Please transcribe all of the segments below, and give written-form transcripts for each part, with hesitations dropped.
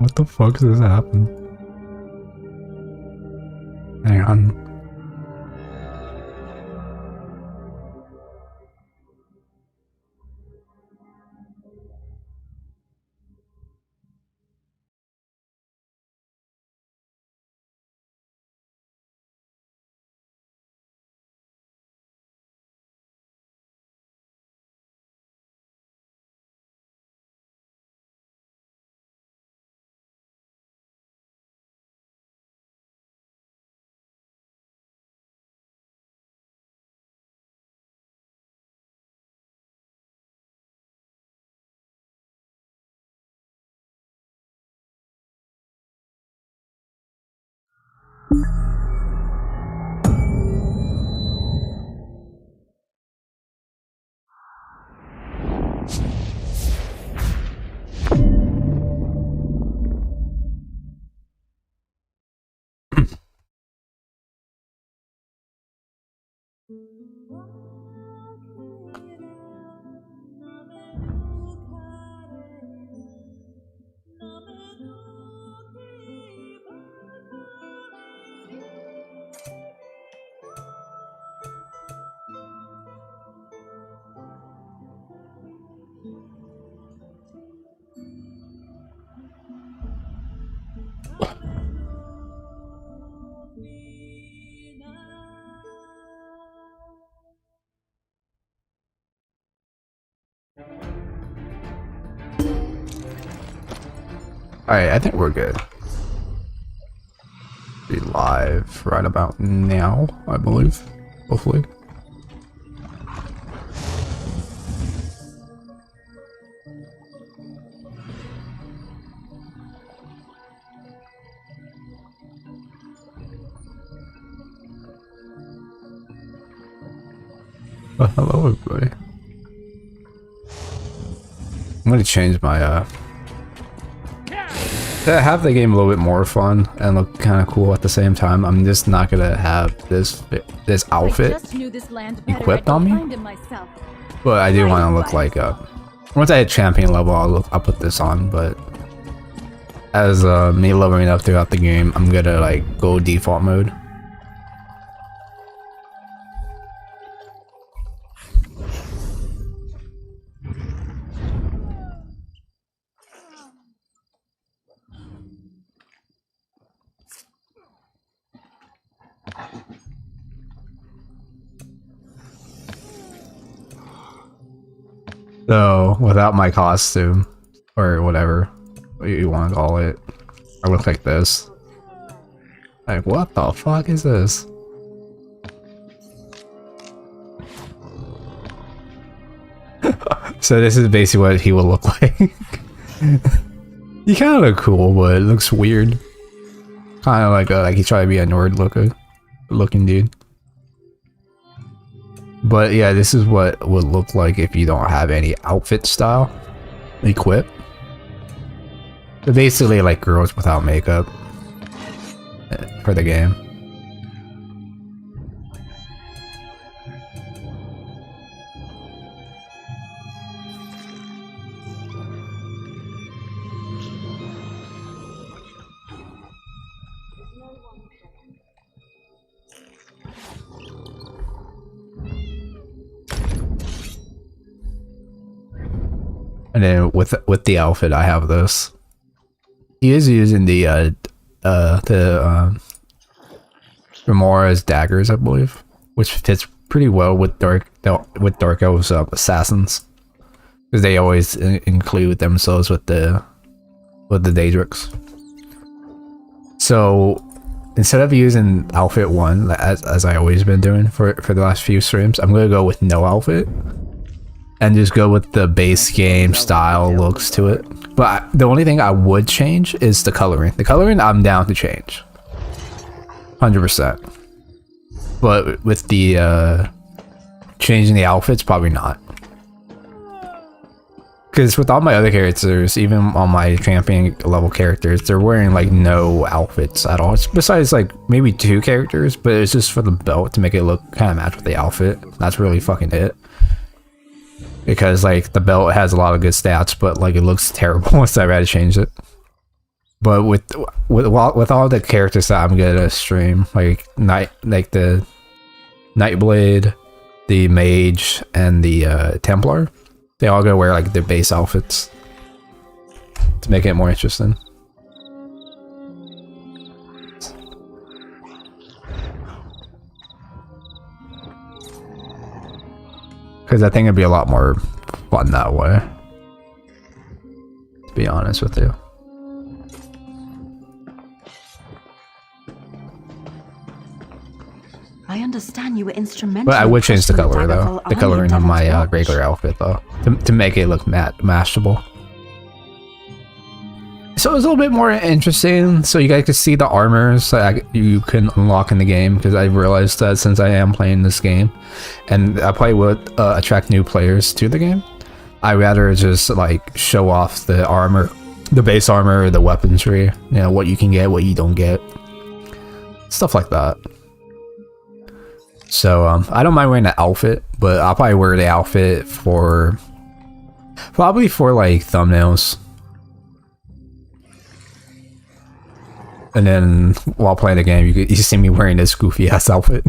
What the fuck does this happen? Hang on. Alright, I think we're good. Be live right about now, I believe. Hopefully. Hello everybody. I'm gonna change my to have the game a little bit more fun and look kind of cool at the same time. I'm just not gonna have this outfit equipped on me, but I do want to look like once I hit champion level, I'll put this on. But as me leveling up throughout the game, I'm gonna like go default mode. So, without my costume, or whatever you want to call it, I look like this. Like, what the fuck is this? So this is basically what he will look like. He kind of look cool, but it looks weird. Kind of like he's trying to be a nerd looking dude. But yeah, this is what would look like if you don't have any outfit style equipped. So basically like girls without makeup for the game. And then with the outfit, I have this. He is using the Remora's daggers, I believe, which fits pretty well with Dark Elves assassins, because they always include themselves with the Daedrix. So instead of using outfit 1 as I always been doing for the last few streams, I'm gonna go with no outfit. And just go with the base game style looks to it. But the only thing I would change is the coloring. The coloring I'm down to change. 100%. But with the changing the outfits, probably not. Because with all my other characters, even on my champion level characters, they're wearing like no outfits at all. Besides like maybe 2 characters, but it's just for the belt to make it look kind of match with the outfit. That's really fucking it. Because like the belt has a lot of good stats, but like it looks terrible once I had to change it. But with all the characters that I'm gonna stream, like the NIGHTBLADE, the Mage, and the Templar, they all gonna wear like their base outfits to make it more interesting. Because I think it'd be a lot more fun that way, to be honest with you. I understand you were instrumental. But I would change the color though, the coloring of my regular outfit though, to make it look mashable. So it's a little bit more interesting, so you guys can see the armors that you can unlock in the game, because I realized that since I am playing this game, and I probably would attract new players to the game, I'd rather just like show off the armor, the base armor, the weaponry, you know, what you can get, what you don't get, stuff like that. So I don't mind wearing the outfit, but I'll probably wear the outfit for probably for like thumbnails. And then while playing the game, you see me wearing this goofy ass outfit.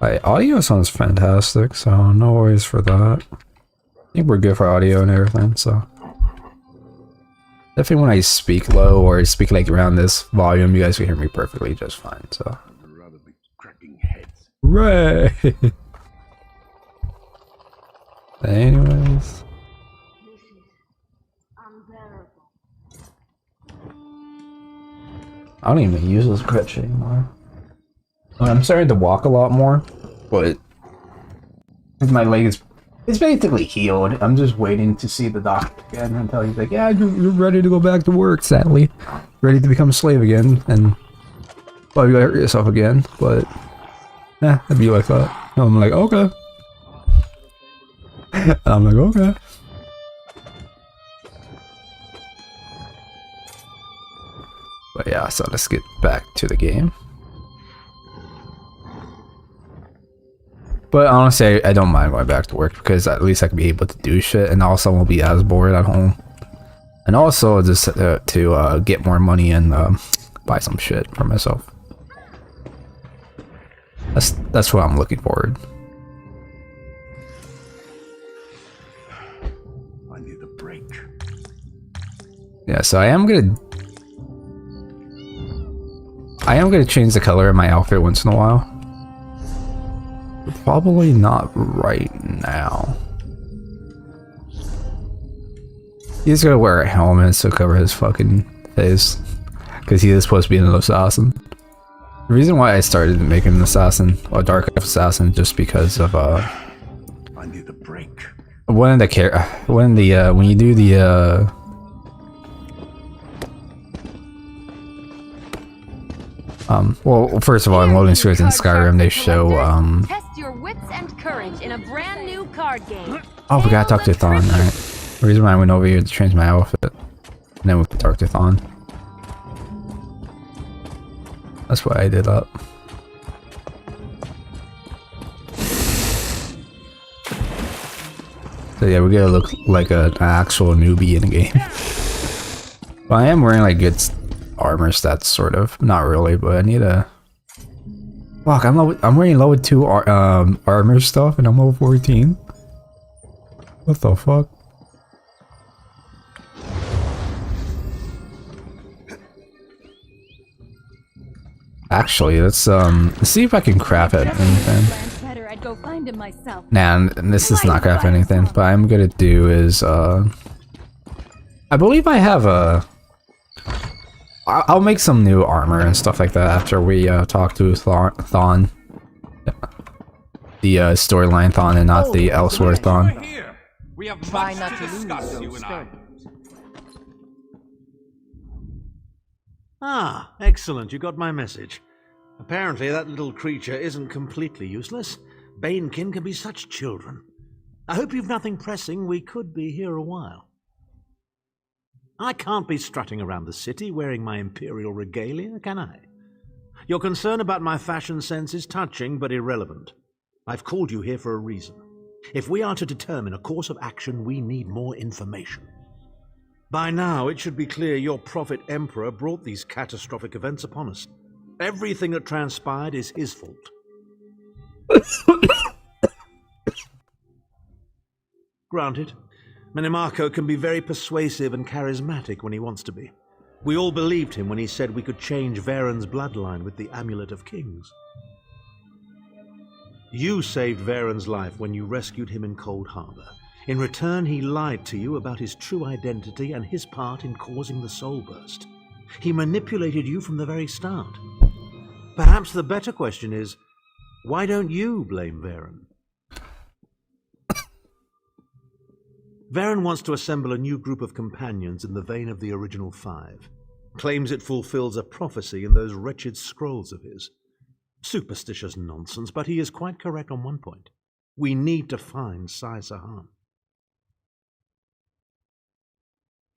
Audio sounds fantastic, so no worries for that. I think we're good for audio and everything, so. Definitely when I speak low or speak like around this volume, you guys can hear me perfectly just fine, so. Right. Anyways. I don't even use this crutch anymore. I'm starting to walk a lot more, but my leg is it's basically healed. I'm just waiting to see the doctor again until he's like, yeah, you're ready to go back to work, sadly. Ready to become a slave again, and well, you gotta hurt yourself again, but it'd be like that. And I'm like, okay. And I'm like, okay. But yeah, so let's get back to the game. But honestly, I don't mind going back to work because at least I can be able to do shit, and also won't be as bored at home. And also just to get more money and buy some shit for myself. That's what I'm looking forward. I need a break. Yeah, so I am gonna change the color of my outfit once in a while. But probably not right now. He's gonna wear a helmet to cover his fucking face, because he is supposed to be an assassin. The reason why I started making an assassin, or dark elf assassin, just because of I need a break. when you do the well, first of all, in loading screens in Skyrim, they show Test your wits and courage in a brand new card game. oh, we gotta talk to Thon, alright. The reason why I went over here to change my outfit, and then we can talk to Thon. That's why I did that. So yeah, we gotta look like an actual newbie in the game. But I am wearing like good armor stats, sort of. Not really, but I need a. Fuck, I'm wearing level 2 armor stuff, and I'm level 14. What the fuck? Actually, let's see if I can craft anything. Nah, this is not craft anything. But I'm gonna do is I believe I have a. I'll make some new armor and stuff like that after we talk to Thon. The storyline Thon and not the elsewhere Thon. We have much to discuss, you and I. Ah, excellent. You got my message. Apparently that little creature isn't completely useless. Banekin can be such children. I hope you've nothing pressing. We could be here a while. I can't be strutting around the city wearing my imperial regalia, can I? Your concern about my fashion sense is touching but irrelevant. I've called you here for a reason. If we are to determine a course of action, we need more information. By now, it should be clear your prophet Emperor brought these catastrophic events upon us. Everything that transpired is his fault. Granted, Menimarco can be very persuasive and charismatic when he wants to be. We all believed him when he said we could change Varen's bloodline with the Amulet of Kings. You saved Varen's life when you rescued him in Cold Harbor. In return, he lied to you about his true identity and his part in causing the soul burst. He manipulated you from the very start. Perhaps the better question is, why don't you blame Varen? Varen wants to assemble a new group of companions in the vein of the original 5. Claims it fulfills a prophecy in those wretched scrolls of his. Superstitious nonsense, but he is quite correct on one point. We need to find Sai Sahan.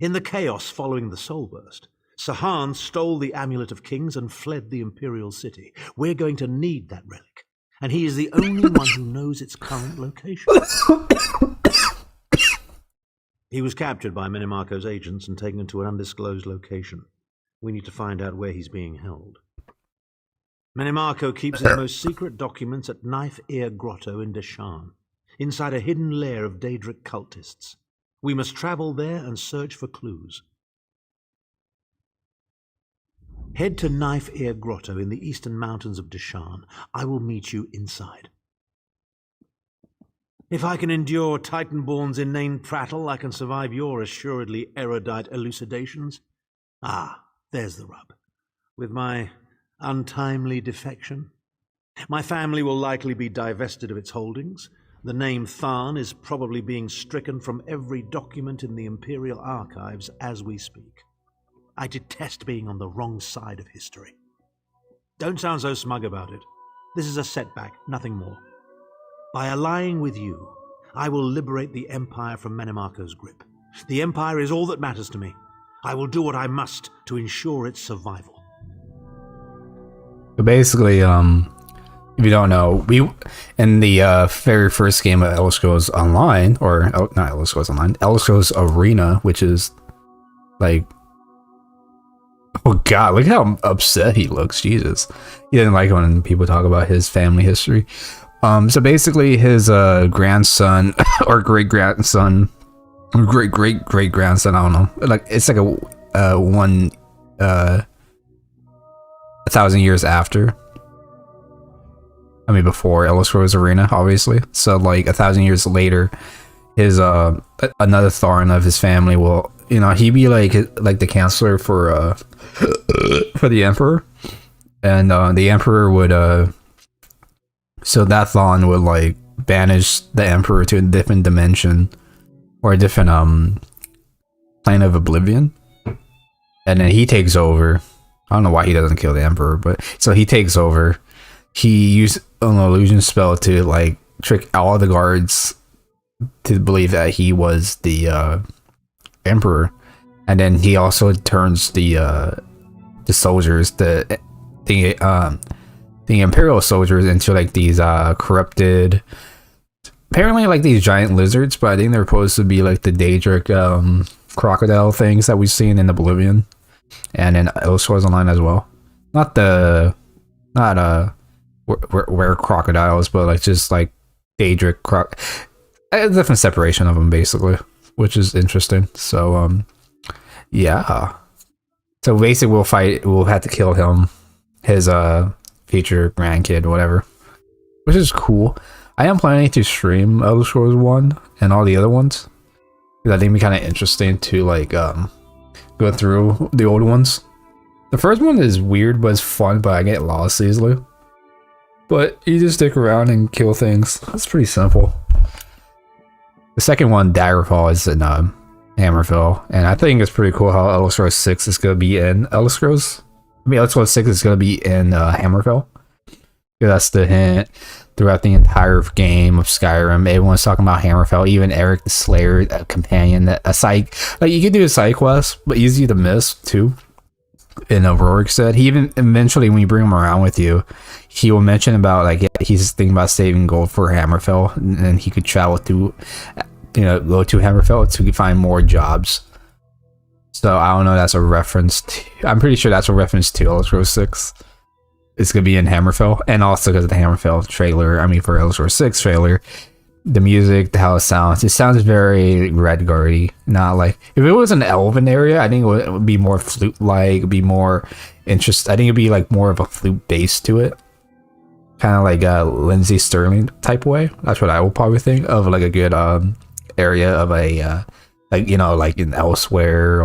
In the chaos following the soul burst, Sahan stole the Amulet of Kings and fled the Imperial City. We're going to need that relic, and he is the only one who knows its current location. He was captured by Menimarco's agents and taken to an undisclosed location. We need to find out where he's being held. Menimarco keeps his most secret documents at Knife Ear Grotto in Deshan, inside a hidden lair of Daedric cultists. We must travel there and search for clues. Head to Knife Ear Grotto in the eastern mountains of Deshan. I will meet you inside. If I can endure Titanborn's inane prattle, I can survive your assuredly erudite elucidations. Ah, there's the rub. With my untimely defection, my family will likely be divested of its holdings. The name Tharn is probably being stricken from every document in the Imperial archives as we speak. I detest being on the wrong side of history. Don't sound so smug about it. This is a setback, nothing more. By allying with you, I will liberate the Empire from Menimarco's grip. The Empire is all that matters to me. I will do what I must to ensure its survival. So basically, if you don't know, we in the very first game of Elder Scrolls Online, or not Elder Scrolls Online, Elder Scrolls Arena, which is like, oh god, look how upset he looks. Jesus, he didn't like when people talk about his family history. So basically, his grandson or great grandson, great grandson, I don't know, like it's like a 1,000 years after. I mean, before Elder Scrolls Arena, obviously. So, like, 1,000 years later, his another Tharn of his family will, you know, he be like the counselor for the Emperor, and the Emperor would so that Tharn would like banish the Emperor to a different dimension or a different plane of oblivion, and then he takes over. I don't know why he doesn't kill the Emperor, but so he takes over. He used an illusion spell to like trick all the guards to believe that he was the Emperor, and then he also turns the soldiers, the Imperial soldiers, into like these corrupted, apparently like these giant lizards, but I think they're supposed to be like the Daedric crocodile things that we've seen in Oblivion and in Elder Scrolls Online as well. Not were crocodiles, but like just like Daedric a different separation of them basically, which is interesting. So yeah, so basically we'll have to kill him, his future grandkid, whatever, which is cool. I am planning to stream Elder Scrolls 1 and all the other ones because I think it'd be kind of interesting to like go through the old ones. The first one is weird, but it's fun, but I get lost easily. But you just stick around and kill things. It's pretty simple. The second one, Daggerfall, is in Hammerfell, and I think it's pretty cool how Elder Scrolls 6 is going to be in Elder Scrolls. I mean, Elder Scrolls 6 is going to be in Hammerfell. That's the hint throughout the entire game of Skyrim. Everyone's talking about Hammerfell. Even Eric the Slayer, a companion, a side, like you can do a side quest, but easy to miss too. in O'Rourke said. He even eventually, when you bring him around with you, he will mention about like, yeah, he's thinking about saving gold for Hammerfell, and he could travel to, go to Hammerfell to find more jobs. So I don't know. That's a reference to. I'm pretty sure that's a reference to Elder Scrolls 6. It's gonna be in Hammerfell, and also because of the Hammerfell trailer. I mean, for Elder Scrolls 6 trailer, the music, how it sounds very Redguardy. Not like, if it was an elven area, I think it would be more flute-like, be more interest. I think it'd be like more of a flute base to it, kind of like a Lindsay Sterling type way. That's what I would probably think of, like a good area of a like in Elsewhere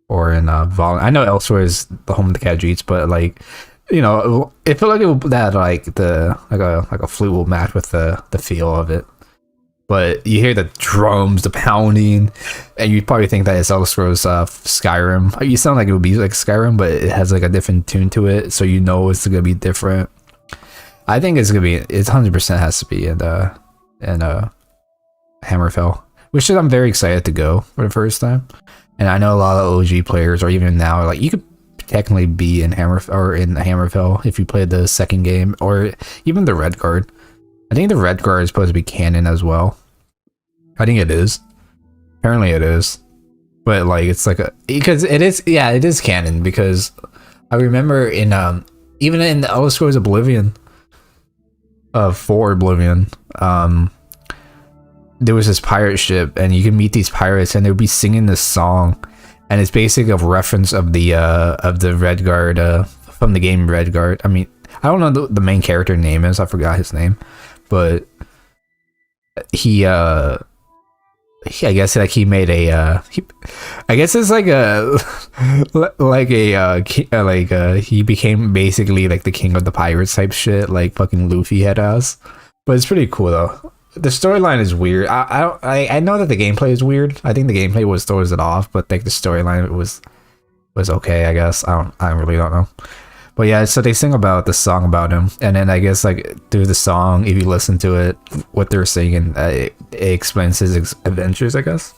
or in Vol. I know Elsewhere is the home of the Khajiits, but like, it felt like it would, that like a flute will match with the feel of it. But you hear the drums, the pounding, and you probably think that it's Elder Scrolls Skyrim. You sound like it would be like Skyrim, but it has like a different tune to it, so it's gonna be different. I think it's 100% has to be in Hammerfell, which is, I'm very excited to go for the first time. And I know a lot of OG players, or even now, like, you could technically be in Hammerfell if you played the second game, or even the Redguard. I think the Redguard is supposed to be canon as well. I think it is. Apparently it is. But like, it's like because it is canon, because I remember in even in the Elder Scrolls Oblivion, for Oblivion, there was this pirate ship, and you can meet these pirates, and they'll be singing this song, and it's basically a reference of the Redguard from the game Redguard. I mean, I don't know the main character name is. I forgot his name, but I guess like he made I guess it's like he became basically like the king of the pirates type shit, like fucking Luffy had us. But it's pretty cool though. The storyline is weird. I know that the gameplay is weird. I think the gameplay throws it off, but like the storyline was okay, I guess. I really don't know. But yeah, so they sing about the song about him, and then I guess like through the song, if you listen to it, what they're singing, it explains his adventures, I guess,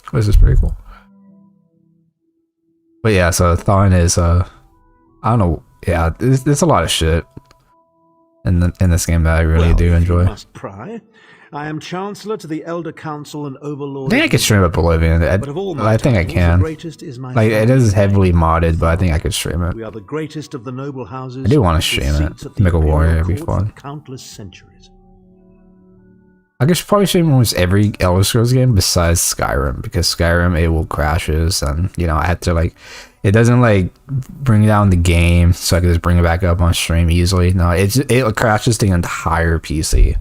which is pretty cool. But yeah, so Thawne is I don't know. Yeah, there's a lot of shit in this game that I really do enjoy. You must pry. I am Chancellor to the Elder Council and Overlord. I think I could stream up Oblivion. I think I can. Like, it is heavily modded, but I think I could stream it. We are the greatest of the noble houses. I do want to stream it. Make a warrior, it'd be fun. Countless centuries. I could probably stream almost every Elder Scrolls game besides Skyrim, because Skyrim, it will crashes, and I had to like, it doesn't like bring down the game, so I could just bring it back up on stream easily. No, it crashes the entire PC.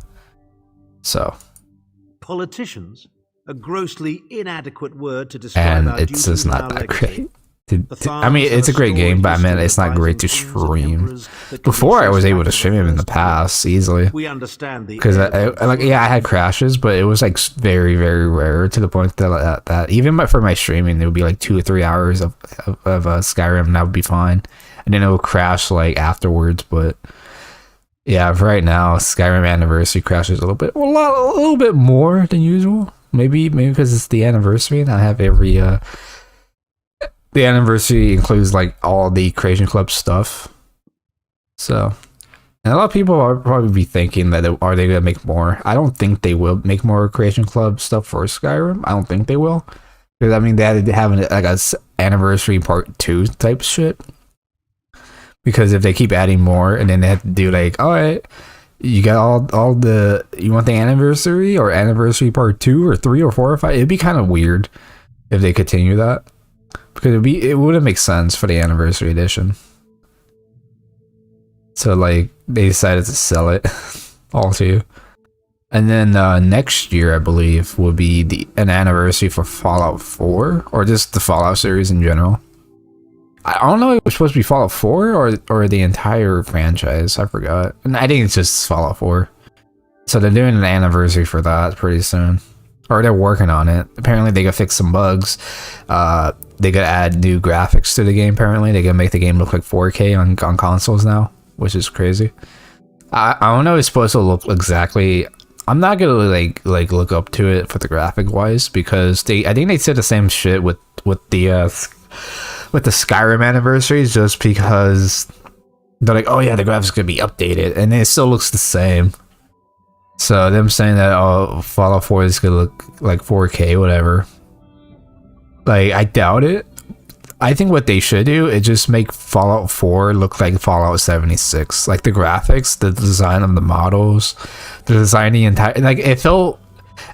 So, politicians, a grossly inadequate word to describe our it's just not that great. I mean, it's a great game, but I mean, it's not great to stream. Before, I was able to stream it in the past easily. We understand because I had crashes, but it was like very, very rare, to the point that even for my streaming, it would be like 2 or 3 hours of Skyrim, and that would be fine. And then it would crash like afterwards, but. Yeah, right now Skyrim Anniversary crashes a little bit more than usual. Maybe because it's the anniversary, and I have every the anniversary includes like all the Creation Club stuff. So, and a lot of people will probably be thinking that are they gonna make more? I don't think they will make more Creation Club stuff for Skyrim. I don't think they will, because I mean they had to have like a Anniversary Part 2 type shit. Because if they keep adding more, and then they have to do like, all right, you got all the, you want the anniversary or Anniversary Part 2 or 3 or 4 or 5, it'd be kind of weird if they continue that, because it wouldn't make sense for the Anniversary Edition. So like they decided to sell it all to you, and then next year I believe will be an anniversary for Fallout 4, or just the Fallout series in general. I don't know if it was supposed to be Fallout 4 or the entire franchise. I forgot. And I think it's just Fallout 4. So they're doing an anniversary for that pretty soon. Or they're working on it. Apparently they could fix some bugs. They could add new graphics to the game, apparently. They could make the game look like 4K on consoles now, which is crazy. I don't know if it's supposed to look exactly... I'm not gonna like look up to it for the graphic wise, because I think they said the same shit with the with the Skyrim anniversary just because they're like, oh yeah, the graphics could be updated, and it still looks the same. So them saying that Fallout 4 is gonna look like 4K, whatever. Like, I doubt it. I think what they should do is just make Fallout 4 look like Fallout 76. Like the graphics, the design of the models, the design, the entire, like it felt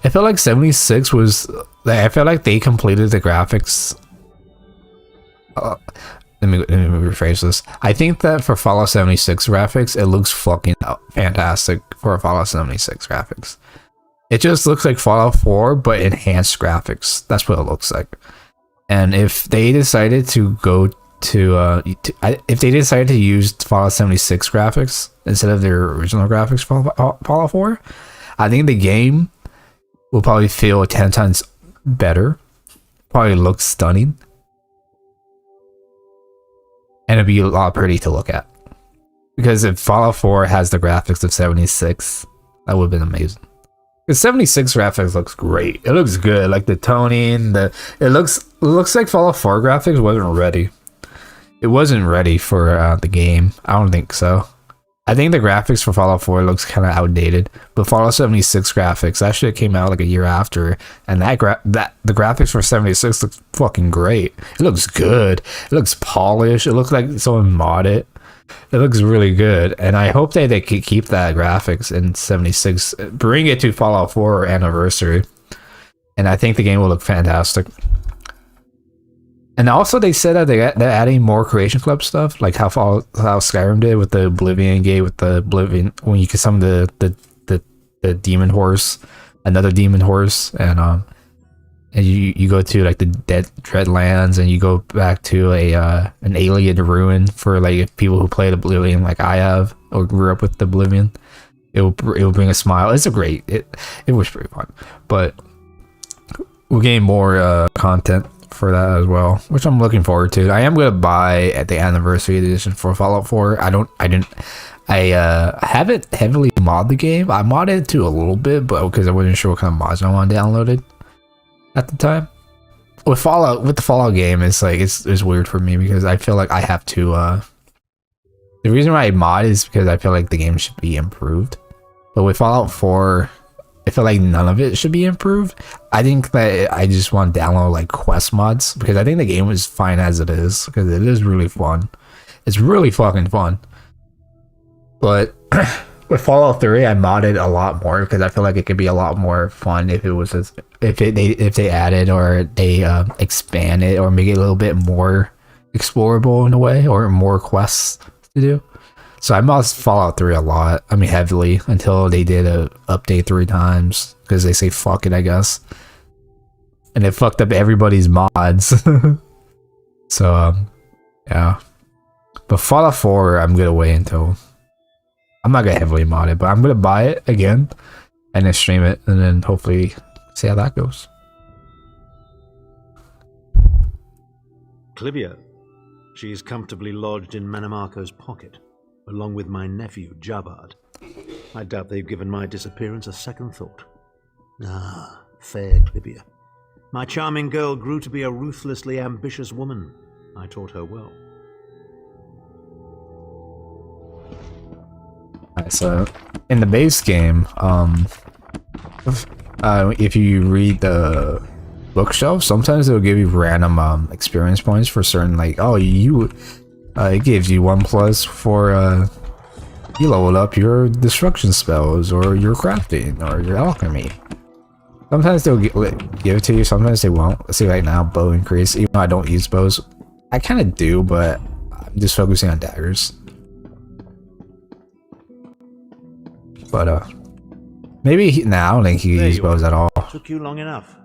like 76 was, like, I felt like they completed the graphics. Let me rephrase this. I think that for Fallout 76 graphics, it looks fucking fantastic for Fallout 76 graphics. It just looks like Fallout 4, but enhanced graphics. That's what it looks like. And if they decided to go to, if they decided to use Fallout 76 graphics instead of their original graphics for Fallout 4, I think the game will probably feel 10 times better. Probably look stunning. And it'd be a lot pretty to look at. Because if Fallout 4 has the graphics of 76, that would have been amazing. The 76 graphics looks great. It looks good. Like the toning, it looks like Fallout 4 graphics wasn't ready. It wasn't ready for the game. I don't think so. I think the graphics for Fallout 4 looks kind of outdated. But Fallout 76 graphics, that shit came out like a year after, and the graphics for 76 looks fucking great. It looks good. It looks polished. It looks like someone modded it. It looks really good, and I hope that they could keep that graphics in 76, bring it to Fallout 4 anniversary, and I think the game will look fantastic. And also, they said that they're adding more Creation Club stuff, like how Skyrim did with the Oblivion Gate, with the Oblivion, when you can summon the demon horse, another demon horse, and you go to like the Dreadlands, and you go back to an alien ruin for like people who played Oblivion like I have, or grew up with Oblivion. It will bring a smile. It's it was pretty fun, but we're getting more content for that as well, which I'm looking forward to. I am gonna buy at the anniversary edition for Fallout 4. I haven't heavily modded the game. I modded it to a little bit, but because I wasn't sure what kind of mods I wanted downloaded at the time. With the Fallout game, it's like it's weird for me because I feel like I have to. The reason why I mod is because I feel like the game should be improved. But with Fallout 4, I feel like none of it should be improved. I think that I just want to download like quest mods because I think the game is fine as it is, because it is really fun. It's really fucking fun. But with Fallout 3, I modded a lot more because I feel like it could be a lot more fun if it was if they added or they expand it or make it a little bit more explorable in a way, or more quests to do. So I modded Fallout 3 a lot. I mean, heavily, until they did a update 3 times because they say fuck it, I guess, and it fucked up everybody's mods. So yeah, but Fallout 4, I'm gonna wait until. I'm not gonna heavily mod it, but I'm gonna buy it again and then stream it, and then hopefully see how that goes. Clivia. She is comfortably lodged in Manimarco's pocket, along with my nephew, Jabard. I doubt they've given my disappearance a second thought. Ah, fair Clivia. My charming girl grew to be a ruthlessly ambitious woman. I taught her well. So in the base game, if you read the bookshelf, sometimes it'll give you random experience points for certain, like, oh, it gives you 1+ for you leveled up your destruction spells or your crafting or your alchemy. Sometimes they'll give it to you, sometimes they won't. Let's see right now, bow increase. Even though I don't use bows, I kind of do, but I'm just focusing on daggers. But maybe now I don't think you can use bows at all. Took you long enough.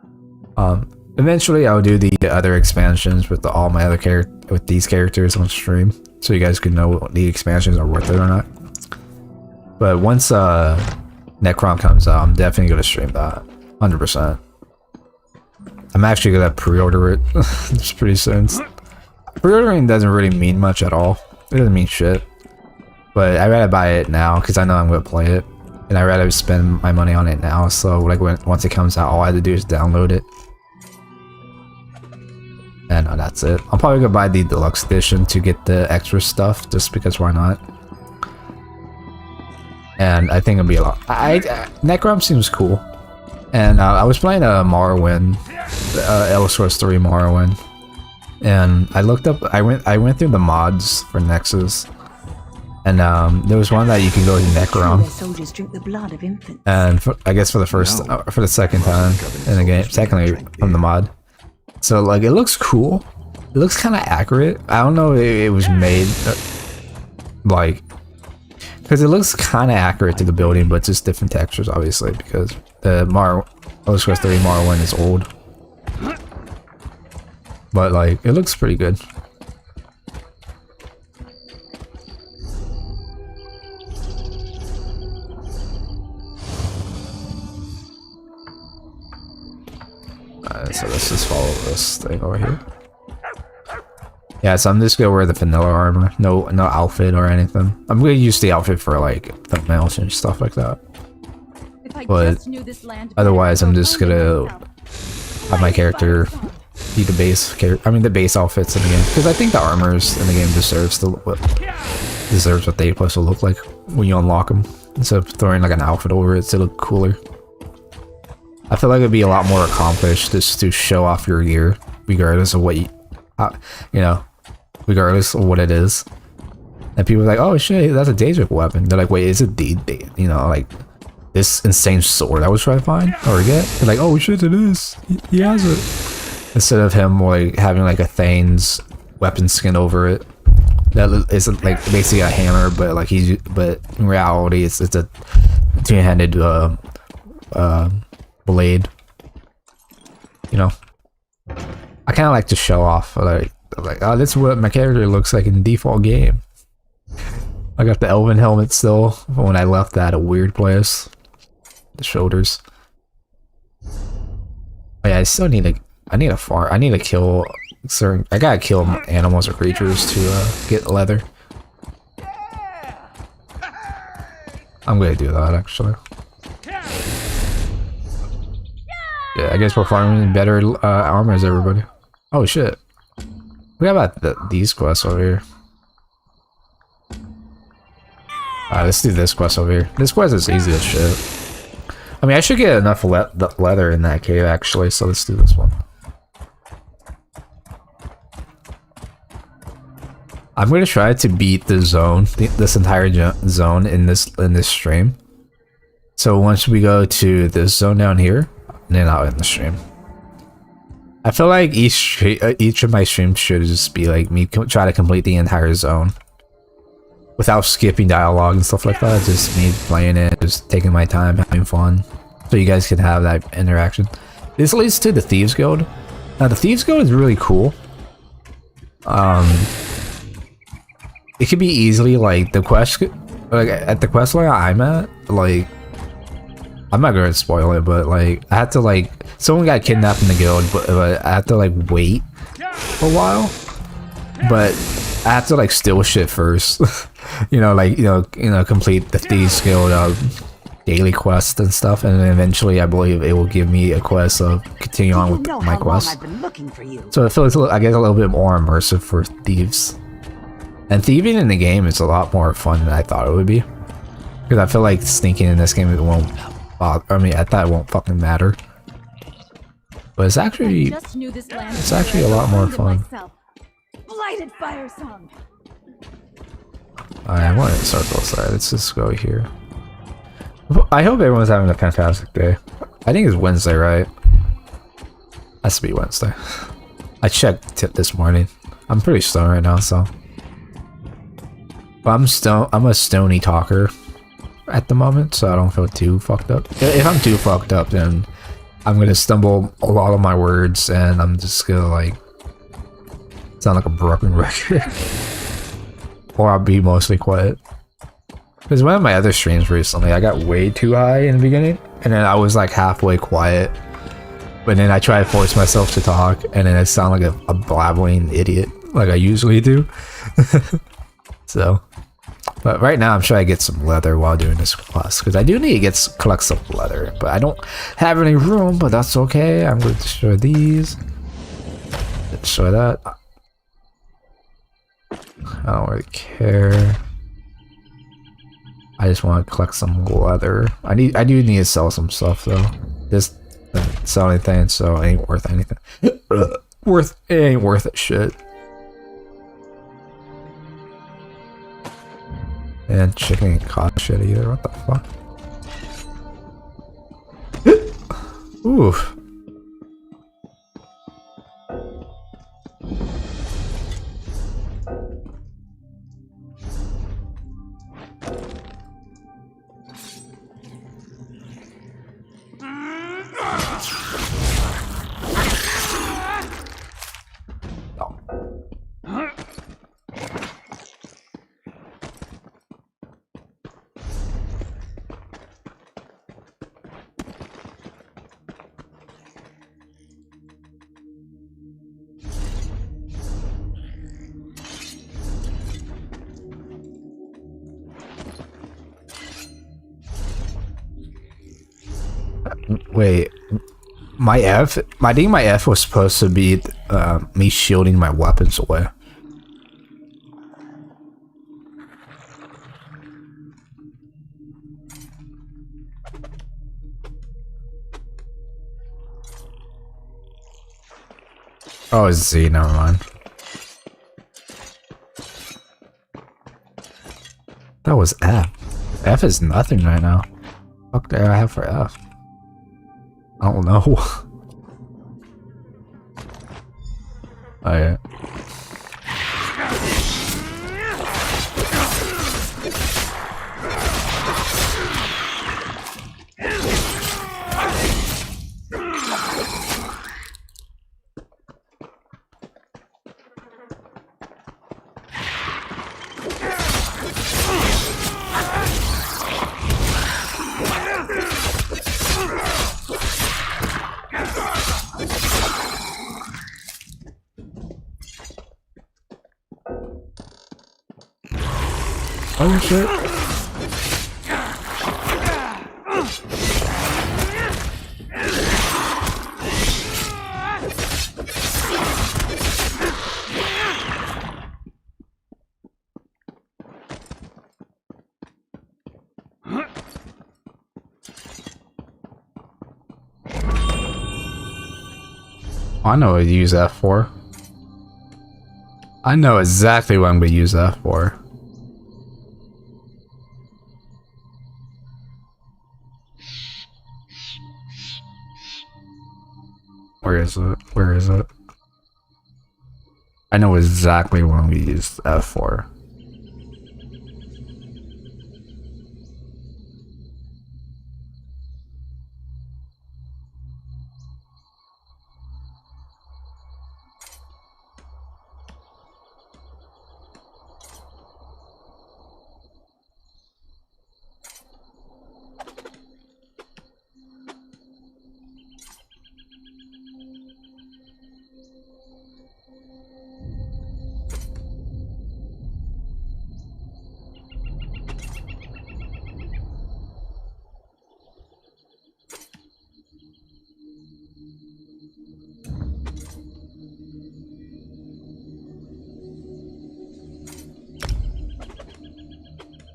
Eventually I'll do the other expansions with all my other with these characters on stream, so you guys can know what the expansions are worth it or not. But once Necron comes out, I'm definitely gonna stream that 100%. I'm actually gonna pre-order it just pretty soon. Pre-ordering doesn't really mean much at all. It doesn't mean shit. But I'd rather buy it now because I know I'm gonna play it, and I'd rather spend my money on it now. So like once it comes out, all I have to do is download it, And that's it. I'm probably gonna buy the deluxe edition to get the extra stuff, just because why not? And I think it'll be a lot. Necrom seems cool. And I was playing Morrowind, Elder Scrolls 3 Morrowind, and I looked up. I went through the mods for Nexus, and there was one that you can go to Necrom. Soldiers drink the blood of infants. And I guess for the second time in the game, secondly from the mod. So like it looks cool. It looks kind of accurate. I don't know if it was made like, because it looks kind of accurate to the building, but just different textures, obviously, because the Elder Scrolls 3 Morrowind is old. But like it looks pretty good. So let's just follow this thing over here. Yeah, so I'm just gonna wear the vanilla armor. No outfit or anything. I'm gonna use the outfit for like thumbnails and stuff like that. But otherwise, I'm just gonna have my character be the base character. I mean, the base outfits in the game, because I think the armors in the game deserves what they supposed to look like when you unlock them, instead of throwing like an outfit over it to look cooler. I feel like it'd be a lot more accomplished just to show off your gear, regardless of what you know, regardless of what it is. And people are like, "Oh shit, that's a Daedric weapon." They're like, "Wait, is it you know, like this insane sword I was trying to find or get?" They're like, "Oh shit, it is. He has it." Instead of him like having like a Thane's weapon skin over it, that isn't like basically a hammer, but like but in reality, it's a two-handed blade. You know, I kind of like to show off, like, oh, this is what my character looks like in the default game. I got the elven helmet still from when I left that a weird place. The shoulders. Oh yeah, I still need to. I need to kill certain. I gotta kill animals or creatures to get leather. I'm gonna do that actually. Yeah, I guess we're farming better armor as everybody. Oh shit. We got about these quests over here. Alright, let's do this quest over here. This quest is easy as shit. I mean, I should get enough leather in that cave actually, so let's do this one. I'm gonna try to beat the zone, this entire zone in this stream. So once we go to this zone down here, then I'll end the stream. I feel like each of my streams should just be like me try to complete the entire zone without skipping dialogue and stuff like that. Just me playing it, just taking my time, having fun, so you guys can have that interaction. This leads to the Thieves Guild. Now the Thieves Guild is really cool. It could be easily like the quest, like at the quest line I'm at, like. I'm not gonna spoil it, but like I had to like someone got kidnapped in the guild, but I had to like wait for a while. But I have to like steal shit first, you know, complete the Thieves Guild daily quest and stuff, and then eventually I believe it will give me a quest of continue on with my quest. So it feels I get a little bit more immersive for thieves, and thieving in the game is a lot more fun than I thought it would be, because I feel like sneaking in this game it won't. I mean, I thought it won't fucking matter, but it's actually a lot more fun. Blighted fire song. I want to circle side. Let's just go here. I hope everyone's having a fantastic day. I think it's Wednesday, right? Has to be Wednesday. I checked it this morning. I'm pretty stoned right now, so. But I'm a stony talker at the moment, so I don't feel too fucked up. If I'm too fucked up, then I'm gonna stumble a lot of my words, and I'm just gonna like sound like a broken record, or I'll be mostly quiet. Because one of my other streams recently, I got way too high in the beginning, and then I was like halfway quiet, but then I try to force myself to talk, and then I sound like a blabbering idiot, like I usually do. So. But right now I'm trying to get some leather while doing this quest, because I do need to collect some leather, but I don't have any room, but that's okay. I'm going to destroy these. destroy that. I don't really care. I just want to collect some leather. I do need to sell some stuff though. This doesn't sell anything, so it ain't worth anything. It ain't worth it shit. And chicken ain't cost shit either. What the fuck? Oof. Wait, I think my F was supposed to be me shielding my weapons away. Oh, it's Z, never mind. That was F. F is nothing right now. What do I have for F? I don't know. Oh yeah. Oh shit. I know what to use that for. I know exactly what I'm going to use that for. Where is it? Where is it? I know exactly what I'm going to use F for.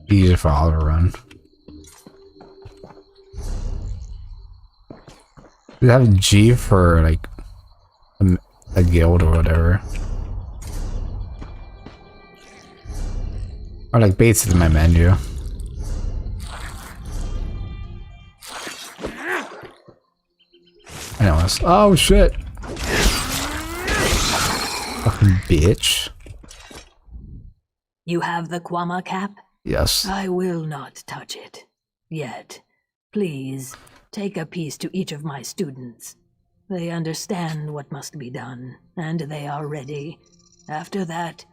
Easy for all to run. We have G for like a guild or whatever. Or like Bates is in my menu. Anyways, oh shit. Fucking bitch. You have the Kwama cap? Yes. I will not touch it. Yet. Please, take a piece to each of my students. They understand what must be done, and they are ready. After that,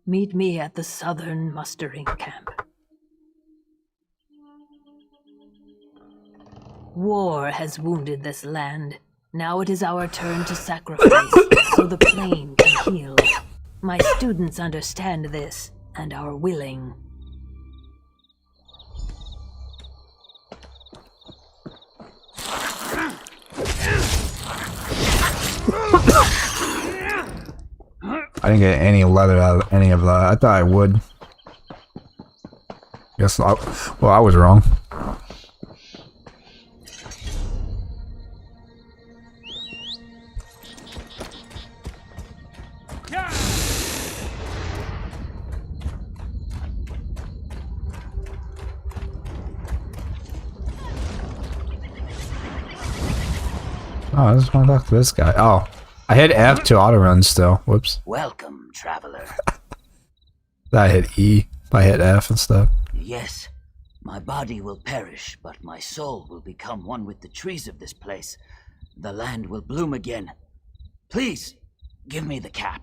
meet me at the southern mustering camp. War has wounded this land. Now it is our turn to sacrifice, so the plain can heal. My students understand this, and are willing. I didn't get any leather out of any of that. I thought I would. Guess I, well, I was wrong. Oh, I just want to talk to this guy. Oh, I hit F to auto run still. Whoops. Welcome, traveler. I hit E. I hit F and stuff. Yes, my body will perish, but my soul will become one with the trees of this place. The land will bloom again. Please, give me the cap.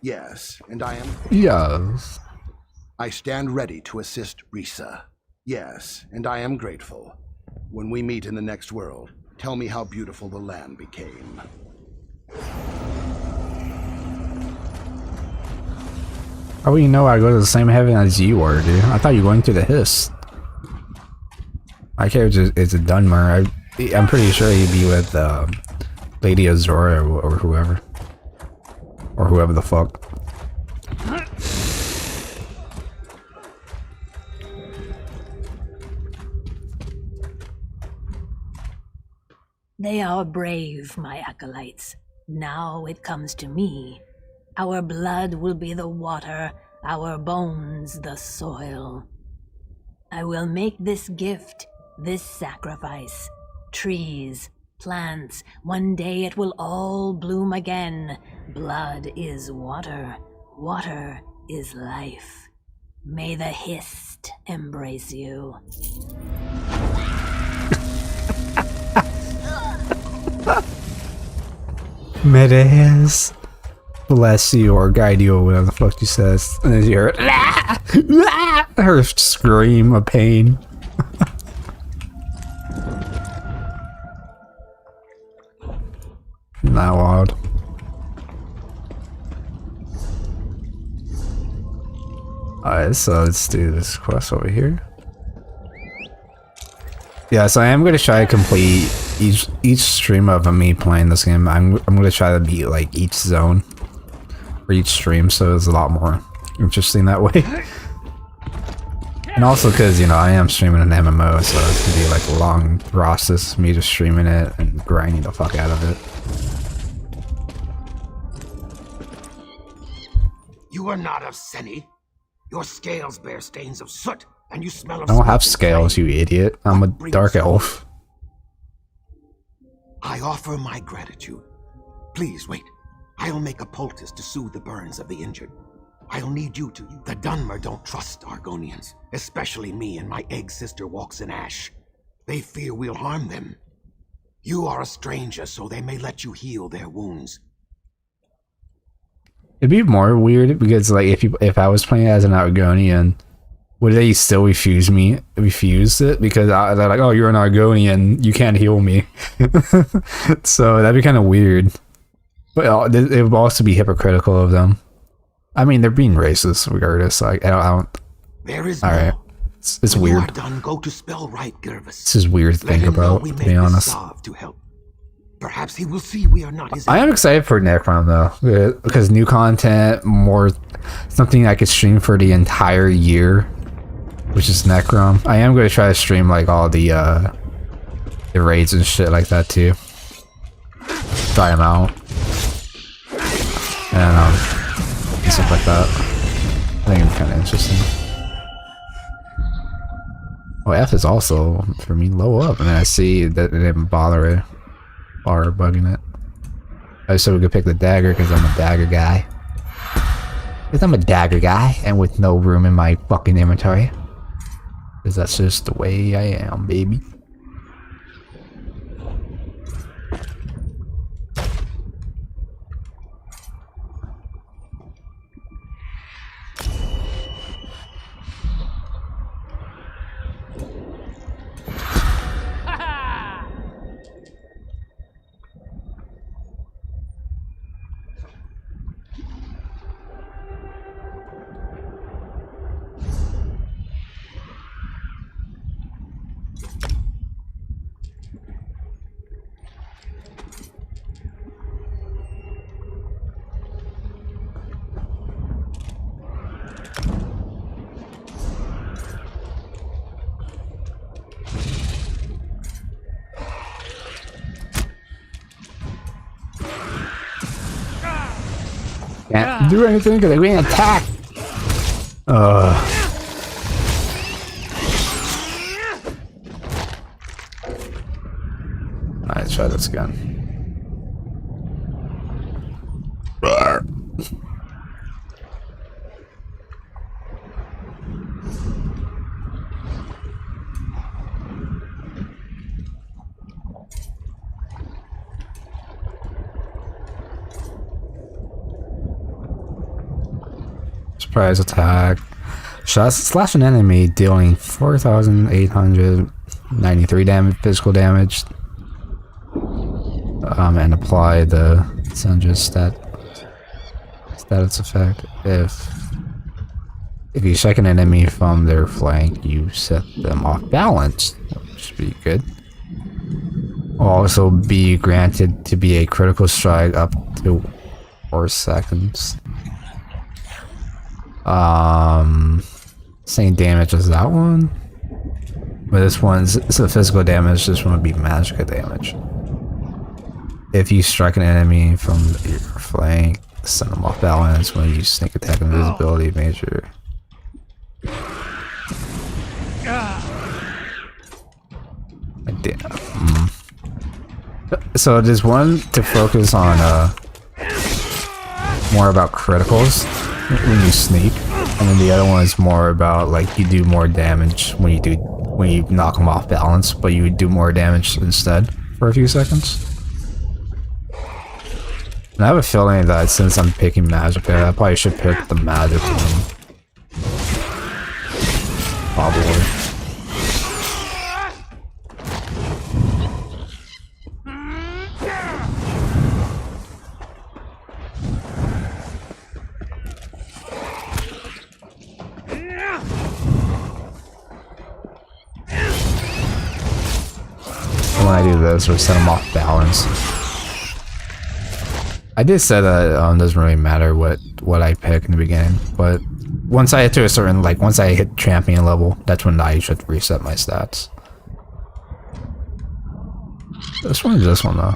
Yes, and I am... Yes. I stand ready to assist Risa. Yes, and I am grateful. When we meet in the next world, tell me how beautiful the land became. How will you know I go to the same heaven as you are, dude? I thought you were going through the hiss. I care it's a Dunmer. I'm pretty sure he'd be with Lady Azora or whoever. Or whoever the fuck. They are brave, my acolytes. Now it comes to me. Our blood will be the water, our bones the soil. I will make this gift, this sacrifice. Trees, plants, one day it will all bloom again. Blood is water, water is life. May the Hist embrace you. Medes, bless you or guide you or whatever the fuck she says. And then you hear her scream of pain. Not wild. Alright, so let's do this quest over here. Yeah, so I am gonna try to complete each stream of me playing this game. I'm gonna try to beat like each zone or each stream, so it's a lot more interesting that way. And also because, you know, I am streaming an MMO, so it's gonna be like a long process, me just streaming it and grinding the fuck out of it. You are not of Seni. Your scales bear stains of soot, and you smell of I don't have smoke and scales, flame. you idiot. I'm a dark elf. I offer my gratitude. Please wait. I'll make a poultice to soothe the burns of the injured. I'll need you to. The Dunmer don't trust Argonians, especially me and my egg sister walks in ash. They fear we'll harm them. You are a stranger, so they may let you heal their wounds. It'd be more weird because, like, if I was playing as an Argonian, would they still refuse it? Because they're like, oh, you're an Argonian, you can't heal me. So that'd be kind of weird. But it would also be hypocritical of them. I mean, they're being racist regardless. Like, I don't. There is all right. more. It's When you weird. are done, go to Spellright Gervis. This is weird to Let think him know about, we to made be this honest. salve to help. Perhaps he will see we are not his I am excited for Necron though, because new content, more something I could stream for the entire year, which is Necron. I am going to try to stream like all the raids and shit like that too. Try them out and stuff like that. I think it's kind of interesting. Oh, F is also for me low up, and then I see that it didn't bother bugging it. I said we could pick the dagger because I'm a dagger guy. Because I'm a dagger guy and with no room in my fucking inventory. Because that's just the way I am, baby. even do anything because they didn't attack. Alright, try this again. Surprise attack. Shots slash an enemy dealing 4,893 damage, physical damage. And apply the Sandra's status effect. If you strike an enemy from their flank, you set them off balance, which should be good. Will also be granted to be a critical strike up to 4 seconds. Same damage as that one, but this one's a physical damage. This one would be magical damage. If you strike an enemy from your flank, send them off balance. When you sneak attack invisibility major. So there's one to focus on more about criticals when you sneak, and then the other one is more about like you do more damage when you knock them off balance, but you do more damage instead for a few seconds. And I have a feeling that since I'm picking magic, I probably should pick the magic one. Probably. When I do this, or set them off balance. I did say that it doesn't really matter what I pick in the beginning, but once I hit to a certain, like once I hit champion level, that's when I should reset my stats. This one though.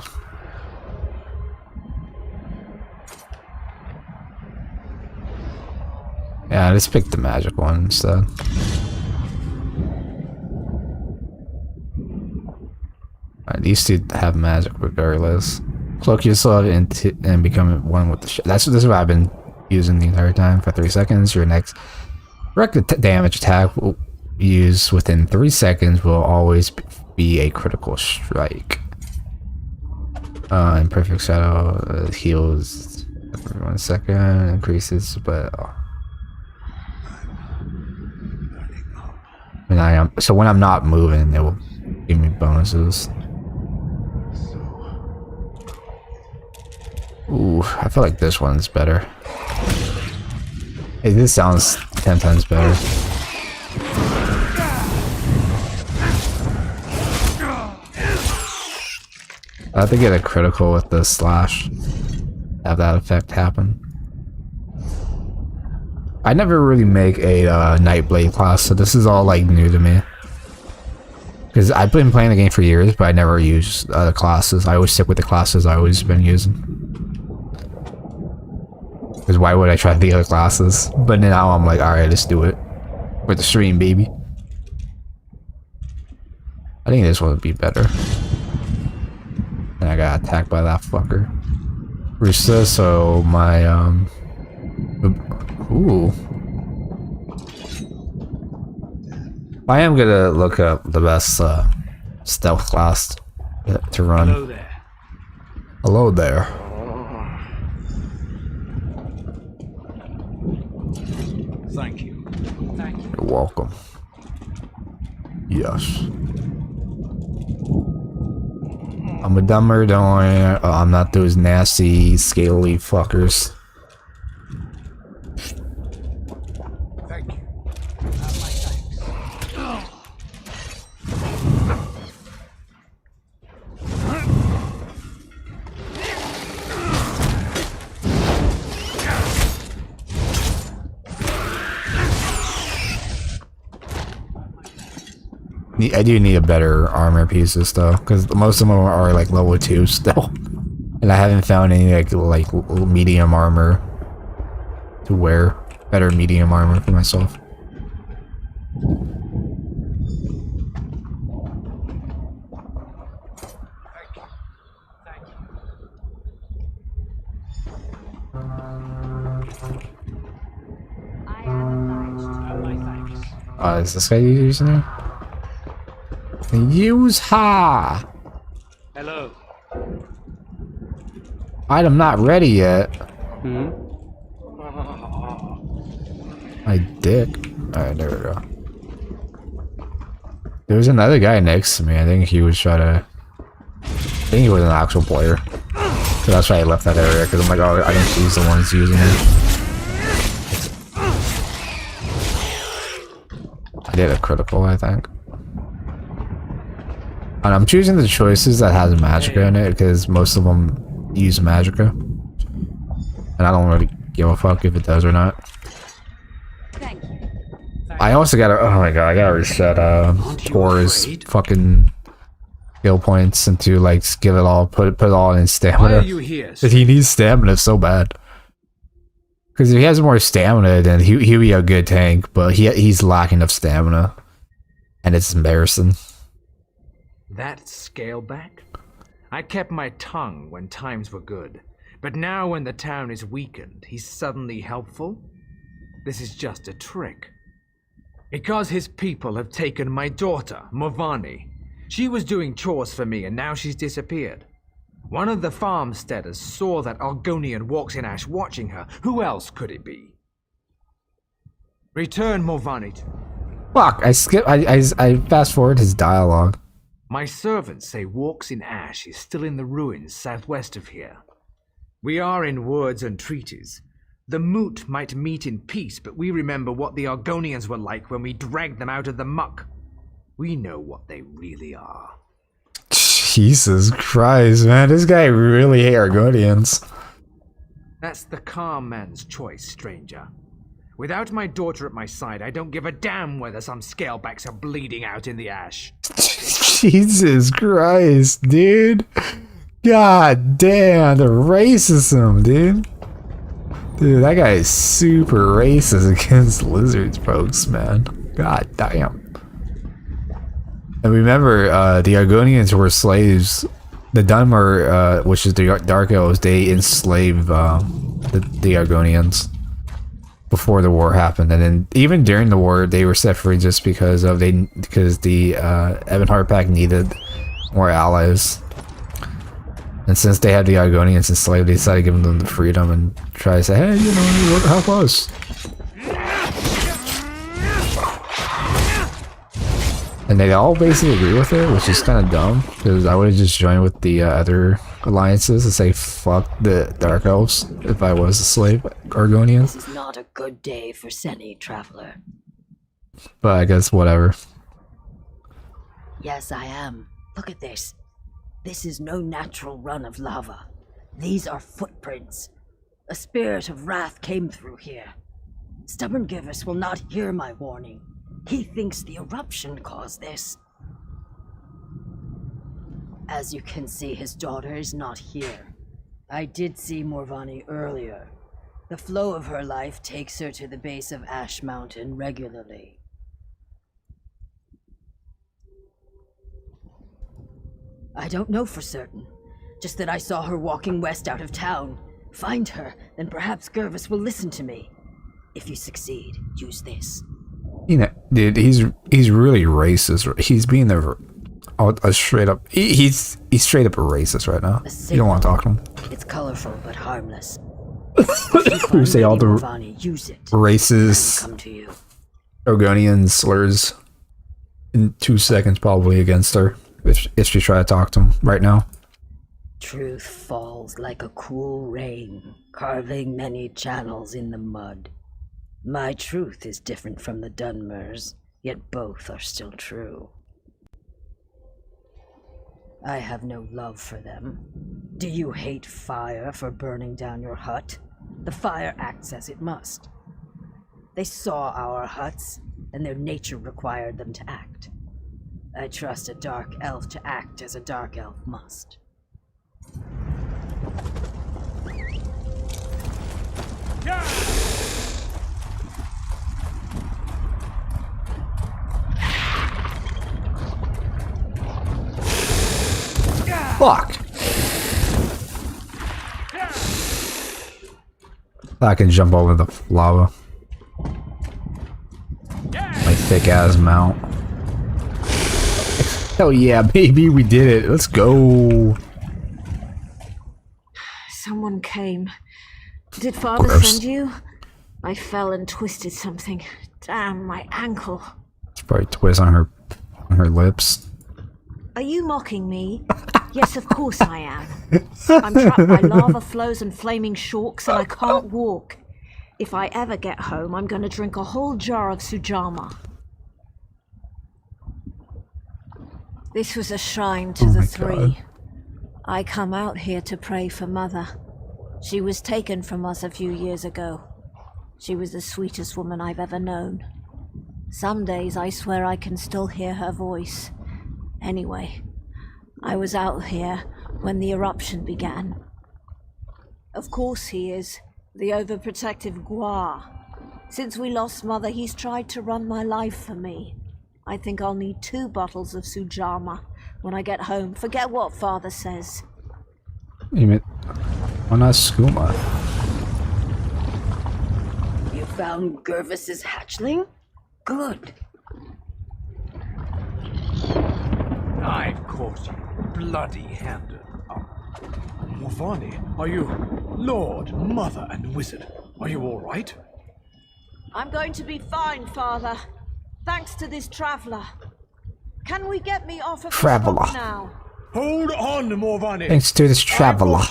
Yeah, I just picked the magic one instead. These two have magic regardless. Cloak yourself and become one with the shit. This is what I've been using the entire time for 3 seconds. Your next direct damage attack will use within 3 seconds will always be a critical strike. In Perfect Shadow heals every 1 second, increases, but so when I'm not moving, it will give me bonuses. Ooh, I feel like this one's better. Hey, this sounds 10 times better. I have to get a critical with the slash. Have that effect happen. I never really make a NIGHTBLADE class, so this is all like new to me. Because I've been playing the game for years, but I never use other classes. I always stick with the classes I've always been using. Because why would I try the other classes? But now I'm like, alright, let's do it. For the stream, baby. I think this one would be better. And I got attacked by that fucker. Rooster, so my, ooh. I am gonna look up the best, stealth class to run. Hello there. Hello there. Thank you. Thank you. You're welcome. Yes. I'm a dumber, don't worry. I'm not those nasty, scaly fuckers. Thank you. I do need a better armor pieces though, because most of them are like level 2 still, and I haven't found any like medium armor to wear better medium armor for myself. Is this guy using it? Use ha! Hello. Item not ready yet. My dick. Alright, there we go. There was another guy next to me. I think he was trying to... I think he was an actual player. So that's why I left that area, because I'm like, oh, I think he's the one who's using it. I did a critical, I think. And I'm choosing the choices that has Magicka in it, because most of them use Magicka. And I don't really give a fuck if it does or not. Thank you. I also gotta, oh my god, I gotta reset Tor's fucking skill points into like give it all, put it all in stamina. Why are you here? Because he needs stamina so bad. Because if he has more stamina, then he'll be a good tank, but he's lacking of stamina, and it's embarrassing. That scaleback? I kept my tongue when times were good, but now when the town is weakened, he's suddenly helpful? This is just a trick. Because his people have taken my daughter, Movani. She was doing chores for me and now she's disappeared. One of the farmsteaders saw that Argonian walks in ash watching her. Who else could it be? Return Movani to me. Fuck, I fast forward his dialogue. My servants say Walks in Ash is still in the ruins southwest of here. We are in words and treaties. The Moot might meet in peace, but we remember what the Argonians were like when we dragged them out of the muck. We know what they really are. Jesus Christ, man, this guy really hates Argonians. That's the calm man's choice, stranger. Without my daughter at my side, I don't give a damn whether some scalebacks are bleeding out in the ash. Jesus Christ, dude. God damn, the racism, dude. Dude, that guy is super racist against lizards, folks, man. God damn. And remember, the Argonians were slaves. The Dunmer, which is the Dark Elves, they enslaved the Argonians before the war happened, and then even during the war, they were set free just because the Ebonheart Pact needed more allies. And since they had the Argonians enslaved, they decided to give them the freedom and try to say, hey, you know, help us. And they all basically agree with it, which is kind of dumb, because I would have just joined with the other alliances to say fuck the Dark Elves if I was a slave Argonian. This is not a good day for Seni, traveler. But I guess whatever. Yes, I am. Look at this. This is no natural run of lava. These are footprints. A spirit of wrath came through here. Stubborn Givus will not hear my warning. He thinks the eruption caused this. As you can see, his daughter is not here. I did see Morvani earlier. The flow of her life takes her to the base of Ash Mountain regularly. I don't know for certain. Just that I saw her walking west out of town. Find her, then perhaps Gervis will listen to me. If you succeed, use this. You know, dude, he's really racist. He's being a straight up. He's straight up a racist right now. You don't want to talk to him. It's colorful but harmless. You say all the use it. racist Come to you. Argonian slurs in 2 seconds, probably against her. If you try to talk to him right now. Truth falls like a cool rain, carving many channels in the mud. My truth is different from the Dunmers, yet both are still true. I have no love for them. Do you hate fire for burning down your hut? The fire acts as it must. They saw our huts, and their nature required them to act. I trust a dark elf to act as a dark elf must. fuck? I can jump over the lava. My thick ass mount. Hell yeah, baby, we did it. Let's go. Someone came. Did Father send you? I fell and twisted something. Damn, my ankle. It's probably twist on her lips. Are you mocking me? Yes, of course I am. I'm trapped by lava flows and flaming shorks and I can't walk. If I ever get home, I'm gonna drink a whole jar of Sujama. This was a shrine to the three. I come out here to pray for Mother. She was taken from us a few years ago. She was the sweetest woman I've ever known. Some days I swear I can still hear her voice. Anyway, I was out here when the eruption began. Of course he is, the overprotective Gua. Since we lost Mother, he's tried to run my life for me. I think I'll need 2 bottles of Sujama when I get home. Forget what Father says. You mean, why not skooma? You found Gervis's hatchling? Good. I've caught you bloody-handed. Morvani, are you Lord, Mother, and Wizard? Are you all right? I'm going to be fine, Father. Thanks to this traveler. Can we get me off of the spot now? Hold on, Morvani. Thanks to this traveler.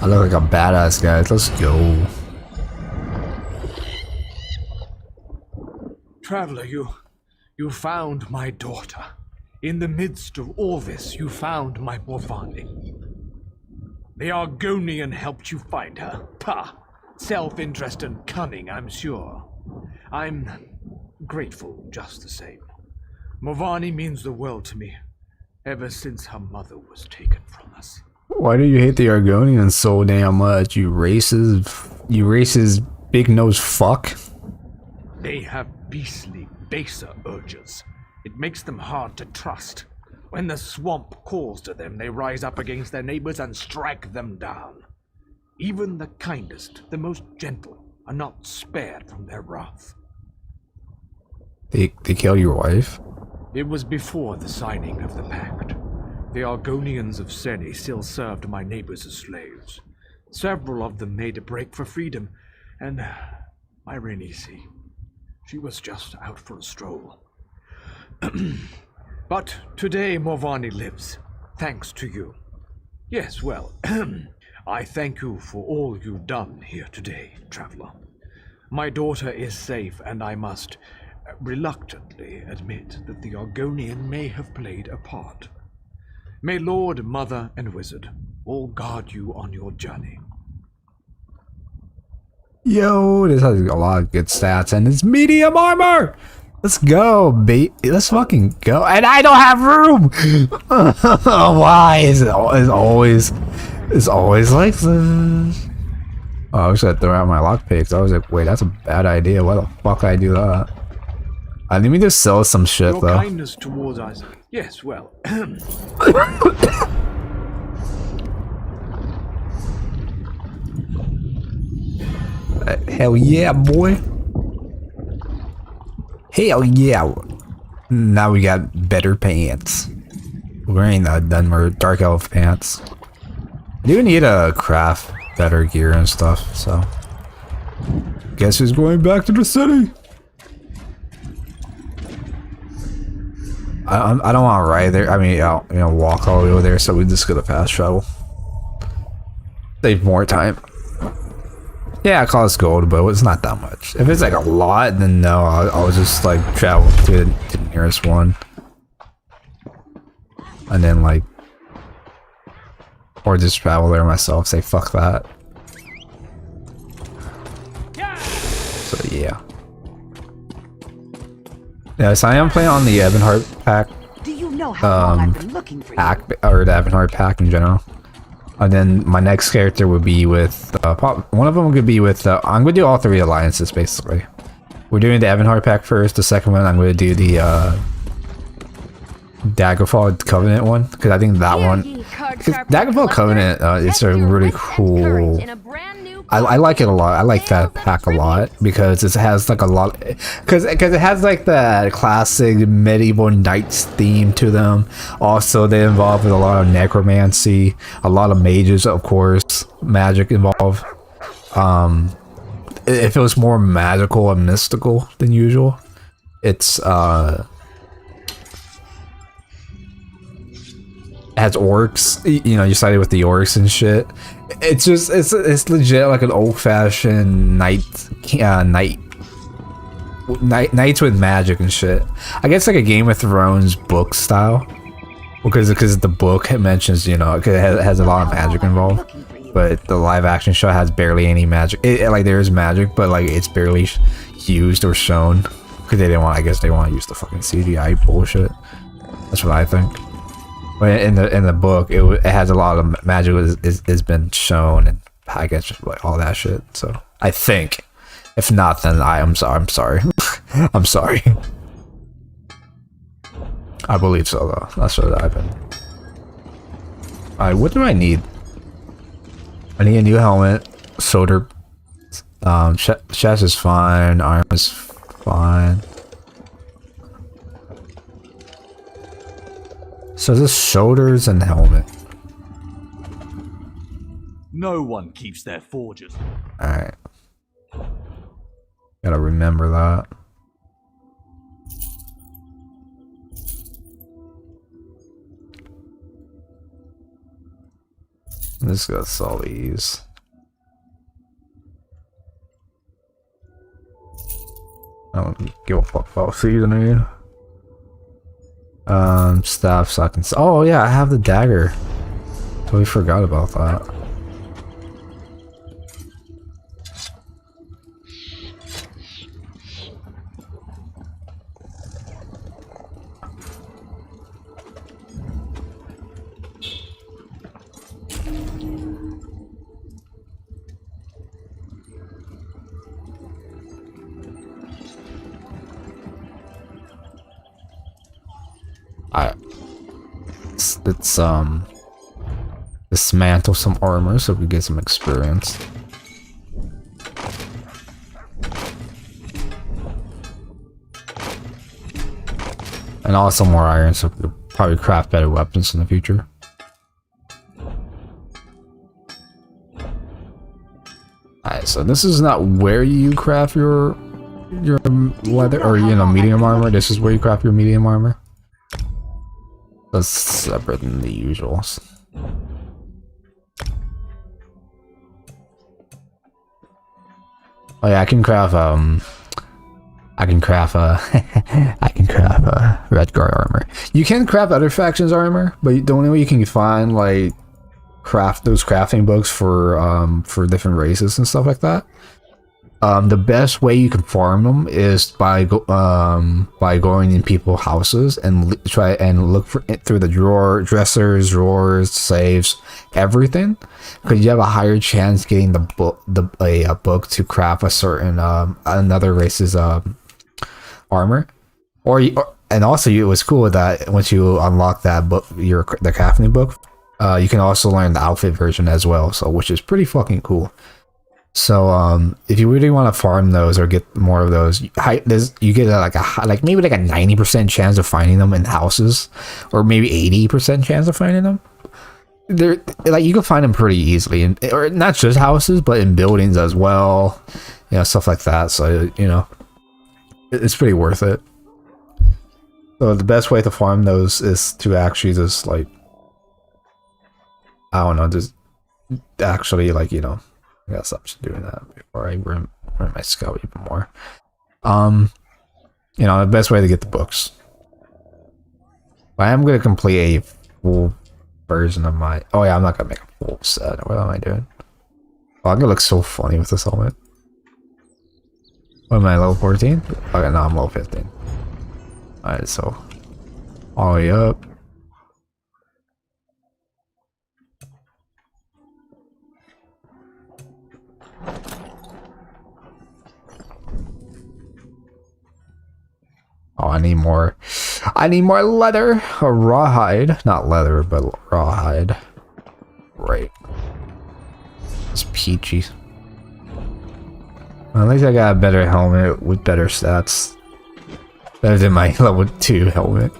I look like a badass, guys. Let's go. Traveler, you found my daughter. In the midst of all this, you found my Morvani. The Argonian helped you find her. Pah! Self-interest and cunning, I'm sure. I'm grateful just the same. Morvani means the world to me, ever since her mother was taken from us. Why do you hate the Argonians so damn much, you racist big-nosed fuck? They have beastly, baser urges. It makes them hard to trust. When the swamp calls to them, they rise up against their neighbors and strike them down. Even the kindest, the most gentle, are not spared from their wrath. They killed your wife? It was before the signing of the pact. The Argonians of Seni still served my neighbors as slaves. Several of them made a break for freedom, and my Renisi, she was just out for a stroll. But today Morvani lives, thanks to you. Yes, well, I thank you for all you've done here today, traveler. My daughter is safe, and I must reluctantly admit that the Argonian may have played a part. May Lord, Mother, and Wizard all guard you on your journey. Yo, this has a lot of good stats, and it's medium armor! Let's go, baby. Let's fucking go. And I don't have room! Why is it always like this? Oh, I was gonna throw out my lockpicks. I was like, wait, that's a bad idea. Why the fuck I do that? Let me just sell some shit, Your though. kindness towards us. Yes, well. Hell yeah, boy. Hell yeah. Now we got better pants. We're wearing the Dunmer Dark Elf pants. I do need to craft better gear and stuff, so. Guess who's going back to the city? I don't want to ride there. I mean, I'll, walk all the way over there, so we just go to fast travel. Save more time. Yeah, it costs gold, but it's not that much. If it's like a lot, then no, I'll just like travel to the nearest one. And then like, or just travel there myself, say fuck that. So yeah. Yeah, so I am playing on the Ebonheart pack. Do you know how long I've been looking for pack, or the Ebonheart pack in general. And then my next character would be with one of them could be with I'm gonna do all 3 alliances basically. We're doing the Evanhard pack first. The second one, I'm going to do the Daggerfall Covenant one, because I think that one. Because Daggerfall Covenant, it's a really cool. I like it a lot. I like that pack a lot because it has like a lot. Because it has like the classic medieval knights theme to them. Also, they involve with a lot of necromancy, a lot of mages, of course, magic involved. It feels more magical and mystical than usual. It's has orcs, you know, you sided with the orcs and shit. It's just it's legit like an old-fashioned knights with magic and shit. I guess like a Game of Thrones book style, because the book, it mentions, you know, because it has a lot of magic involved, but the live action show has barely any magic. Like there is magic, but like it's barely used or shown because they didn't want. I guess they want to use the fucking CGI bullshit. That's what I think. But in the book, it has a lot of magic has been shown, and I guess just like all that shit. So I think, if not, then I'm sorry. I'm sorry. I'm sorry. I believe so though. That's what I've been. Alright, what do I need? I need a new helmet. Solder. Chest is fine. Arm is fine. So this shoulders and helmet. No one keeps their forges. Alright. Gotta remember that. Let's go sell these. I don't give a fuck about seasoning. Staff so I can. Oh yeah, I have the dagger. Totally forgot about that. Let's dismantle some armor so we get some experience. And also more iron, so we'll probably craft better weapons in the future. Alright, so this is not where you craft your leather or, you know, medium armor. This is where you craft your medium armor. That's separate than the usuals. Oh yeah, I can craft I can craft Redguard armor. You can craft other factions armor, but the only way you can find like craft those crafting books for different races and stuff like that. The best way you can farm them is by going in people's houses and try and look for it through the dressers, drawers, safes, everything, because you have a higher chance getting a book to craft a certain another race's armor, and also it was cool that once you unlock that book, the crafting book, you can also learn the outfit version as well, so which is pretty fucking cool. So if you really want to farm those or get more of those, you get like maybe like a 90% chance of finding them in houses, or maybe 80% chance of finding them. They're like, you can find them pretty easily, or not just houses, but in buildings as well, you know, stuff like that. So, you know, it's pretty worth it. So the best way to farm those is to actually just like, I don't know, just actually like, you know, I gotta stop doing that before I ruin my scout even more. You know, the best way to get the books. I am gonna complete a full version of my. Oh yeah, I'm not gonna make a full set. What am I doing? Oh, I'm gonna look so funny with this helmet. What am I, level 14? Okay, no, I'm level 15. Alright, so all the way up. I need more. I need more leather. Or rawhide. Not leather, but rawhide. Right. It's peachy. Well, at least I got a better helmet with better stats. Better than my level 2 helmet.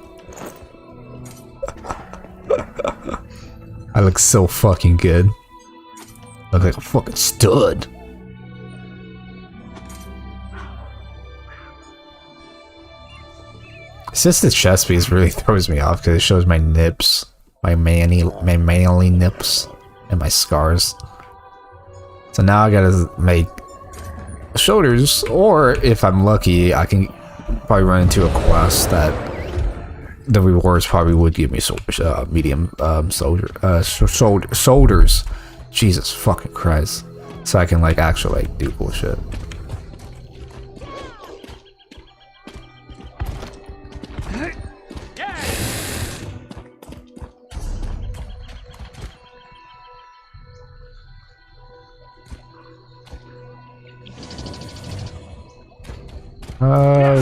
I look so fucking good. Look like a fucking stud. It's just the chest piece really throws me off because it shows my nips. My manly nips. And my scars. So now I gotta make shoulders, or if I'm lucky, I can probably run into a quest that the rewards probably would give me medium shoulders. Jesus fucking Christ. So I can like actually like do bullshit. Uh,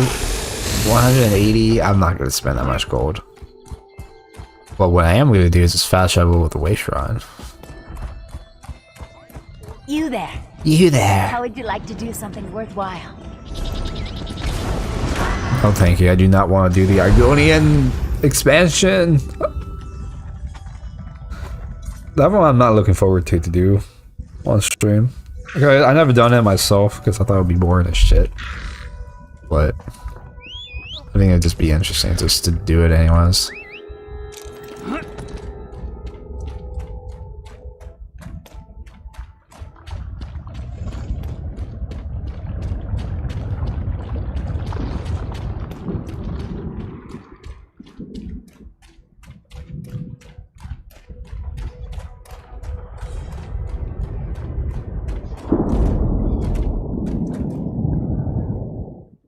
180. I'm not gonna spend that much gold. But what I am gonna do is just fast travel with the way shrine. You there. You there. How would you like to do something worthwhile? Oh, thank you. I do not want to do the Argonian expansion. That one I'm not looking forward to do on stream. Okay, I never done it myself because I thought it would be boring as shit. But I think it'd just be interesting just to do it anyways.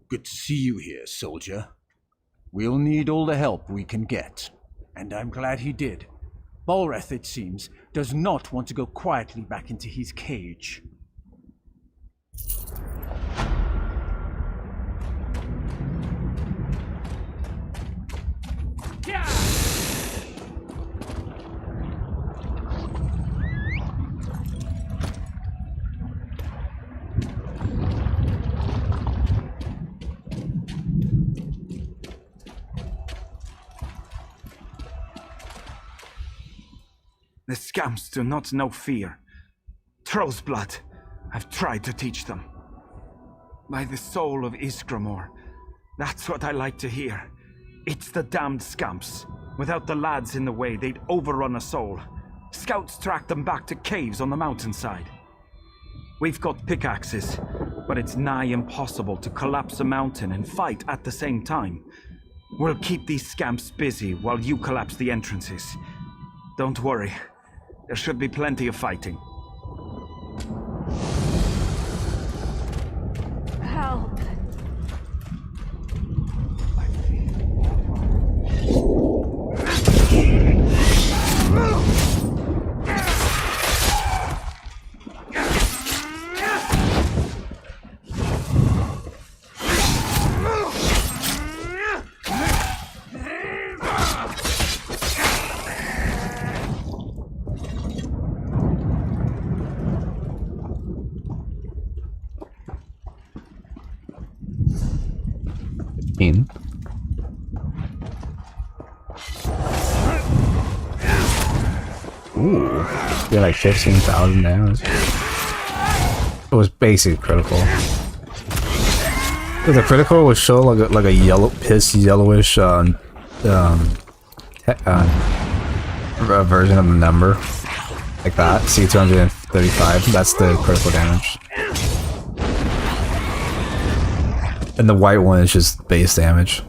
Good to see you here, soldier. We'll need all the help we can get. And I'm glad he did. Balreth, it seems, does not want to go quietly back into his cage. The scamps do not know fear. Troll's blood. I've tried to teach them. By the soul of Iskramor. That's what I like to hear. It's the damned scamps. Without the lads in the way, they'd overrun us all. Scouts tracked them back to caves on the mountainside. We've got pickaxes, but it's nigh impossible to collapse a mountain and fight at the same time. We'll keep these scamps busy while you collapse the entrances. Don't worry. There should be plenty of fighting. Help. Ooh, you're like 15,000 damage. It was basically critical. The critical would show like a yellow, yellowish version of the number, like that. See, 235. That's the critical damage. And the white one is just base damage.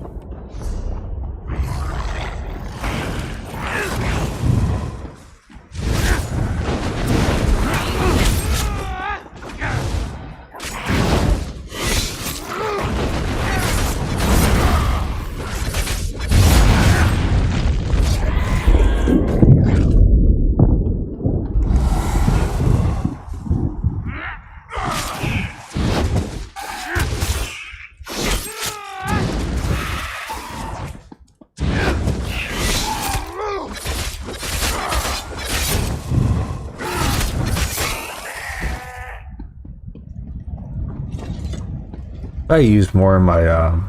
I use more of my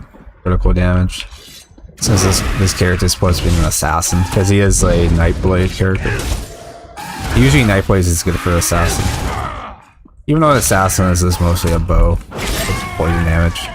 critical damage. Since this character is supposed to be an assassin, because he is a NIGHTBLADE character. Usually NIGHTBLADE is good for assassin. Even though assassin is mostly a bow with poison damage.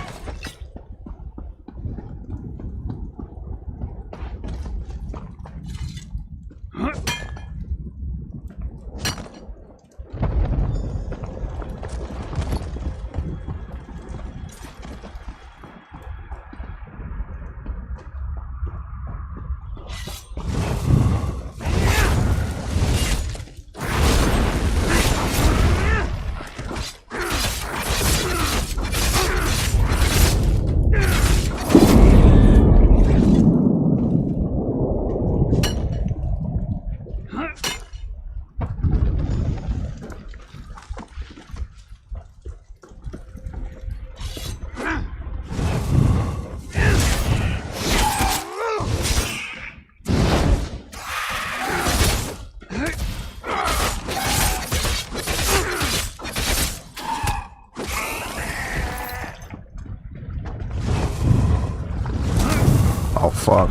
Oh fuck.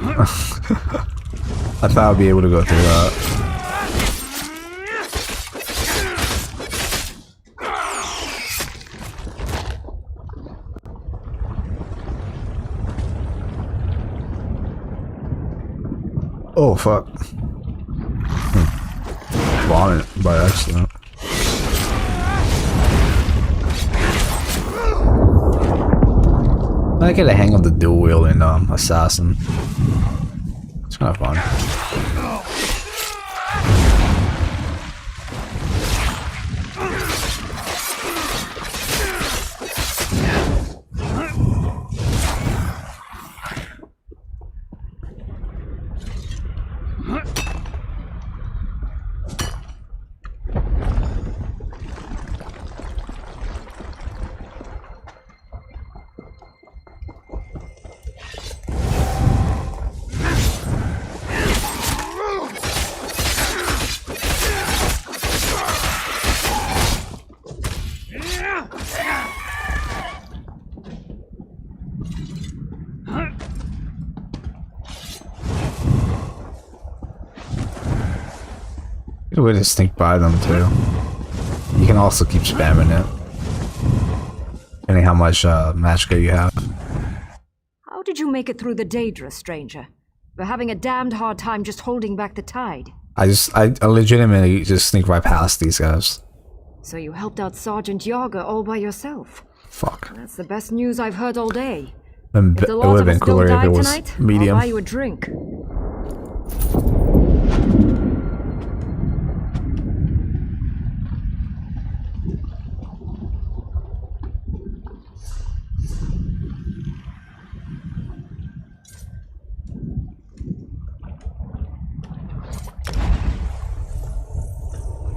I thought I'd be able to go through that. Oh fuck. Vomit by accident. I get a hang of the dual wielding assassin. It's kind of fun. Good way to sneak by them too. You can also keep spamming it, depending how much magica you have. How did you make it through the Daedra, stranger? We're having a damned hard time just holding back the tide. I legitimately just sneak right past these guys. So you helped out Sergeant Yaga all by yourself. Fuck. That's the best news I've heard all day. It would have been cooler if it was tonight, medium. I'll buy you a drink.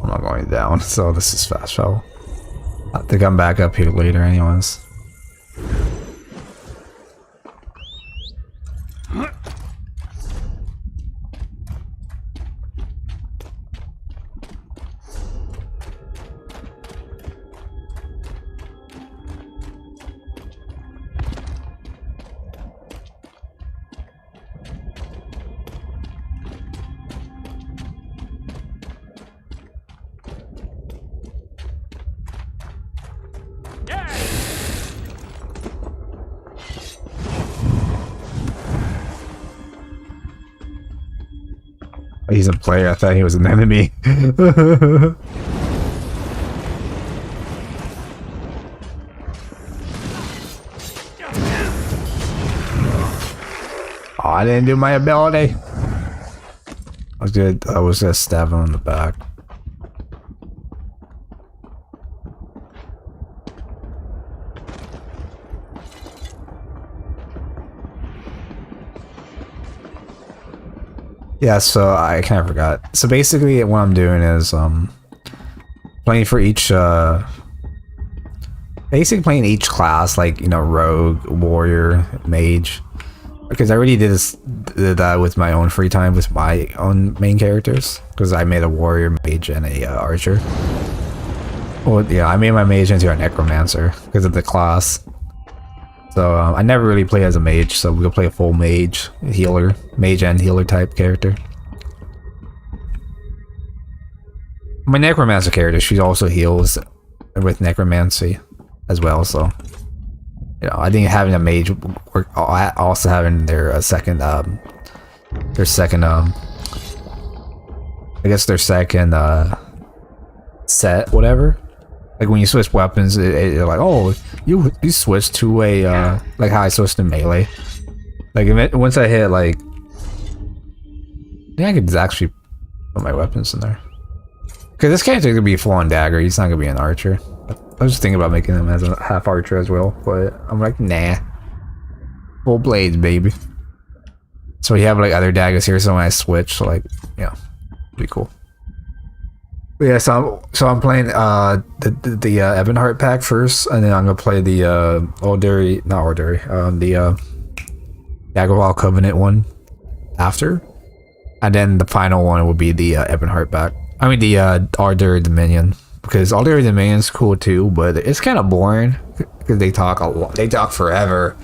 I'm not going down, so this is fast travel. I have to come back up here later anyways. He's a player, I thought he was an enemy. Oh, I didn't do my ability. I was gonna stab him in the back. Yeah, so I kind of forgot. So basically what I'm doing is playing for each basically playing each class, like, you know, rogue, warrior, mage. Because I already did that with my own free time with my own main characters. Because I made a warrior, mage, and a archer. Well, yeah, I made my mage into a necromancer because of the class. So I never really play as a mage, so we'll play a full mage and healer type character. My necromancer character, she also heals with necromancy as well. So you know, I think having a mage work, also having their second I guess their second set, whatever. Like when you switch weapons, you're like, oh, you switch to a like how I switched to melee. Like once I hit like, I think I could actually put my weapons in there. Cause this character could be a full-on dagger. He's not gonna be an archer. I was just thinking about making him as a half archer as well, but I'm like, nah, full blades, baby. So you have like other daggers here, so when I switch, like, you know, pretty cool. But yeah, so I'm playing the Ebonheart pack first, and then I'm gonna play the the Daggerfall Covenant one after, and then the final one will be the Ebonheart pack. I mean the Aldari Dominion, because Aldari Dominion's cool too, but it's kind of boring because they talk a lot. They talk forever,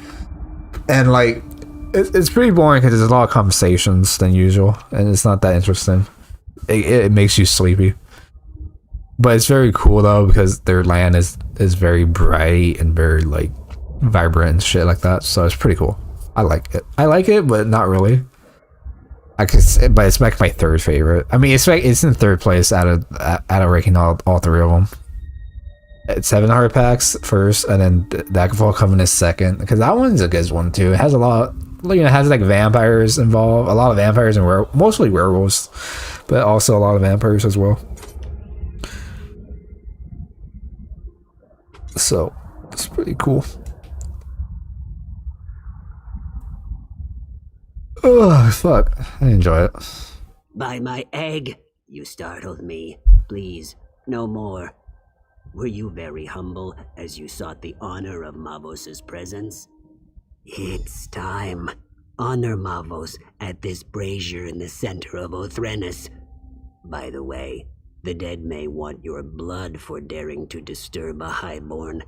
and like it's pretty boring because there's a lot of conversations than usual, and it's not that interesting. It makes you sleepy. But it's very cool though, because their land is very bright and very like vibrant and shit like that. So it's pretty cool. I like it, but not really. But it's like my third favorite. I mean, it's in third place out of ranking all three of them. It's Ebonheart packs first, and then Daggerfall Covenant second, because that one's a good one too. It has a lot, you know, it has like vampires involved, a lot of vampires and mostly werewolves, but also a lot of vampires as well. So it's pretty cool. Oh fuck, I enjoy it. By my egg, you startled me. Please, no more. Were you very humble as you sought the honor of Mavos's presence? It's time. Honor Mavos at this brazier in the center of Othrenis. By the way, the dead may want your blood for daring to disturb a highborn.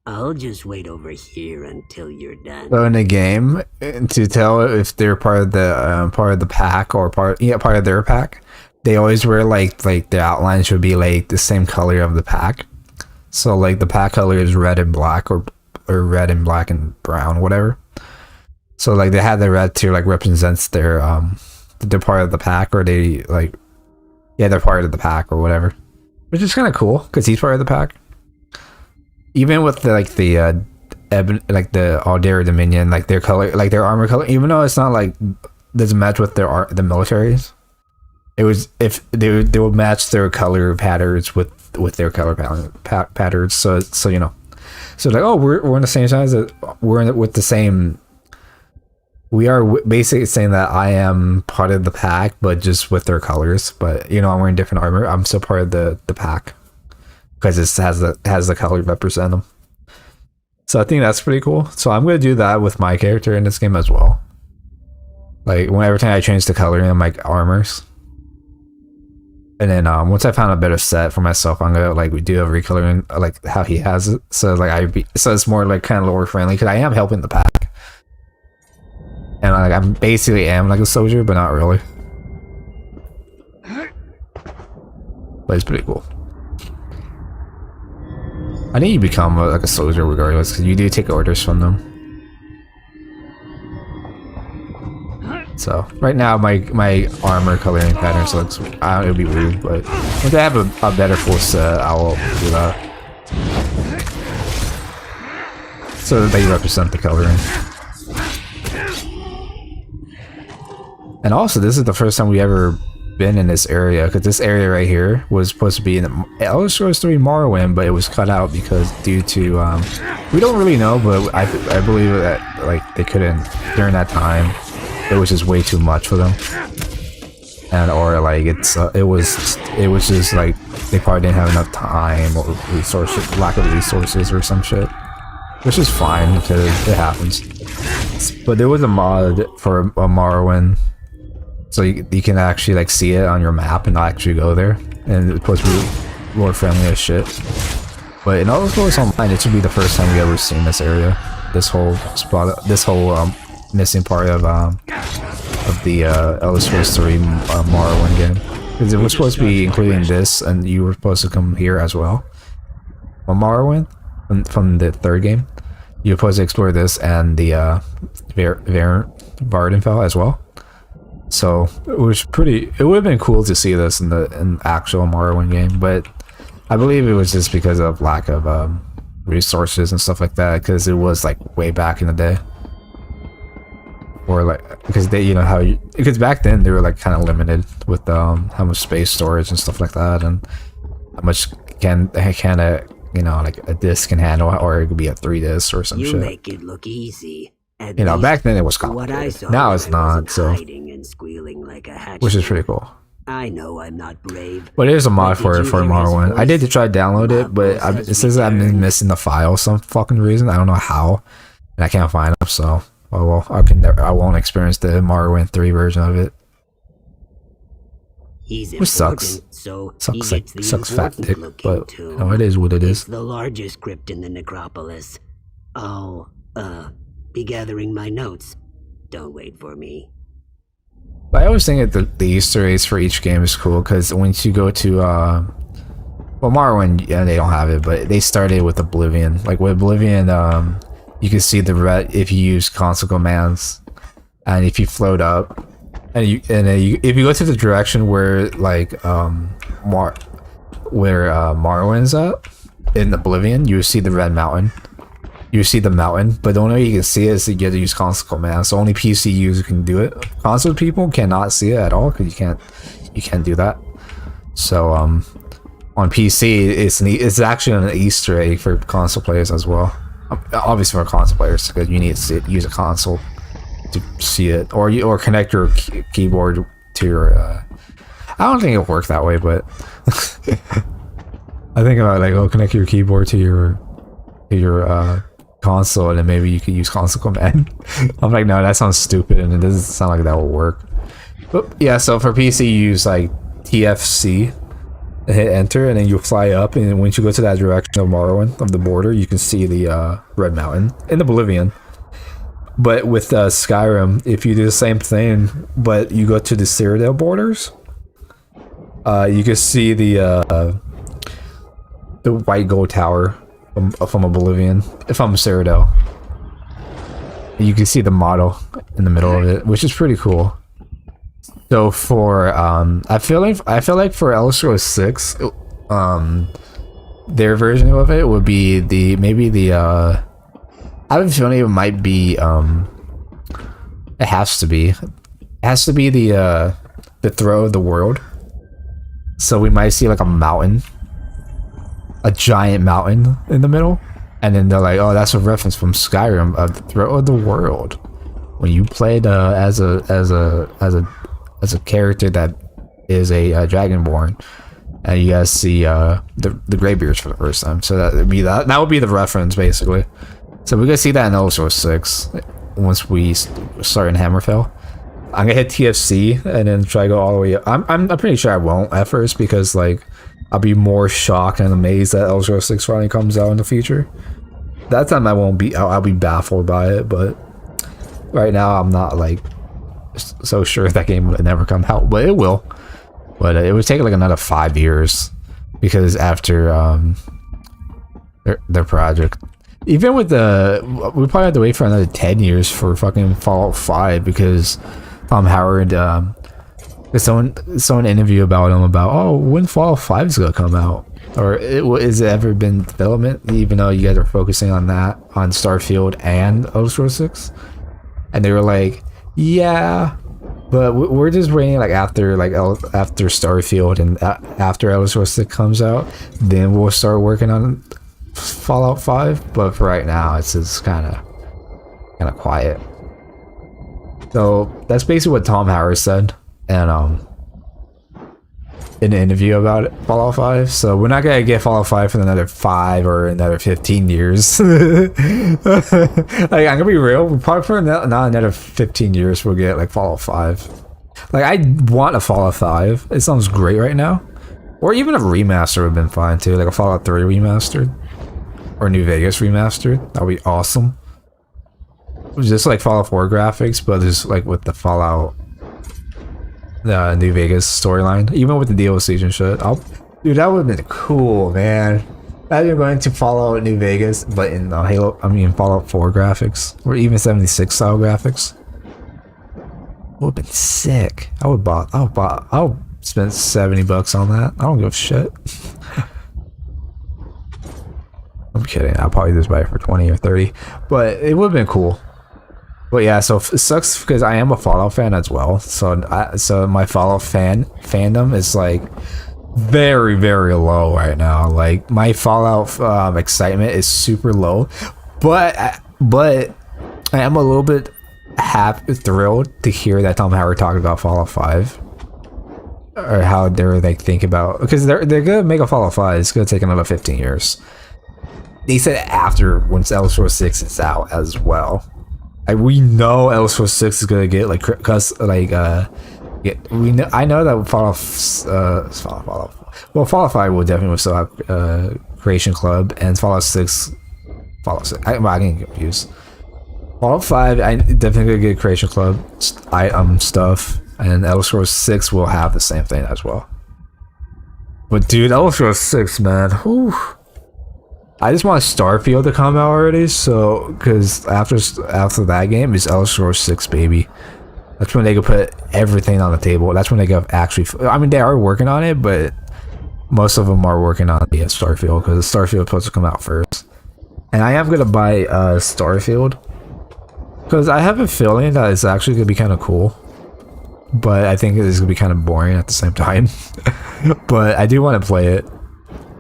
I'll just wait over here until you're done. So in the game, to tell if they're part of the pack or part of their pack, they always wear like the outline should be like the same color of the pack. So like the pack color is red and black, or red and black and brown, whatever. So like they have the red to like represents their they're part of the pack, or they like, yeah, they're part of the pack or whatever, which is kind of cool because he's part of the pack. Even with the Aldari Dominion, like their color, like their armor color, even though it's not like doesn't match with the militaries, it was, if they would match their color patterns with their color patterns. So you know, so like, oh, we're on the same size, with the same. We are basically saying that I am part of the pack, but just with their colors. But you know, I'm wearing different armor. I'm still part of the pack because it has the color represent them. So I think that's pretty cool. So I'm gonna do that with my character in this game as well. Like every time I change the color in my armors, and then once I found a better set for myself, I'm gonna like do a recoloring like how he has it. So like so it's more like kind of lore friendly because I am helping the pack. And like I'm basically like a soldier, but not really. But it's pretty cool. I think you become like a soldier regardless, because you do take orders from them. So right now my armor coloring patterns looks, it would be weird, but once I have a better full set, I will do that. So that they represent the coloring. And also, this is the first time we ever been in this area, because this area right here was supposed to be it was supposed to be Morrowind, but it was cut out because due to we don't really know, but I believe that like they couldn't during that time. It was just way too much for them, and or like it was just like they probably didn't have enough time or lack of resources or some shit, which is fine because it happens. But there was a mod for a Morrowind. So you can actually like see it on your map and not actually go there, and it's supposed to be more friendly as shit. But in all those online, it should be the first time we ever seen this area. this whole spot, this whole missing part of the Elder Scrolls 3 Morrowind game, because it was supposed to be including this, and you were supposed to come here as well. On Morrowind, from the third game, you were supposed to explore this and the Vardenfell as well. So it was pretty. It would have been cool to see this in the actual Morrowind game, but I believe it was just because of lack of resources and stuff like that, because it was like way back in the day. Or like, because they, you know how you, because back then they were like kind of limited with how much space storage and stuff like that, and how much can you know, like a disc can handle, or it could be a 3 disc or some you shit. Make it look easy. At you know, least back then it was what I complicated. saw Now when it's I not, wasn't so hiding and squealing like a hatchet. which is pretty cool. I know I'm not brave. But there's a mod for did it for you hear his Morrowind. I did to try to download it, but it says I've been missing the file some fucking reason. I don't know how, and I can't find them. So, oh well, I won't experience the Morrowind 3 version of it. He's Which sucks. So Sucks he like gets the sucks fat dick, important-looking but too. you know, it is what it It's is. the largest crypt in the necropolis. I'll be gathering my notes. Don't wait for me. But I always think that the Easter eggs for each game is cool, because once you go to well, Morrowind, yeah, they don't have it, but they started with Oblivion. Like with Oblivion, you can see the red if you use console commands, and if you float up, and if you go to the direction where like Morrowind's at in Oblivion, you see the red mountain. You see the mountain, but the only way you can see it is that you have to use console commands. So only PC users can do it. Console people cannot see it at all, because you can't do that. So on PC, it's actually an Easter egg for console players as well. Obviously for console players, because you need to use a console to see it, or connect your keyboard to your. I don't think it'll work that way, but I think about like, connect your keyboard to your console, and then maybe you could use console command. I'm like, no, that sounds stupid, and it doesn't sound like that will work. But yeah, so for PC, you use like TFC, and hit enter, and then you fly up, and once you go to that direction of Morrowind, of the border, you can see the red mountain in Oblivion. But with Skyrim, if you do the same thing, but you go to the Cyrodiil borders, you can see the white gold tower from Oblivion, from Cyrodiil. You can see the model in the middle of it, which is pretty cool. So for I feel like for Elder Scrolls 6, their version of it would be I have a feeling it might be it has to be the throw of the world. So we might see like a mountain, a giant mountain in the middle, and then they're like, oh, that's a reference from Skyrim of the throat of the world, when you played as a character that is a dragonborn, and you guys see the Greybeards for the first time. So that would be the reference basically. So we're gonna see that in Elder Scrolls 6 once we start in Hammerfell. I'm gonna hit TFC and then try to go all the way up. I'm pretty sure I won't at first, because like I'll be more shocked and amazed that Elder Scrolls 6 finally comes out in the future. That time I won't be. I'll be baffled by it, but right now I'm not like so sure that game will never come out, but it will. But it would take like another 5 years, because after their project, even with we probably have to wait for another 10 years for fucking Fallout 5, because Tom Howard, someone interview about him about, when Fallout 5 is gonna come out, or is it ever been development, even though you guys are focusing on that, on Starfield and Elder Scrolls 6, and they were like, yeah, but we're just waiting like after Starfield and after Elder Scrolls 6 comes out, then we'll start working on Fallout 5. But for right now, it's just kind of quiet. So that's basically what Tom Howard said, and in an interview about Fallout 5. So we're not gonna get Fallout 5 for another 5 or another 15 years. Like, I'm gonna be real, we're probably for not another 15 years we'll get like Fallout 5. Like, I want a Fallout 5. It sounds great right now. Or even a remaster would have been fine too, like a Fallout 3 remastered, or New Vegas remastered. That would be awesome. just like Fallout 4 graphics, but just like with the Fallout, the New Vegas storyline, even with the DLCs and shit. Dude, that would have been cool, man. Imagine going to Fallout New Vegas, but in Fallout 4 graphics, or even 76 style graphics. Would have been sick. I would spend $70 on that. I don't give a shit. I'm kidding. I'll probably just buy it for 20 or 30, but it would have been cool. But yeah, so it sucks because I am a Fallout fan as well. So my Fallout fandom is like very, very low right now. Like my Fallout excitement is super low, but I am a little bit thrilled to hear that Tom Howard talked about Fallout 5, or how they're like thinking about, because they're gonna make a Fallout 5. It's gonna take another 15 years. They said after once Elder Scrolls 6 is out as well. We know Elder Scrolls 6 is gonna get like I know that Fallout 5 will definitely still have Creation Club, and Fallout 6 I get confused. Fallout 5, I definitely get Creation Club stuff, and Elder Scrolls 6 will have the same thing as well. But dude, Elder Scrolls 6, man, whew. I just want Starfield to come out already, so because after that game is Elder Scrolls 6, baby. That's when they could put everything on the table. That's when they could actually. I mean, they are working on it, but most of them are working on the Starfield, because Starfield is supposed to come out first. And I am gonna buy Starfield, because I have a feeling that it's actually gonna be kind of cool, but I think it's gonna be kind of boring at the same time. But I do want to play it,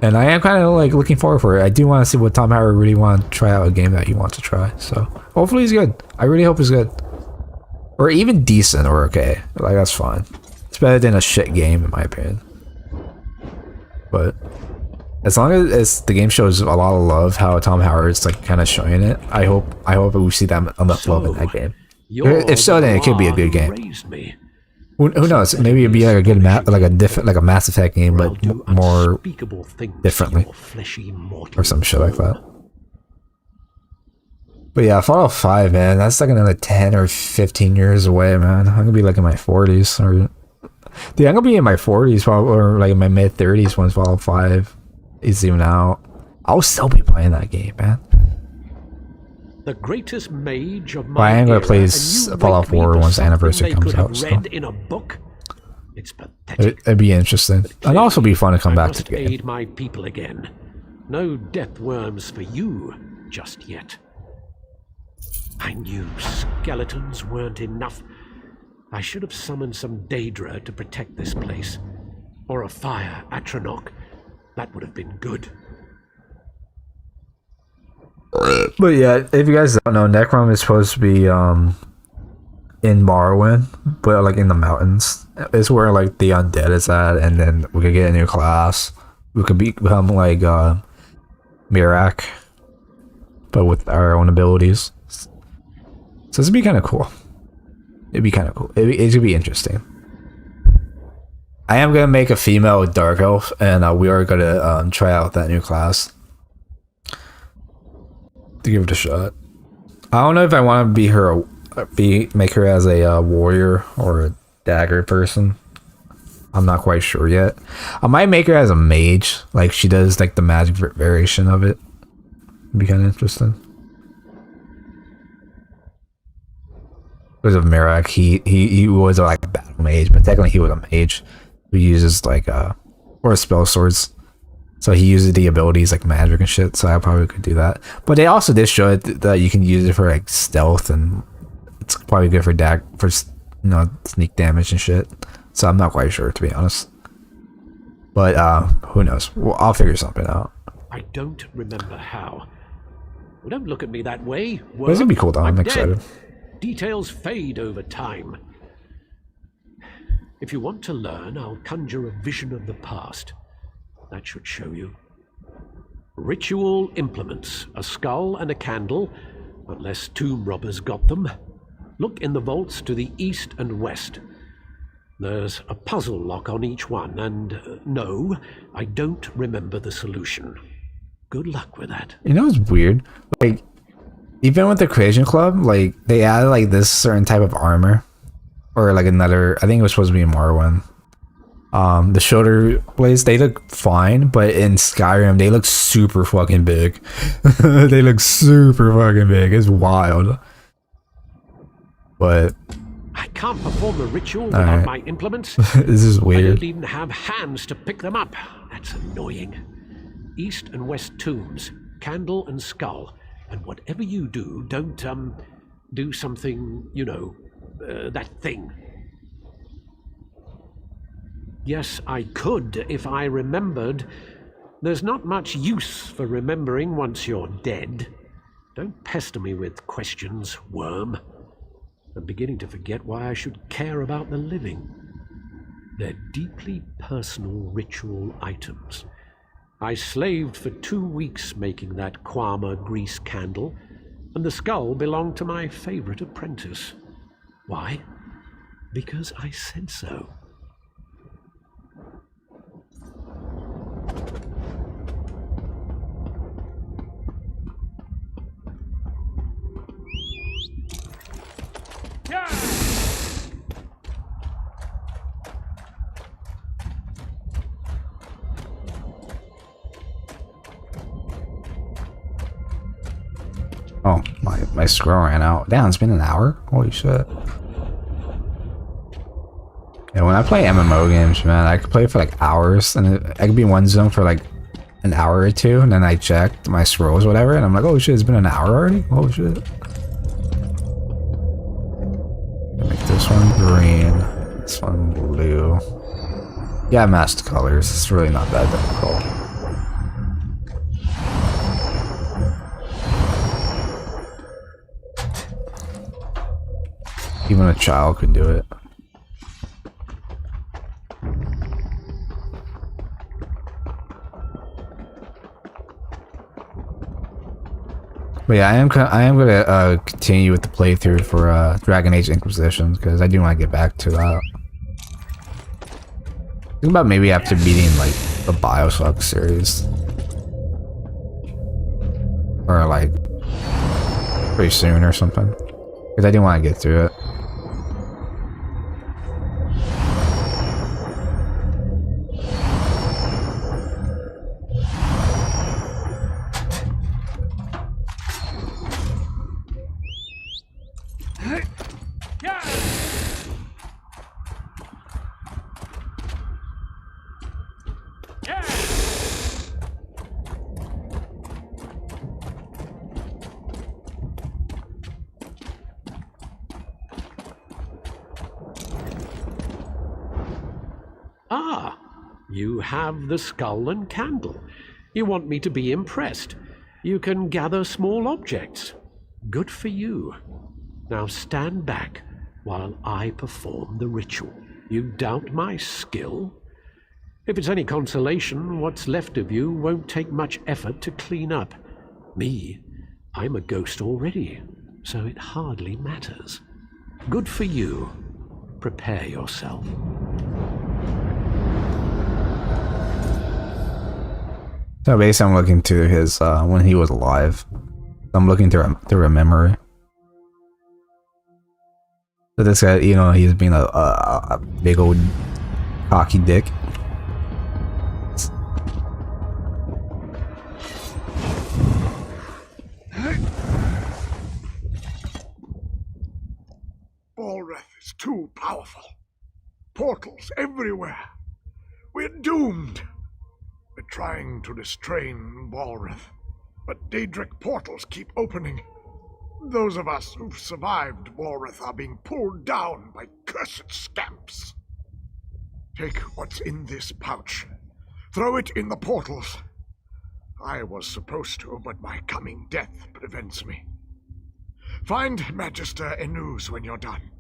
and I am kind of like looking forward for it. I do want to see what Tom Howard really wants to try out, a game that he wants to try. So hopefully he's good. I really hope he's good, or even decent or okay. Like that's fine. It's better than a shit game in my opinion. But as long as the game shows a lot of love, how Tom Howard's like kind of showing it, I hope we see that enough love in that game. If so, then it could be a good game. Who knows? Maybe it'd be like a good like a Mass Effect game, but more differently, or some shit like that. But yeah, Fallout 5, man, that's like another 10 or 15 years away, man. I'm gonna be like in my 40s, or dude, I'm gonna be in my 40s, probably, or like in my mid 30s once Fallout 5 is even out. I'll still be playing that game, man. The greatest mage of my I am gonna play Fallout 4 once the anniversary comes out. So in a book. It's pathetic. It'd be interesting. It'd also be fun to come back to the game. Aid my people again. No death worms for you just yet. I knew skeletons weren't enough. I should have summoned some Daedra to protect this place, or a fire Atronach. That would have been good. But yeah, if you guys don't know, Necrom is supposed to be in Morrowind, but like in the mountains. It's where like the undead is at, and then we could get a new class. We could become like Mirak, but with our own abilities. So this would be kind of cool. It'd be kind of cool. It should be interesting. I am gonna make a female Dark Elf, and we are gonna try out that new class to give it a shot. I don't know if I want to make her as a warrior or a dagger person. I'm not quite sure yet. I might make her as a mage, like she does like the magic variation of it. It'd be kind of interesting. Because of Mirak, he was like a battle mage, but technically he was a mage who uses like or spell swords. So he uses the abilities like magic and shit, so I probably could do that. But they also did show it that you can use it for like stealth, and it's probably good for sneak damage and shit. So I'm not quite sure, to be honest. But who knows? Well, I'll figure something out. I don't remember how. Well, don't look at me that way. But it's gonna be cool though. I'm excited. Details fade over time. If you want to learn, I'll conjure a vision of the past. That should show you. Ritual implements, a skull and a candle, unless tomb robbers got them. Look in the vaults to the east and west. There's a puzzle lock on each one, and no, I don't remember the solution. Good luck with that. You know, it's weird. Like, Even with the Creation Club, like they added like this certain type of armor, or like another. I think it was supposed to be a Morrowind. The shoulder blades, they look fine, but in Skyrim they look super fucking big. They look super fucking big. It's wild. But I can't perform the ritual without my implements. This is weird. I don't even have hands to pick them up. That's annoying. East and west tombs, candle and skull. And whatever you do, don't, do something, you know, that thing. Yes, I could if I remembered. There's not much use for remembering once you're dead. Don't pester me with questions, worm. I'm beginning to forget why I should care about the living. They're deeply personal ritual items. I slaved for 2 weeks making that Kwama grease candle, and the skull belonged to my favorite apprentice. Why? Because I said so. Oh, my scroll ran out. Damn, it's been an hour? Holy shit. Yeah, when I play MMO games, man, I could play for like hours, and I could be in one zone for like an hour or two, and then I checked my scrolls or whatever, and I'm like, oh shit, it's been an hour already? Oh shit. Make this one green, this one blue. Yeah, matched colors. It's really not that difficult. Even a child could do it. But yeah, I am gonna continue with the playthrough for Dragon Age Inquisition, because I do want to get back to that. Think about maybe after beating like the BioShock series, or like pretty soon or something, because I do want to get through it. Ah, you have the skull and candle. You want me to be impressed. You can gather small objects. Good for you. Now stand back while I perform the ritual. You doubt my skill? If it's any consolation, what's left of you won't take much effort to clean up. Me, I'm a ghost already, so it hardly matters. Good for you. Prepare yourself. So basically, I'm looking to his when he was alive. I'm looking through a memory. So this guy, you know, he's being a big old cocky dick. Balreth is too powerful. Portals everywhere. We're doomed. We're trying to restrain Balreth, but Daedric portals keep opening. Those of us who've survived Balreth are being pulled down by cursed scamps. Take what's in this pouch. Throw it in the portals. I was supposed to, but my coming death prevents me. Find Magister Enuz when you're done.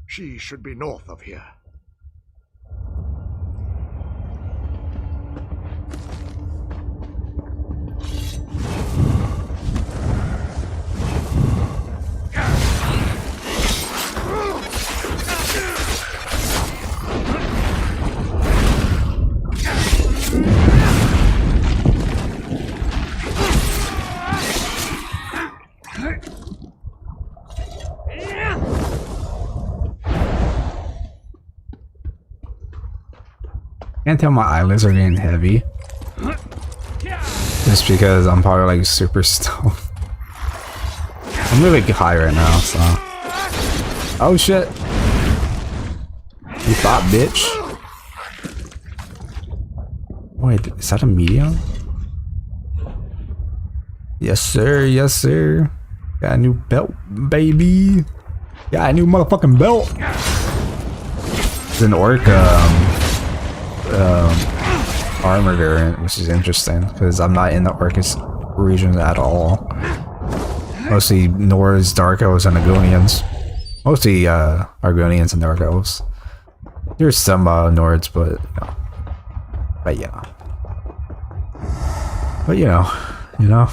She should be north of here. Can't tell my eyelids are getting heavy. Just because I'm probably like super stoned. I'm really high right now, so. Oh shit! You thought, bitch. Wait, is that a medium? Yes sir, yes sir. Got a new belt, baby. Got a new motherfucking belt. It's an orc armor variant, which is interesting because I'm not in the Orcish region at all. Mostly Nords, Dark Elves, and Argonians. Mostly Argonians and Dark Elves. There's some Nords, but yeah. But you know.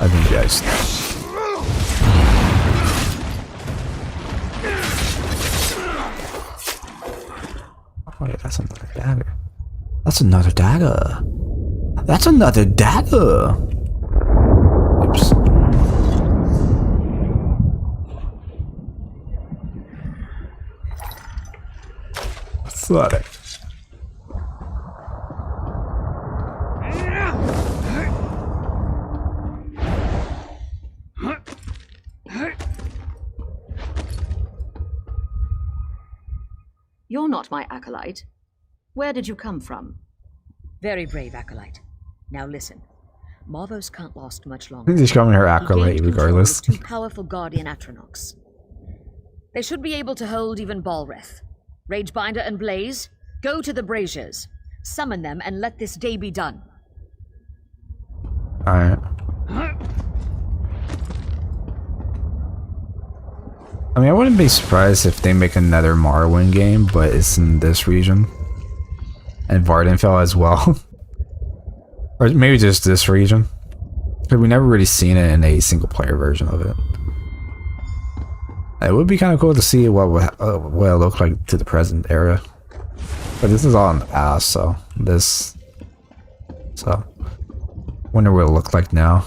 I think you guys know. Oh wait, that's another dagger. That's another dagger. That's another dagger. Oops. What's that? You're not my acolyte. Where did you come from? Very brave acolyte. Now listen. Marvos can't last much longer. He's calling her acolyte regardless. Two powerful guardian Atronox. They should be able to hold even Balreth. Ragebinder and Blaze, go to the braziers. Summon them and let this day be done. Alright. I mean, I wouldn't be surprised if they make another Morrowind game, but it's in this region. And Vardenfell as well. Or maybe just this region. Because we never really seen it in a single player version of it. It would be kind of cool to see what it looked like to the present era. But this is all in the past, so wonder what it looked like now.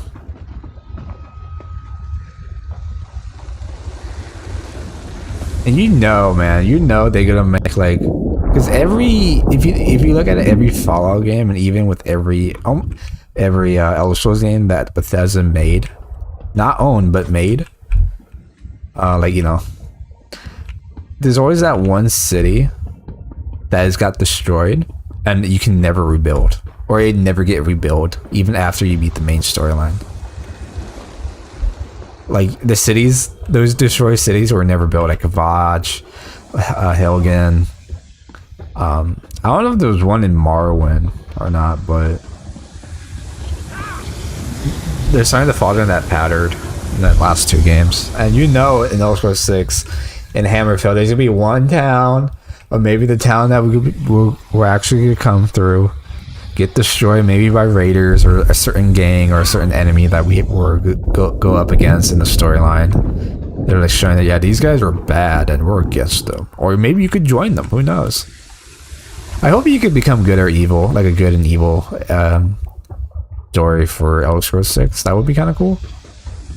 And man, they're gonna make like, because if you look at it, every Fallout game, and even with every Elder Scrolls game that Bethesda made, not owned but made, there's always that one city that has got destroyed, and you can never rebuild, or it never get rebuilt even after you beat the main storyline. Like the cities, those destroyed cities were never built, like Kavach, Helgen. I don't know if there was one in Morrowind or not, but they're starting to fall in that pattern in that last two games. And in Elder Scrolls 6, in Hammerfell, there's gonna be one town, or maybe the town that we're actually gonna come through, get destroyed maybe by raiders or a certain gang or a certain enemy that we go up against in the storyline. They're like showing that, yeah, these guys are bad and we're against them. Or maybe you could join them, who knows. I hope you could become good or evil, like a good and evil story for Elder Scrolls 6. That would be kind of cool.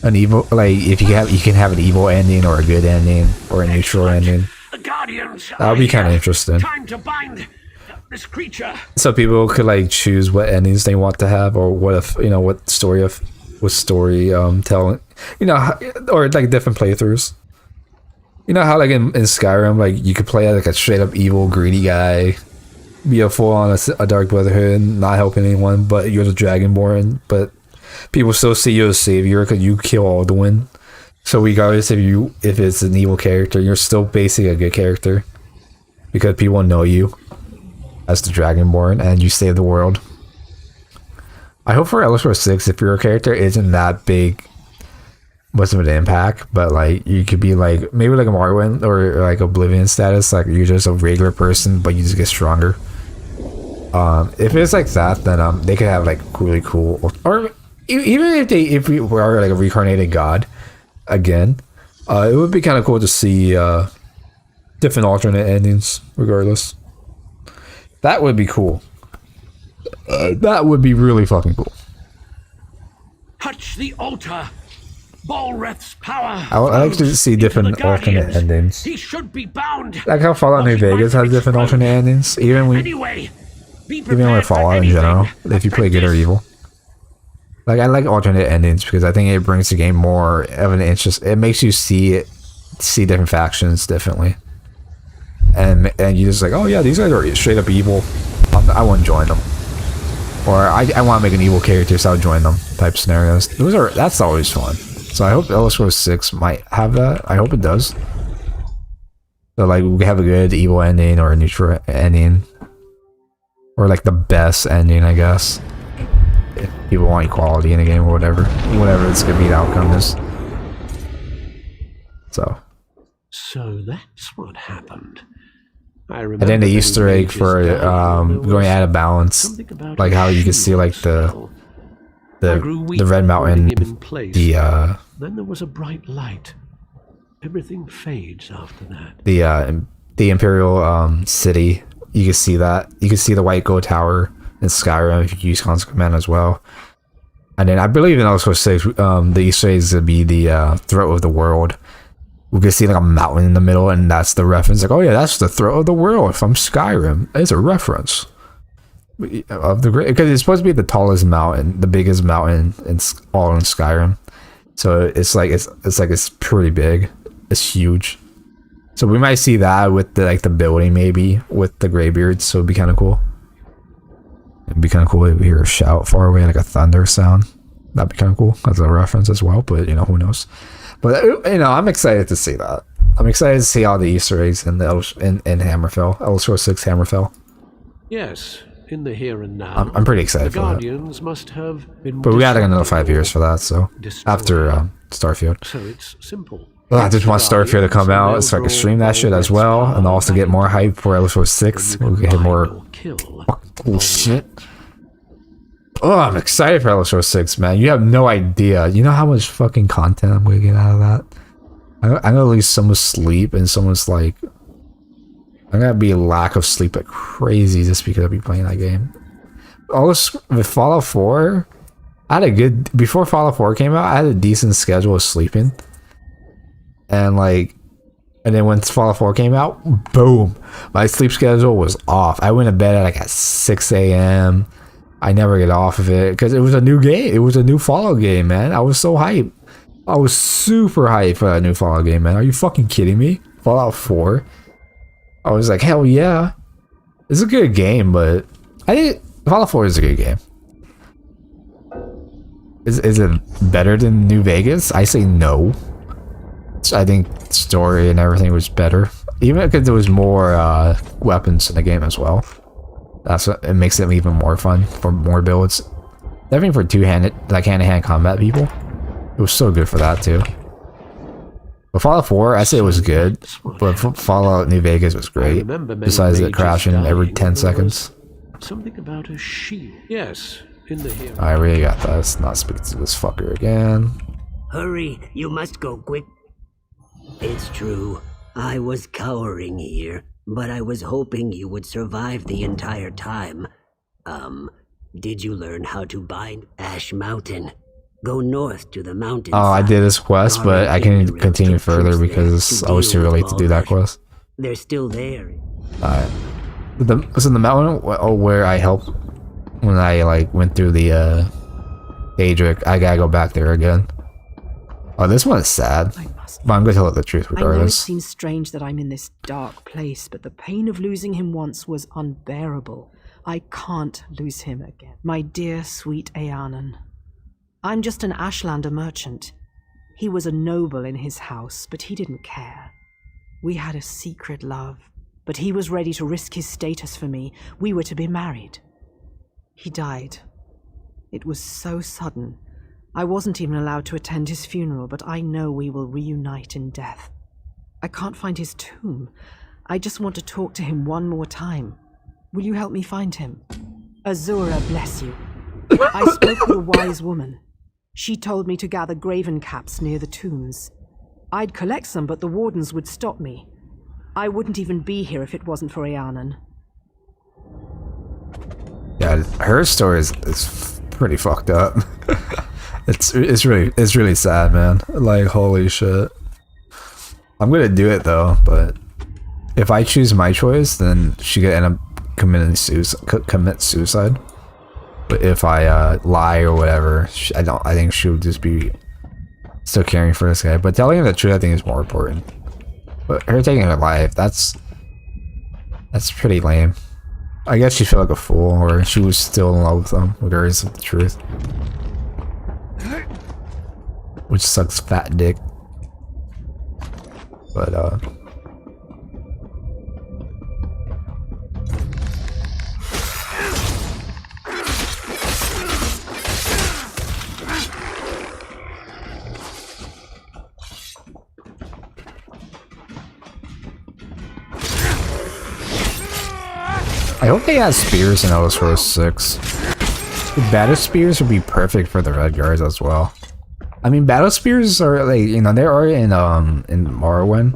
An evil, like if you can have an evil ending or a good ending or a neutral ending. That would be kind of interesting. Time to bind this creature. So people could like choose what endings they want to have, or what story telling, or like different playthroughs. You know how like in Skyrim, like you could play like a straight up evil greedy guy, be a full on a Dark Brotherhood, not helping anyone, but you're the Dragonborn, but people still see you as savior because you kill Alduin. So regardless if it's an evil character, you're still basically a good character because people know you as the Dragonborn and you save the world. I hope for Elder Scrolls 6, if your character isn't that big, much of an impact, but like you could be like maybe like a Morrowind or like Oblivion status, like you're just a regular person but you just get stronger. If it's like that, then they could have like really cool, or even if we were like a reincarnated god again, it would be kind of cool to see different alternate endings regardless. That would be cool. That would be really fucking cool. Touch the altar. Balreth's power. I like to see different alternate endings. He should be bound. Like how Fallout New Vegas has different alternate endings, even with Fallout in general, if you play good or evil. Like I like alternate endings because I think it brings the game more of an interest. It makes you see different factions differently, and you just like, oh yeah, these guys are straight up evil. I wouldn't join them, or I want to make an evil character, so I'll join them. Type scenarios. That's always fun. So I hope Elder Scrolls 6 might have that. I hope it does. So like we have a good evil ending or a neutral ending, or like the best ending, I guess. If people want equality in a game or whatever it's gonna be, the outcome is. So that's what happened. And then the Easter egg for going out of balance, like how you can see like the red mountain, Then there was a bright light. Everything fades after that. The Imperial city. You can see that. You can see the White Gold Tower in Skyrim if you use Console Command as well. And then I believe in Elder Scrolls 6, the Easter egg is to be the throat of the world. We can see like a mountain in the middle, and that's the reference. Like, oh yeah, that's the throat of the world from Skyrim. It's a reference of the great, because it's supposed to be the tallest mountain, the biggest mountain all in Skyrim. So it's pretty big. It's huge. So we might see that with the building, maybe with the Greybeards. So it'd be kind of cool. It'd be kind of cool if we hear a shout far away, like a thunder sound. That'd be kind of cool as a reference as well. But who knows? But I'm excited to see that. I'm excited to see all the Easter eggs in Hammerfell, Elder Scrolls 6 Hammerfell. Yes, in the here and now. I'm pretty excited the for Guardians that. Must have been but we got another 5 years for that, so after Starfield. So it's simple. Well, I just want Starfield to come out so I can stream that shit as well, and also get more hype for Elder Scrolls 6. We can hit more cool shit. Oh, I'm excited for Elder Scrolls 6, man. You have no idea. You know how much fucking content I'm gonna get out of that? I'm gonna lose so much sleep, and someone's like, I'm gonna be a lack of sleep like crazy just because I'll be playing that game. Also, with Fallout 4, before Fallout 4 came out, I had a decent schedule of sleeping. And then when Fallout 4 came out, boom, my sleep schedule was off. I went to bed at 6 a.m. I never get off of it because it was a new game. It was a new Fallout game, man. I was so hyped. I was super hyped for that new Fallout game, man. Are you fucking kidding me? Fallout 4. I was like, hell yeah. It's a good game, but Fallout 4 is a good game. Is it better than New Vegas? I say no. I think story and everything was better, even because there was more weapons in the game as well. That's what it makes it even more fun for more builds. Definitely for two-handed, like hand-to-hand combat people. It was so good for that too. But Fallout 4, I say it was good, but Fallout New Vegas was great. Besides it crashing every 10 seconds. Something about a shield. Yes, in the here. I really got that. Let's not speak to this fucker again. Hurry, you must go quick. It's true. I was cowering here, but I was hoping you would survive the entire time. Did you learn how to bind Ash Mountain? Go north to the mountain. Oh, I did this quest, but I can continue further because I was too late to do that quest. They're still there. Alright. Was it the mountain where I helped when I went through the Daedric? I gotta go back there again. Oh, this one is sad. But I'm gonna tell it the truth regardless. I know it seems strange that I'm in this dark place, but the pain of losing him once was unbearable. I can't lose him again. My dear, sweet Eanan. I'm just an Ashlander merchant. He was a noble in his house, but he didn't care. We had a secret love, but he was ready to risk his status for me. We were to be married. He died. It was so sudden. I wasn't even allowed to attend his funeral, but I know we will reunite in death. I can't find his tomb. I just want to talk to him one more time. Will you help me find him? Azura bless you. I spoke with a wise woman. She told me to gather graven caps near the tombs. I'd collect some, but the wardens would stop me. I wouldn't even be here if it wasn't for Eanan. Yeah, her story is pretty fucked up. It's really sad, man. Like, holy shit. I'm gonna do it though, but if I choose my choice, then she could end up commit suicide. But if I lie or whatever, I think she would just be still caring for this guy. But telling him the truth, I think, is more important. But her taking her life, that's pretty lame. I guess she felt like a fool, or she was still in love with him, regardless of the truth. Which sucks, fat dick. But I hope they have spears in Elder Scrolls 6. The battle spears would be perfect for the red guards as well. I mean, battle spears are like, you know, they are in Morrowind,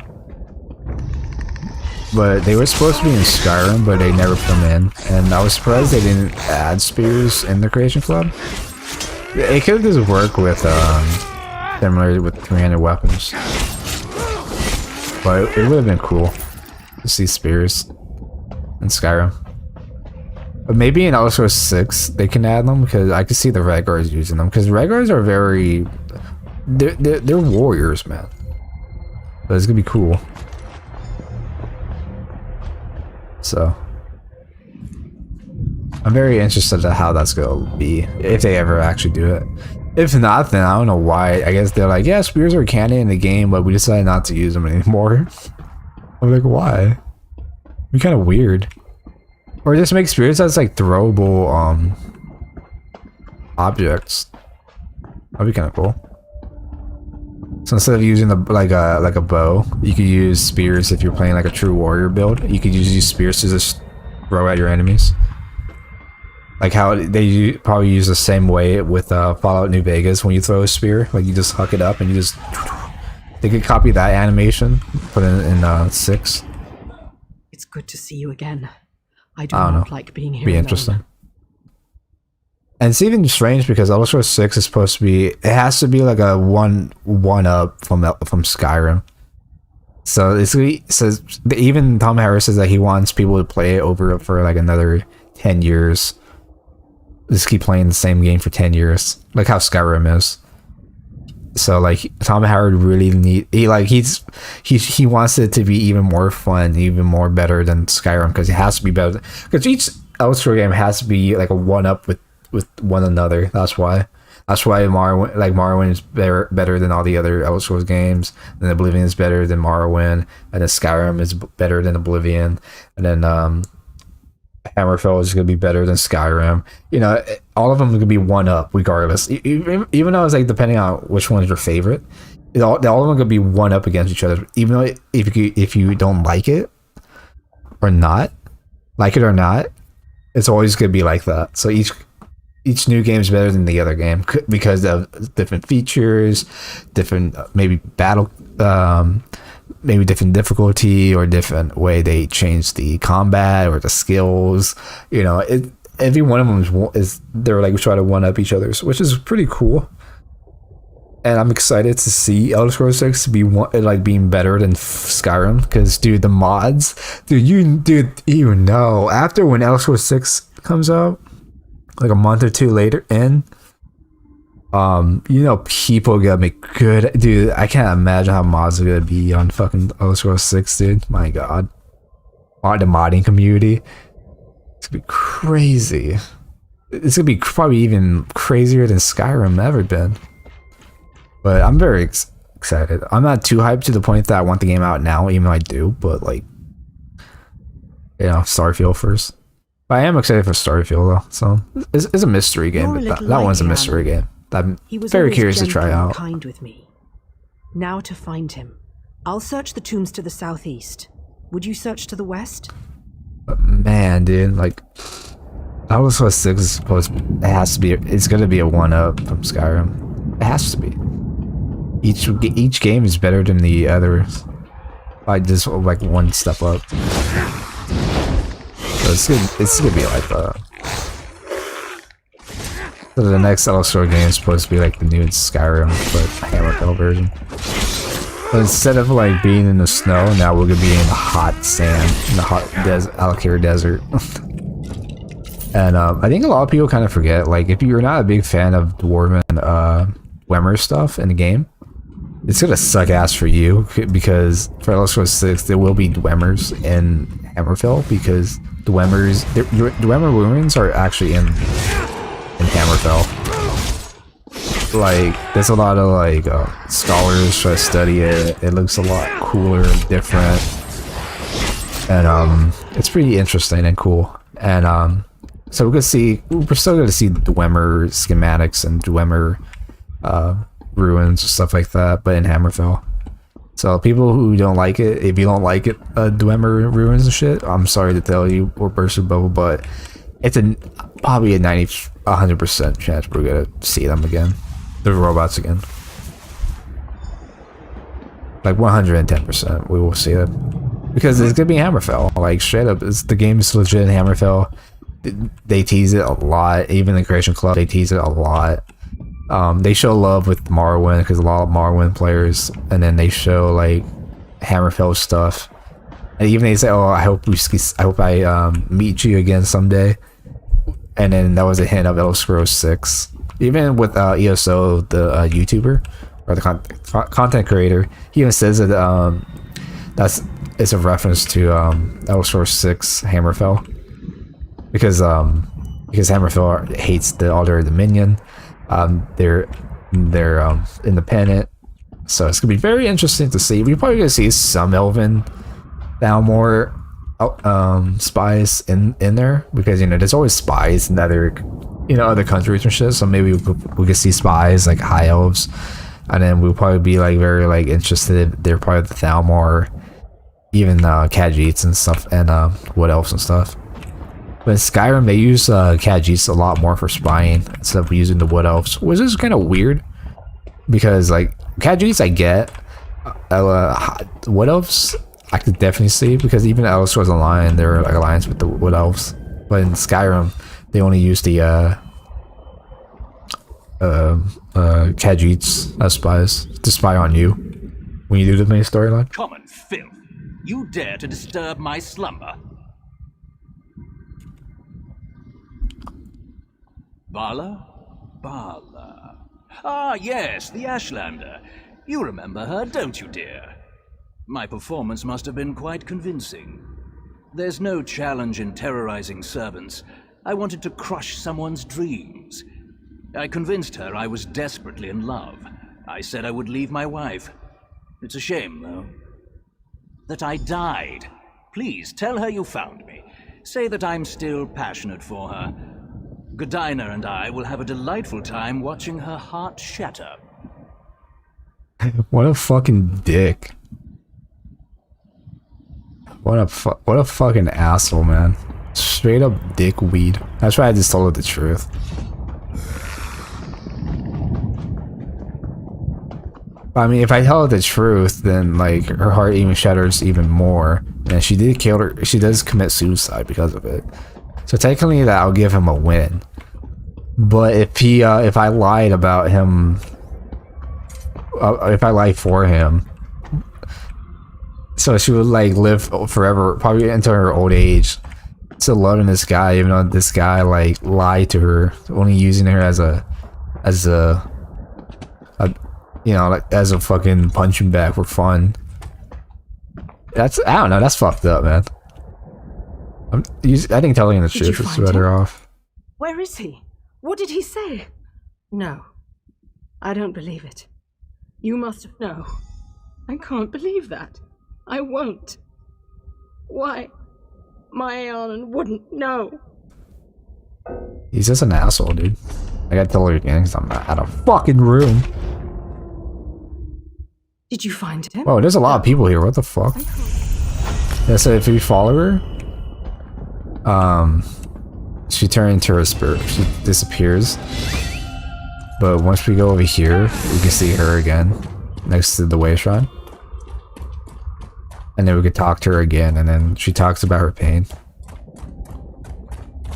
but they were supposed to be in Skyrim, but they never put them in, and I was surprised they didn't add spears in the Creation Club. It could just work with similar with 300 weapons, but it would have been cool to see spears in Skyrim. But maybe in Elder Scrolls 6 they can add them, because I could see the red guards using them, because red guards are very they're warriors, man. But it's gonna be cool. So I'm very interested in how that's gonna be, if they ever actually do it. If not, then I don't know why. I guess they're like, yeah, spears are canon in the game, but we decided not to use them anymore. I'm like, why? It'd be kind of weird. Or just make spears that's like throwable objects. That'd be kind of cool. So instead of using like a bow, you could use spears if you're playing like a true warrior build. You could use spears to just throw at your enemies. Like how they probably use the same way with Fallout New Vegas when you throw a spear. Like you just huck it up and you just... They could copy that animation, put it in 6. It's good to see you again. I don't not like being here Be alone. interesting. And it's even strange because Elder Scrolls 6 is supposed to be... It has to be like a one up from Skyrim. So it's says even Tom Harris says that he wants people to play it over for like another 10 years. Just keep playing the same game for 10 years, like how Skyrim is. So like Tom Howard really he wants it to be even more fun, even more better than Skyrim, because it has to be better. Because each Elder Scrolls game has to be like a one up with one another. That's why Morrowind is better than all the other Elder Scrolls games. And Oblivion is better than Morrowind, and then Skyrim is better than Oblivion, and then Hammerfell is going to be better than Skyrim. You know, all of them are going to be one up regardless. Even though it's like depending on which one is your favorite, all of them are going to be one up against each other. Even though if you don't like it or not, it's always going to be like that. So each new game is better than the other game because of different features, different maybe battle, maybe different difficulty, or different way they change the combat or the skills. You know, every one of them is they're like try to one up each other's, which is pretty cool. And I'm excited to see Elder Scrolls 6 be being better than Skyrim, because dude, the mods, you know, after when Elder Scrolls 6 comes out, like a month or two later in, you know, people are gonna make good, dude. I can't imagine how mods are gonna be on fucking Elder Scrolls 6, dude. My god, the modding community, it's gonna be crazy. It's gonna be probably even crazier than Skyrim ever been. But I'm very excited. I'm not too hyped to the point that I want the game out now, even though I do. But like, you know, Starfield first. But I am excited for Starfield though. So it's a mystery game. But that one's a mystery game. I'm very curious to try out. Kind with me. Now to find him, I'll search the tombs to the southeast. Would you search to the west? But man, dude, like Elder Scrolls 6 is supposed. It has to be. It's gonna be a one up from Skyrim. It has to be. Each game is better than the others. By just like one step up. So it's gonna be like that. So the next Elder Scrolls game is supposed to be like the new Skyrim, but Hammerfell version. But instead of like being in the snow, now we're gonna be in the hot sand, in the hot Alakir Desert. And I think a lot of people kind of forget, like, if you're not a big fan of Dwarven Dwemer stuff in the game, it's gonna suck ass for you, because for Elder Scrolls 6 there will be Dwemers in Hammerfell, because Dwemer ruins are actually in Hammerfell. Like, there's a lot of like scholars try to study it. It looks a lot cooler and different, and it's pretty interesting and cool. And so we're still gonna see Dwemer schematics and Dwemer ruins and stuff like that, but in Hammerfell. So people who don't like it, if you don't like it, Dwemer ruins and shit, I'm sorry to tell you, or burst of bubble, but it's probably a 100% chance we're gonna see them again. The robots again. Like 110% we will see them. Because it's gonna be Hammerfell. Like, straight up, the game is legit in Hammerfell. They tease it a lot. Even the Creation Club, they tease it a lot. They show love with Morrowind, because a lot of Morrowind players, and then they show like Hammerfell stuff. And even they say, "Oh, I hope I meet you again someday." And then that was a hint of Elder Scrolls 6. Even with ESO, the YouTuber or the content creator, he even says that it's a reference to Elder Scrolls 6 Hammerfell, because Hammerfell hates the Altar of Dominion. They're independent, so it's gonna be very interesting to see. We're probably gonna see some Elven Thalmor spies in there, because there's always spies in other countries and shit. So maybe we could see spies like high elves, and then we'll probably be like very like interested. They're part of the Thalmor, even Khajiits and stuff, and Wood Elves and stuff. But in Skyrim, they use Khajiits a lot more for spying instead of using the Wood Elves, which is kind of weird, because like Khajiits I get, Wood Elves I could definitely see, because even Elder Scrolls Online, they're like alliance with the Wood Elves. But in Skyrim, they only use the Khajiits as spies to spy on you when you do the main storyline. Common filth! You dare to disturb my slumber? Bala? Bala. Ah, yes, the Ashlander. You remember her, don't you, dear? My performance must have been quite convincing. There's no challenge in terrorizing servants. I wanted to crush someone's dreams. I convinced her I was desperately in love. I said I would leave my wife. It's a shame, though, that I died. Please, tell her you found me. Say that I'm still passionate for her. Godina and I will have a delightful time watching her heart shatter. What a fucking dick. What a fucking asshole, man. Straight up dickweed. That's why I just told her the truth. I mean, if I tell her the truth, then like her heart even shatters even more. And she did kill her. She does commit suicide because of it. So technically, that I'll give him a win. But if I lied about him, if I lied for him, so she would like live forever, probably until her old age, still loving this guy, even though this guy like lied to her, only using her as a like as a fucking punching bag for fun. I don't know, that's fucked up, man. I think telling the truth is better off. Where is he? What did he say? No, I don't believe it. You must have... No, I can't believe that. I won't. Why? My Aeon wouldn't know. He's just an asshole, dude. I gotta tell her again because I'm out of fucking room. Did you find him? Oh, there's a lot of people here. What the fuck? Yeah, so if we follow her, she turns into her spirit. She disappears. But once we go over here, we can see her again next to the way shrine. And then we could talk to her again, and then she talks about her pain.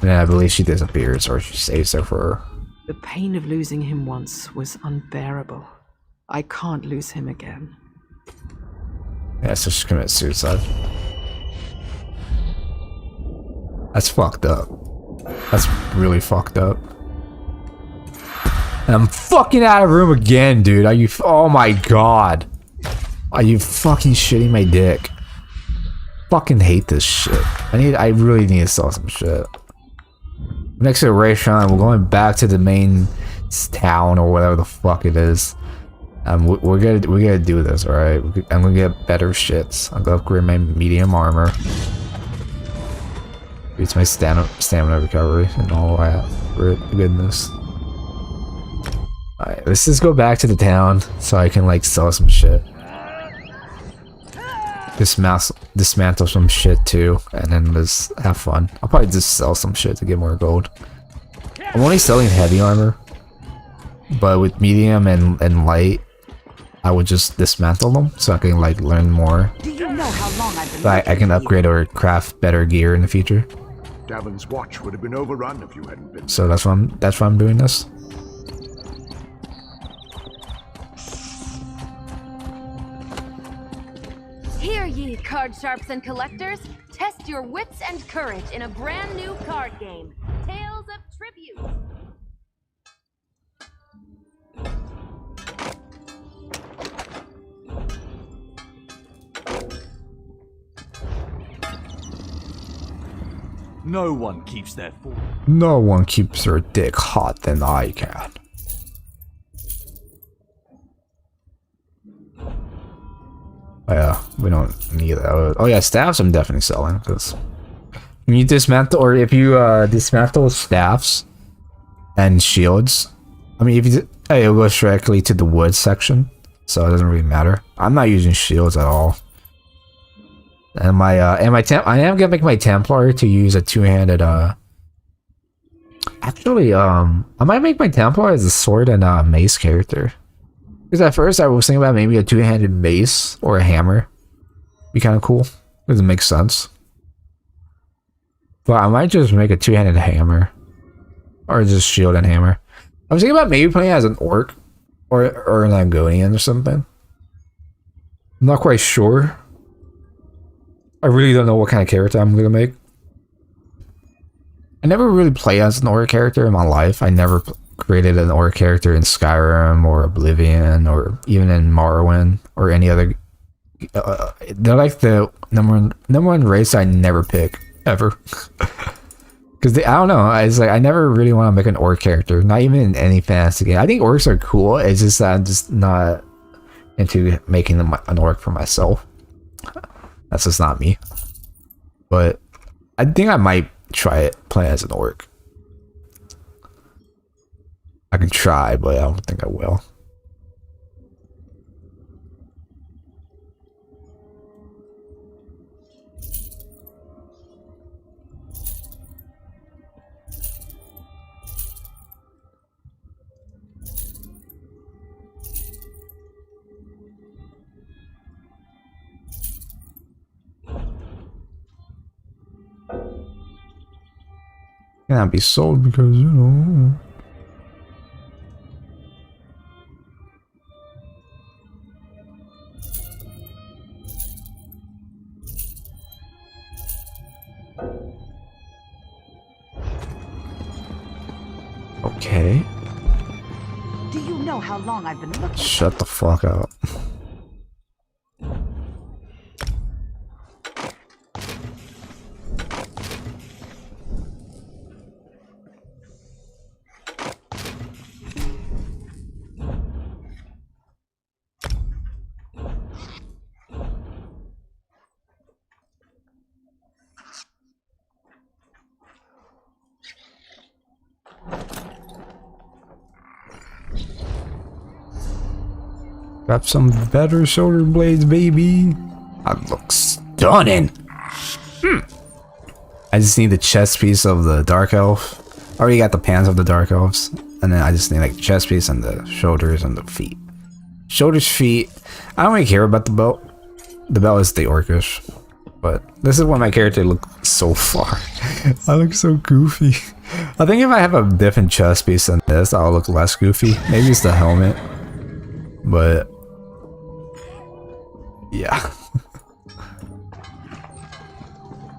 And then I believe she disappears, or she saves her for The pain of losing him once was unbearable. I can't lose him again. Yeah, so she commit suicide. That's fucked up. That's really fucked up. And I'm fucking out of room again, dude. Are you? Oh my god. Are you fucking shitting my dick? Fucking hate this shit. I really need to sell some shit. Next to the restaurant, we're going back to the main town or whatever the fuck it is. We're gonna do this, alright? I'm gonna get better shits. I'm gonna upgrade my medium armor. It's my stamina recovery and all that. For goodness. Alright, let's just go back to the town so I can like sell some shit. Dismantle some shit too, and then just have fun. I'll probably just sell some shit to get more gold. I'm only selling heavy armor, but with medium and light, I would just dismantle them so I can like learn more. Do you know how long I've been So I can upgrade or craft better gear in the future. Davin's watch would have been overrun if you hadn't been. So that's why I'm doing this. Here, ye card sharps and collectors, test your wits and courage in a brand new card game, Tales of Tribute. No one keeps their form. No one keeps their dick hot than I can. Oh yeah, we don't need that. Oh yeah, staffs I'm definitely selling because when you dismantle, or if you dismantle staffs and shields, I mean, if you it goes directly to the wood section, so it doesn't really matter. I'm not using shields at all. And my I am gonna make my Templar to use a two-handed actually I might make my Templar as a sword and mace character. Because at first I was thinking about maybe a two-handed mace or a hammer. Be kind of cool. Doesn't make sense. But I might just make a two-handed hammer. Or just shield and hammer. I was thinking about maybe playing as an orc. Or an Argonian or something. I'm not quite sure. I really don't know what kind of character I'm going to make. I never really played as an orc character in my life. I never created an orc character in Skyrim or Oblivion or even in Morrowind or any other. They're like the number one race I never pick ever. Because I don't know. It's like I never really want to make an orc character, not even in any fantasy game. I think orcs are cool. It's just that I'm just not into making them an orc for myself. That's just not me. But I think I might try it, play as an orc. I can try, but I don't think I will. Cannot be sold because, you know. Okay. Do you know how long I've been looking? Shut the fuck up. Got some better shoulder blades, baby. That looks stunning. I just need the chest piece of the dark elf. I already got the pants of the dark elves, and then I just need like the chest piece and the shoulders and the feet. Shoulders, feet. I don't really care about the belt. The belt is the orcish, but this is what my character looks so far. I look so goofy. I think if I have a different chest piece than this, I'll look less goofy. Maybe it's the helmet. But yeah.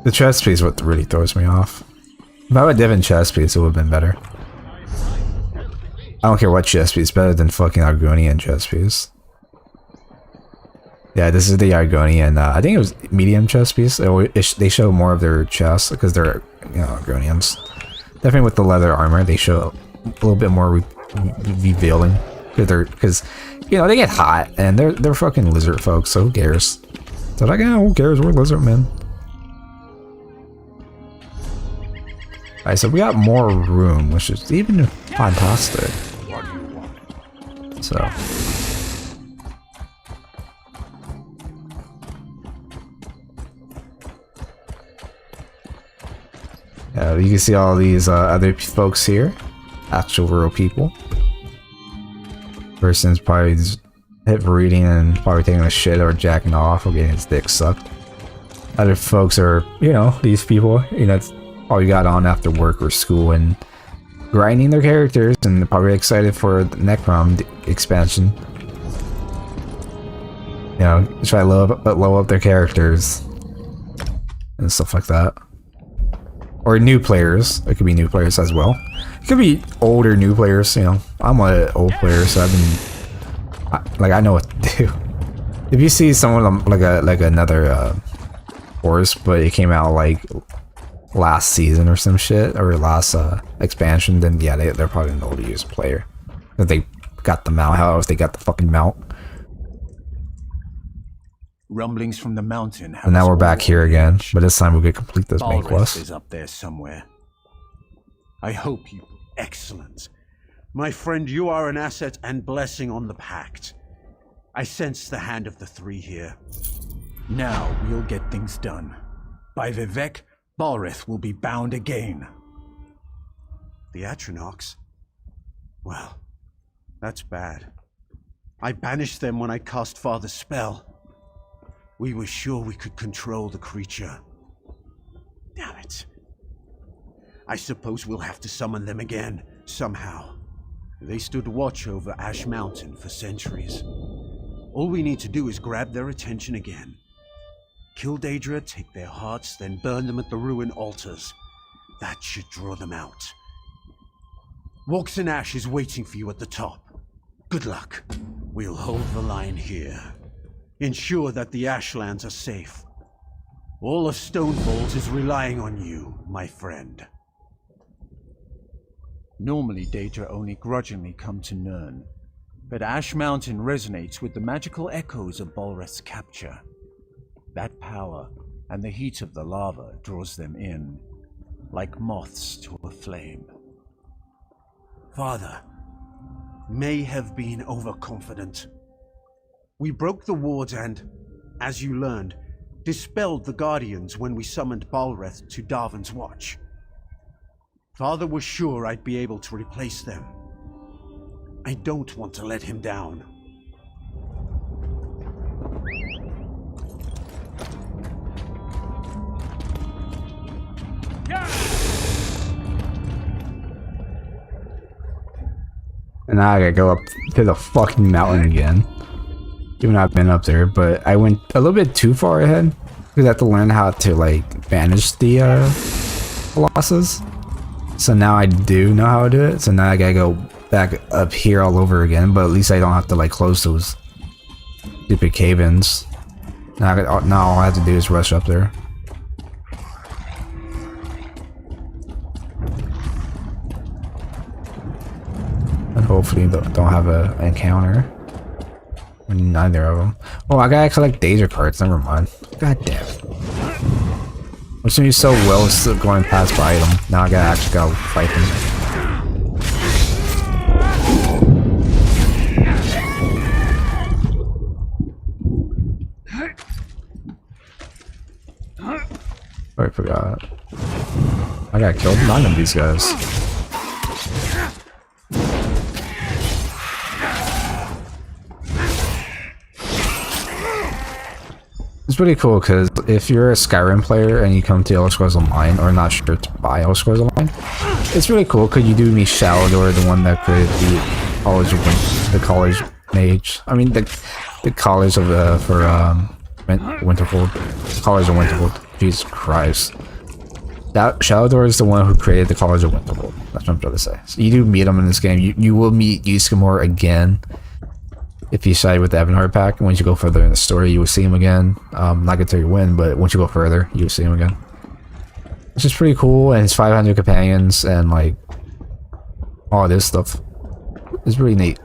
The chest piece is what really throws me off. If I had a different chest piece, it would have been better. I don't care what chest piece, better than fucking Argonian chest piece. Yeah, this is the Argonian, I think it was medium chest piece. They show more of their chests because they're, you know, Argonians. Definitely with the leather armor, they show a little bit more revealing. Because, you know, they get hot and they're fucking lizard folks, so who cares? So like, yeah, who cares? We're lizard men. Alright, so we got more room, which is even fantastic. So. Yeah, you can see all these other folks here. Actual real people. Person's probably just hit for reading and probably taking a shit or jacking off or getting his dick sucked. Other folks are, you know, these people, you know, it's probably got on after work or school and grinding their characters and probably excited for the Necrom expansion. You know, try to low up their characters and stuff like that. Or new players. It could be new players as well. It could be older new players, you know. I'm an old player, so I've been I know what to do. If you see someone like another horse, but it came out like last season or some shit, or last expansion, then yeah, they're probably an older user player. If they got the mount, how if they got the fucking mount. Rumblings from the mountain. And now we're back here again, but this time we'll get complete this main Balrith quest. is up there somewhere. I hope you... Excellent. My friend, you are an asset and blessing on the pact. I sense the hand of the three here. Now we'll get things done. By Vivek, Balrith will be bound again. The Atronachs? Well, that's bad. I banished them when I cast Father's spell. We were sure we could control the creature. Damn it. I suppose we'll have to summon them again, somehow. They stood watch over Ash Mountain for centuries. All we need to do is grab their attention again. Kill Daedra, take their hearts, then burn them at the ruin altars. That should draw them out. Walks and Ash is waiting for you at the top. Good luck. We'll hold the line here. Ensure that the Ashlands are safe. All of Stonefold is relying on you, my friend. Normally, Daedra only grudgingly come to Nirn, but Ash Mountain resonates with the magical echoes of Balrith's capture. That power and the heat of the lava draws them in, like moths to a flame. Father may have been overconfident. We broke the wards and, as you learned, dispelled the Guardians when we summoned Balrith to Darvin's watch. Father was sure I'd be able to replace them. I don't want to let him down. And now I gotta go up to the fucking mountain again. Even though I've been up there, but I went a little bit too far ahead. Because I have to learn how to like banish the losses. So now I do know how to do it. So now I gotta go back up here all over again. But at least I don't have to like close those stupid cave-ins. Now all I have to do is rush up there. And hopefully don't have an encounter. Neither of them. Oh, I gotta collect Daedra cards. Never mind. God damn it. I'm just gonna be so well still going past by them. Now I gotta actually go fight them. I forgot. I got killed 9 of these guys. It's pretty cool because if you're a Skyrim player and you come to Elder Scrolls Online or not sure to buy Elder Scrolls Online, it's really cool because you do meet Shalador, the one that created the college mage. I mean the college of Winterhold, College of Winterhold. Jesus Christ. That Shalador is the one who created the College of Winterhold. That's what I'm trying to say. So you do meet him in this game. You will meet Ysgramor again if you side with the Evanhard pack. Once you go further in the story, you will see him again. Not gonna tell you when, but once you go further, you will see him again. Which is pretty cool, and his 500 companions and like all this stuff is really neat.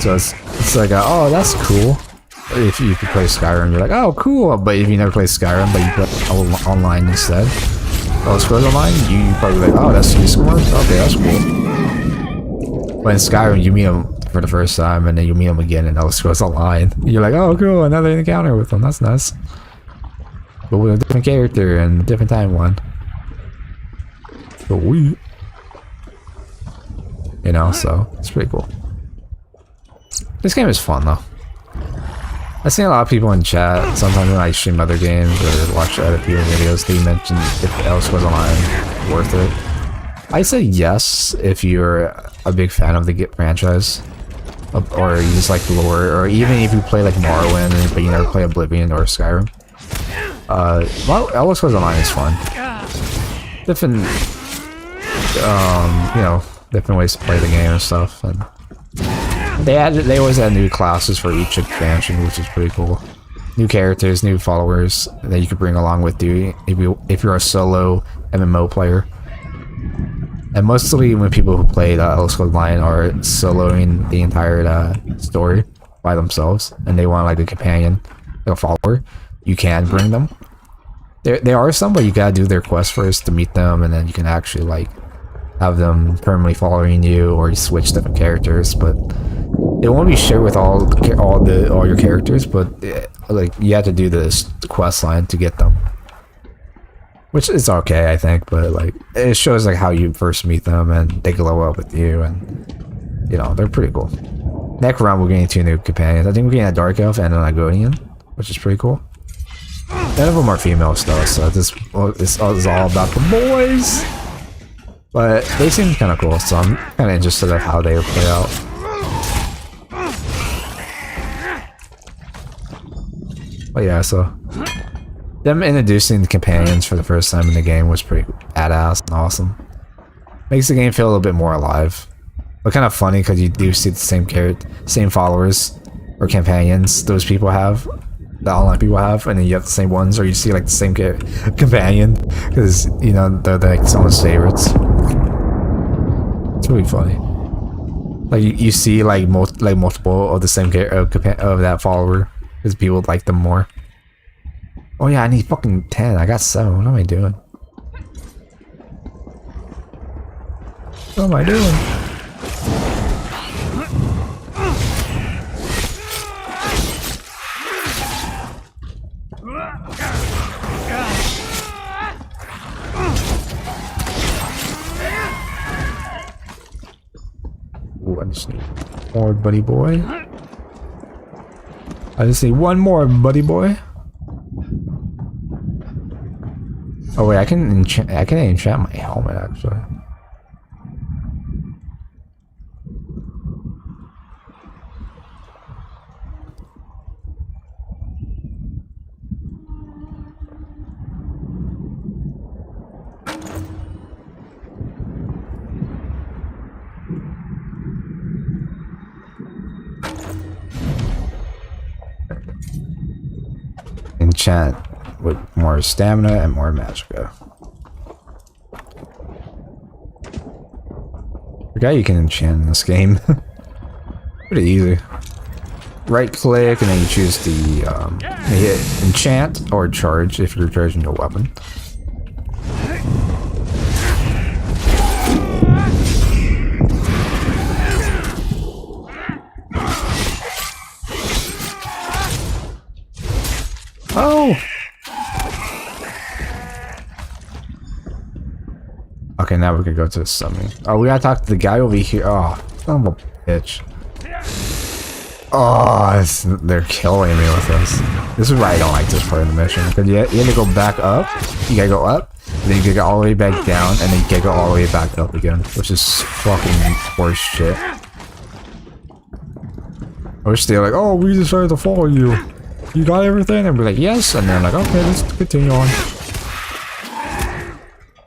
So it's like, oh, that's cool. If you play Skyrim, you're like, oh, cool. But if you never play Skyrim, but you play online instead, Elder Scrolls Online, you probably like, oh, that's Ysgramor? Okay, that's cool. But in Skyrim, you meet him for the first time, and then you meet him again in Elder Scrolls Online. You're like, oh, cool, another encounter with him. That's nice. But with a different character and a different timeline. So we, you know, so it's pretty cool. This game is fun though. I see a lot of people in chat, sometimes when I stream other games or watch other people's videos, they mention if Elder Scrolls Online worth it. I say yes if you're a big fan of the franchise, or you just like the lore, or even if you play like Morrowind but you never play Oblivion or Skyrim. Well, Elder Scrolls Online is fun. Different, you know, different ways to play the game and stuff. And they always add new classes for each expansion, which is pretty cool. New characters, new followers that you could bring along with you if you're a solo MMO player. And mostly when people who play Elder Scrolls Online are soloing the entire story by themselves, and they want like a companion, a follower, you can bring them. There are some, but you gotta do their quest first to meet them, and then you can actually like have them permanently following you, or you switch different characters. But it won't be shared with all your characters, but like you have to do this quest line to get them, which is okay, I think. But like it shows like how you first meet them, and they glow up with you, and you know they're pretty cool. Next round we're getting 2 new companions. I think we're getting a Dark Elf and an Argonian, which is pretty cool. None of them are females though, so this is all about the boys. But they seem kind of cool, so I'm kind of interested in how they play out. But yeah, so them introducing the companions for the first time in the game was pretty badass and awesome. Makes the game feel a little bit more alive. But kind of funny because you do see the same followers or companions those people have, the online people have, and then you have the same ones, or you see like the same companion because you know they're like someone's favorites. It's really funny. Like you see like multiple of the same of that follower because people like them more. Oh yeah, I need fucking 10. I got 7. What am I doing? What am I doing? Ooh, I just need more, buddy boy. I just need one more, buddy boy. Oh wait, I can enchant my helmet actually. Enchant with more stamina and more magicka. Forgot you can enchant in this game. Pretty easy. Right click and then you choose the you hit enchant or charge if you're charging your weapon. Oh! Okay, now we can go to the summon. Oh, we gotta talk to the guy over here. Oh, son of a bitch. Oh, they're killing me with this. This is why I don't like this part of the mission. Because you have to go back up, you gotta go up, then you gotta go all the way back down, and then you gotta go all the way back up again. Which is fucking worse shit. I wish they were like, oh, we decided to follow you. You got everything? And we're like, yes. And they're like, okay, let's continue on.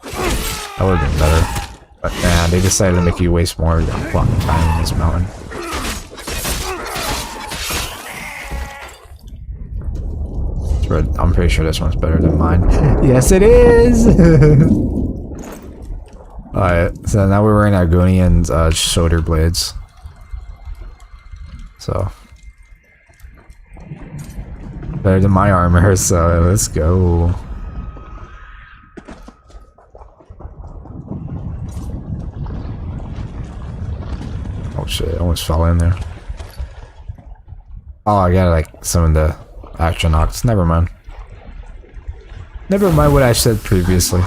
That would've been better. But man, they decided to make you waste more fucking time in this mountain. I'm pretty sure this one's better than mine. Yes, it is! Alright, so now we're wearing Argonian's shoulder blades. So. Better than my armor, so let's go. Oh shit, I almost fell in there. Oh, I got like some of the Astronauts. Never mind. Never mind what I said previously.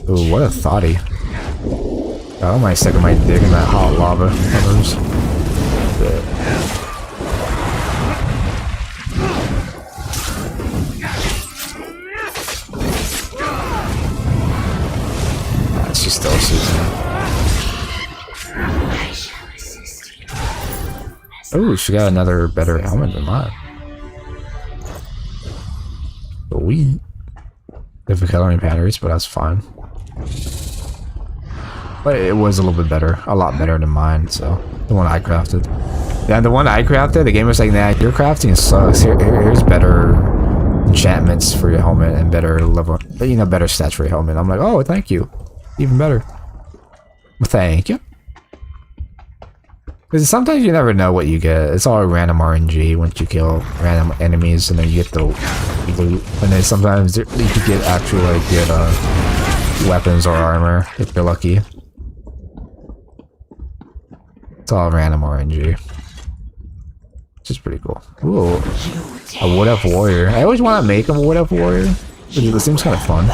Ooh, what a thoughty. I don't mind sticking my dick in that hot lava. She's still seasoning. Oh, she got another better helmet than mine. Sweet. Different coloring patterns, but that's fine. But it was a little bit better. A lot better than mine, so. The one I crafted. Yeah, the one I crafted, the game was like, nah, your crafting sucks. Here's better enchantments for your helmet and better level, you know, better stats for your helmet. I'm like, oh, thank you. Even better. Well, thank you. Because sometimes you never know what you get. It's all random RNG once you kill random enemies, and then you get the loot. And then sometimes you could get actual like good weapons or armor if you're lucky. It's all random RNG, which is pretty cool. Ooh, a Wood Elf Warrior. I always want to make him a Wood Elf Warrior. It seems kind of fun.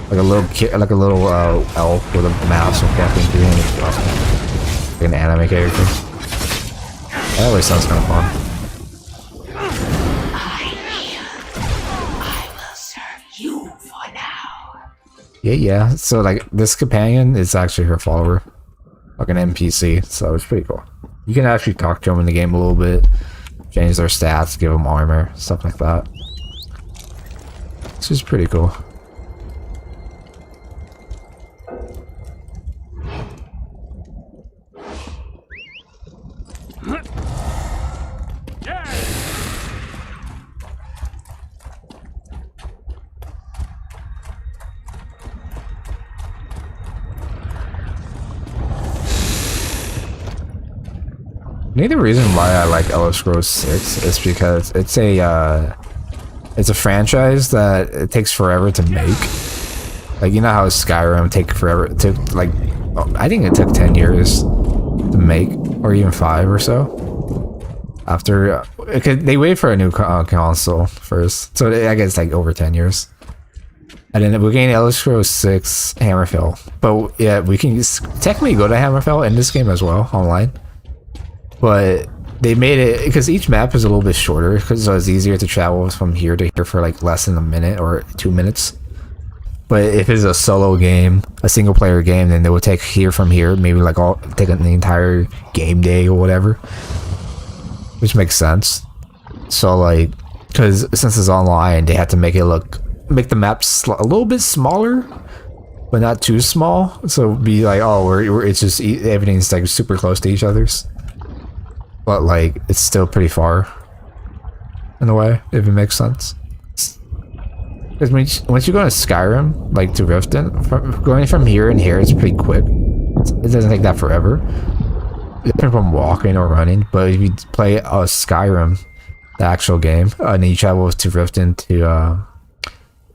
Like a little kid, like a little elf with a mouse and walking through, and it's awesome. An anime character. That always sounds kind of fun. I will serve you for now. Yeah. So like this companion is actually her follower, like an NPC. So it's pretty cool. You can actually talk to them in the game a little bit, change their stats, give them armor, stuff like that. This is pretty cool. I think the reason why I like Elder Scrolls 6 is because it's a franchise that it takes forever to make. Like, you know how Skyrim took like, I think it took 10 years to make, or even 5 or so. After they wait for a new console first, so I guess like over 10 years. And then we're getting Elder Scrolls 6 Hammerfell, but yeah, we can technically go to Hammerfell in this game as well online. But they made it because each map is a little bit shorter, because so it's easier to travel from here to here for like less than a minute or 2 minutes. But if it's a solo game, a single player game, then they would take here from here, maybe like take the entire game day or whatever, which makes sense. So like, because since it's online, they had to make the maps a little bit smaller, but not too small. So it'd be like, oh, it's just everything's like super close to each other's. But like, it's still pretty far in a way, if it makes sense. Because once you go to Skyrim, like to Riften, going from here and here is pretty quick. It doesn't take that forever. Different from walking or running. But if you play Skyrim, the actual game, and then you travel to Riften to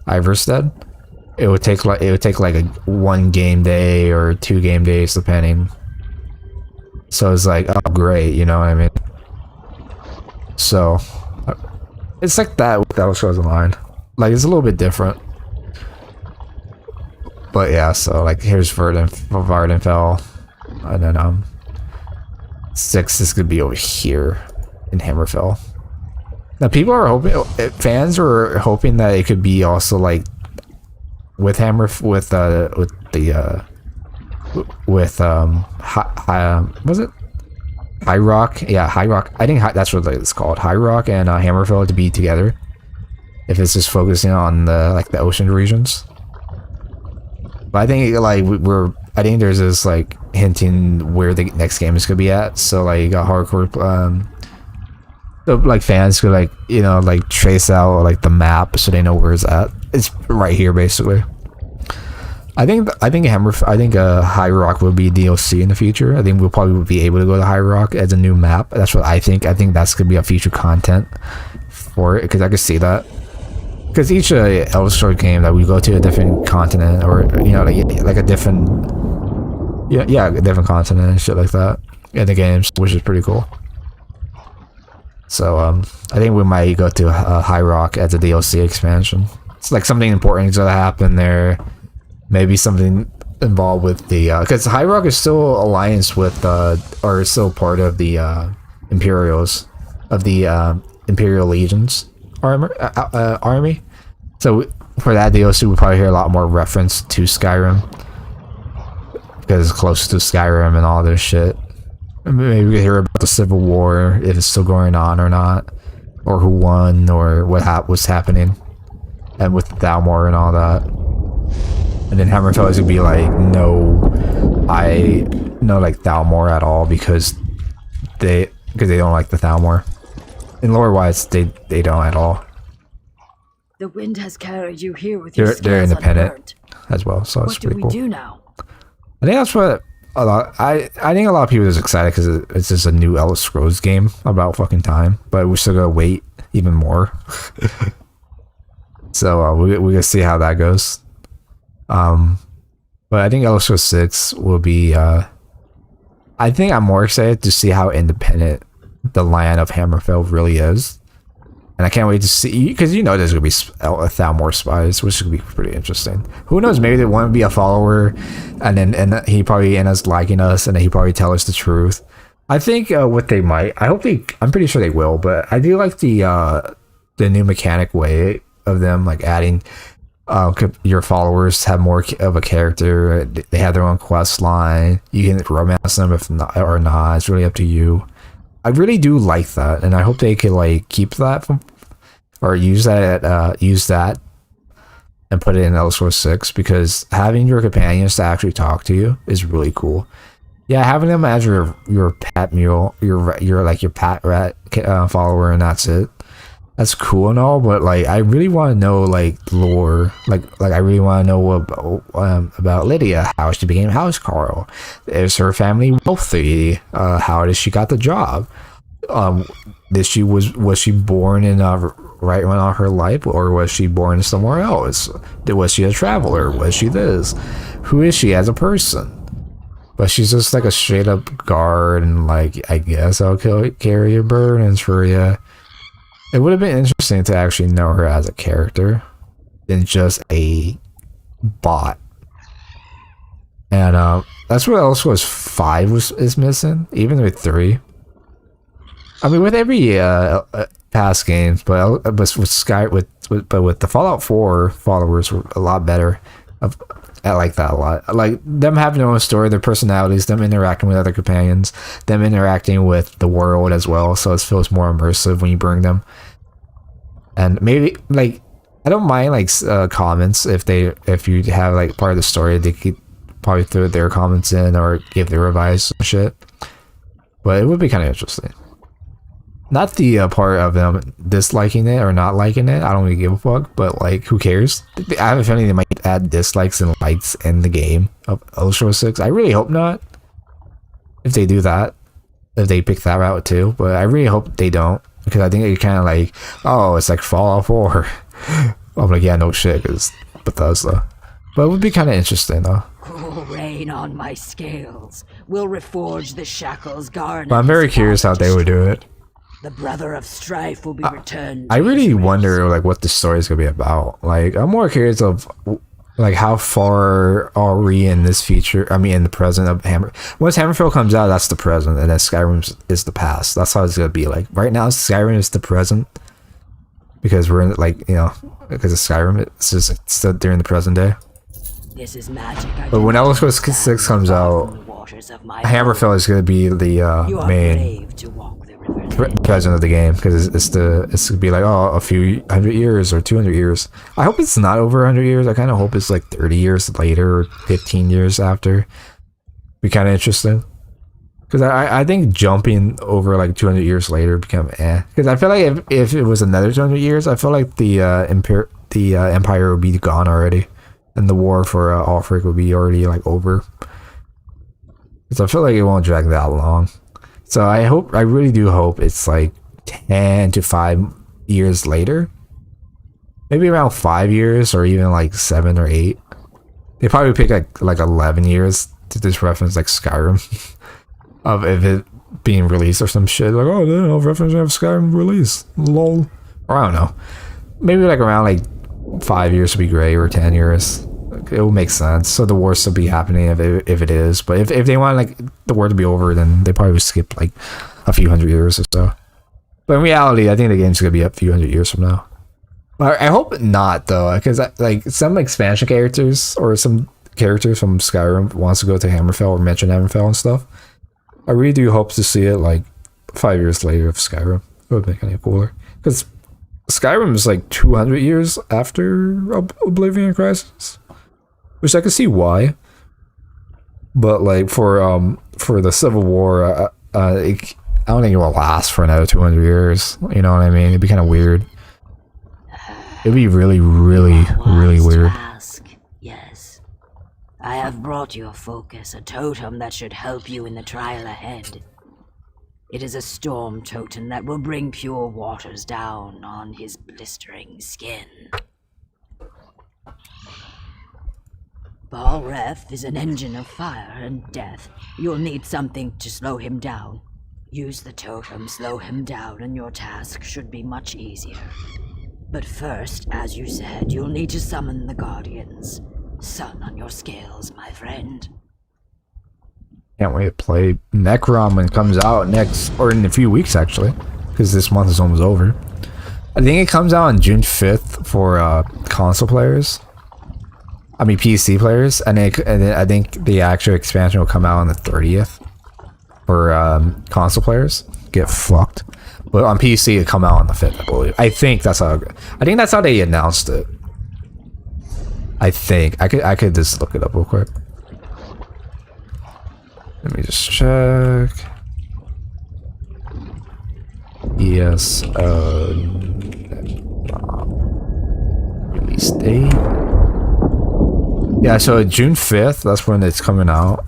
Iverstead, it would take like a 1 game day or 2 game days depending. So it's like, oh great, you know what I mean? So it's like that with Elder Scrolls Online. Like, it's a little bit different. But yeah, so like here's Vardenfell, and then 6 is gonna be over here in Hammerfell. Now people are hoping, fans are hoping that it could be also like with was it High Rock? Yeah, High Rock. I think that's what it's called. High Rock and Hammerfell to be together. If it's just focusing on the ocean regions. But I think like I think there's this like hinting where the next game is gonna be at. So like you got hardcore so like fans could like, you know, like trace out like the map so they know where it's at. It's right here basically. I think High Rock will be DLC in the future. I think we'll probably be able to go to High Rock as a new map. That's what I think. I think that's gonna be a future content for it because I could see that. Because each Elder Scrolls game that we go to a different continent, or you know, like a different, a different continent and shit like that in the games, which is pretty cool. So I think we might go to High Rock as a DLC expansion. It's like something important is gonna happen there. Maybe something involved with the because High Rock is still alliance with or still part of the Imperials of the Imperial Legions army. So for that DLC, we'll probably hear a lot more reference to Skyrim because it's close to Skyrim and all this shit. Maybe we hear about the Civil War if it's still going on or not, or who won, or what's happening, and with Thalmor and all that. And then Hammerfell is gonna be like, no, I know like Thalmor at all because they don't like the Thalmor. In lore-wise, they don't at all. The wind has carried you here with your They're scales independent unburnt. as well, so it's What do pretty we cool. do now? I think that's what a lot. I think a lot of people are just excited because it's just a new Elder Scrolls game about fucking time, but we're still gonna wait even more. So we're gonna see how that goes. But I think Elder Scrolls 6 will be. I think I'm more excited to see how independent the land of Hammerfell really is. And I can't wait to see, because you know there's going to be Thalmor spies, which is going to be pretty interesting. Who knows, maybe they want to be a follower, and he probably ends up liking us, and then he probably tell us the truth. I think what they might, I'm pretty sure they will, but I do like the new mechanic way of them, like adding your followers have more of a character, they have their own quest line, you can romance them if not, or not, it's really up to you. I really do like that, and I hope they could like keep that or use that and put it in Elder Scrolls 6, because having your companions to actually talk to you is really cool. Yeah, having them as your pet mule, your like your pet rat follower, and that's it. That's cool and all, but like I really want to know like lore, like I really want to know about Lydia, how she became housecarl. Is her family wealthy? How did she got the job? Was she born in right on her life, or was she born somewhere else? Was she a traveler? Was she this? Who is she as a person? But she's just like a straight up guard, and like I guess I'll carry your burdens for you. It would have been interesting to actually know her as a character than just a bot. And that's what Elder Scrolls 5 is missing, even with 3. I mean, with every past games, but with the Fallout 4 followers were a lot better. I like that a lot. I like them having their own story, their personalities, them interacting with other companions, them interacting with the world as well, so it feels more immersive when you bring them. And maybe like I don't mind like comments if you have like part of the story, they could probably throw their comments in or give their advice and shit. But it would be kind of interesting. Not the part of them disliking it or not liking it. I don't really give a fuck, but like, who cares? I have a feeling they might add dislikes and likes in the game of Elder Scrolls 6. I really hope not. If they do that, if they pick that route too, but I really hope they don't, because I think it's kind of like, oh, it's like Fallout 4. I'm like, yeah, no shit, because Bethesda. But it would be kind of interesting though. Cool rain on my scales will reforge the shackles guard. But I'm very curious how they would do it. The brother of strife will be returned. I really wonder like what the story is gonna be about. Like, I'm more curious of Like, how far are we in this future? I mean, in the present of Hammer. Once Hammerfell comes out, that's the present, and then Skyrim is the past. That's how it's gonna be. Like right now, Skyrim is the present because we're in like because of Skyrim, it's just still during the present day. This is magic. But when Elder Scrolls 6 comes out, Hammerfell is gonna be the main present of the game because it's gonna be like a few 100 years or 200 years. I hope it's not over 100 years. I kind of hope it's like 30 years later or 15 years after. Be kind of interesting because I think jumping over like 200 years later become because I feel like if it was another 200 years, I feel like the empire would be gone already and the war for Ulfric would be already like over. Because I feel like it won't drag that long. So I really do hope it's like 10 to 5 years later. Maybe around 5 years or even like 7 or 8. They probably pick like 11 years to just reference like Skyrim. Of if it being released or some shit. Like, oh, no, reference have Skyrim release. Lol. Or I don't know. Maybe like around like 5 years would be great or 10 years. It will make sense. So the war still be happening if it is. But if they want like the war to be over, then they probably would skip like a few hundred years or so. But in reality, I think the game's gonna be a few hundred years from now. But I hope not though, because like some expansion characters or some characters from Skyrim wants to go to Hammerfell or mention Hammerfell and stuff. I really do hope to see it like 5 years later of Skyrim. It would make it cooler because Skyrim is like 200 years after Oblivion Crisis. Which I can see why, but like for the Civil War, I don't think it will last for another 200 years. You know what I mean? It'd be kind of weird. It'd be really, really, really weird. Yes, I have brought your focus a totem that should help you in the trial ahead. It is a storm totem that will bring pure waters down on his blistering skin. Balreth is an engine of fire and death. You'll need something to slow him down. Use the totem, slow him down, and your task should be much easier. But first, as you said, you'll need to summon the Guardians. Sun on your scales, my friend. Can't wait to play Necrom when it comes out next, or in a few weeks actually, because this month is almost over. I think it comes out on June 5th for console players. I mean PC players, and then I think the actual expansion will come out on the 30th for console players. Get fucked. But on PC it come out on the 5th, I believe. I think that's how they announced it. I think I could just look it up real quick. Let me just check. Yes, release date. Yeah, so June 5th, that's when it's coming out.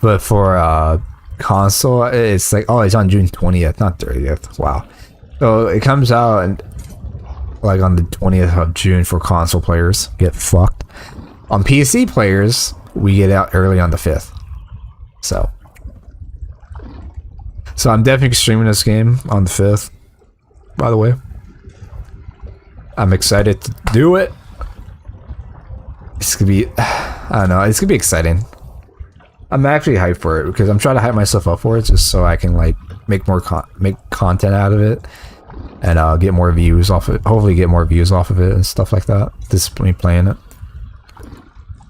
But for console, it's like, oh, it's on June 20th, not 30th. Wow. So it comes out and like on the 20th of June for console players. Get fucked. On PC players, we get out early on the 5th. So I'm definitely streaming this game on the 5th, by the way. I'm excited to do it. It's gonna be, I don't know, it's gonna be exciting. I'm actually hyped for it because I'm trying to hype myself up for it just so I can like make more content out of it and get more views off it. Hopefully get more views off of it and stuff like that. This is me playing it,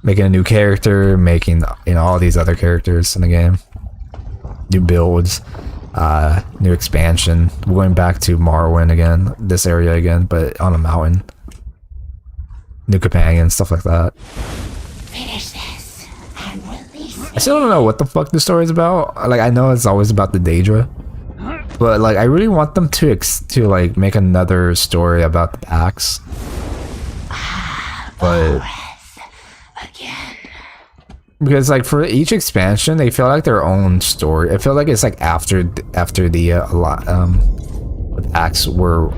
making a new character, making all these other characters in the game, new builds, new expansion. We're going back to Morrowind again, this area again, but on a mountain. New companions, stuff like that. Finish this and release I still don't know what the fuck the story is about. Like, I know it's always about the Daedra, but like, I really want them to like make another story about the packs. But because like for each expansion, they feel like their own story. I feel like it's like after the packs were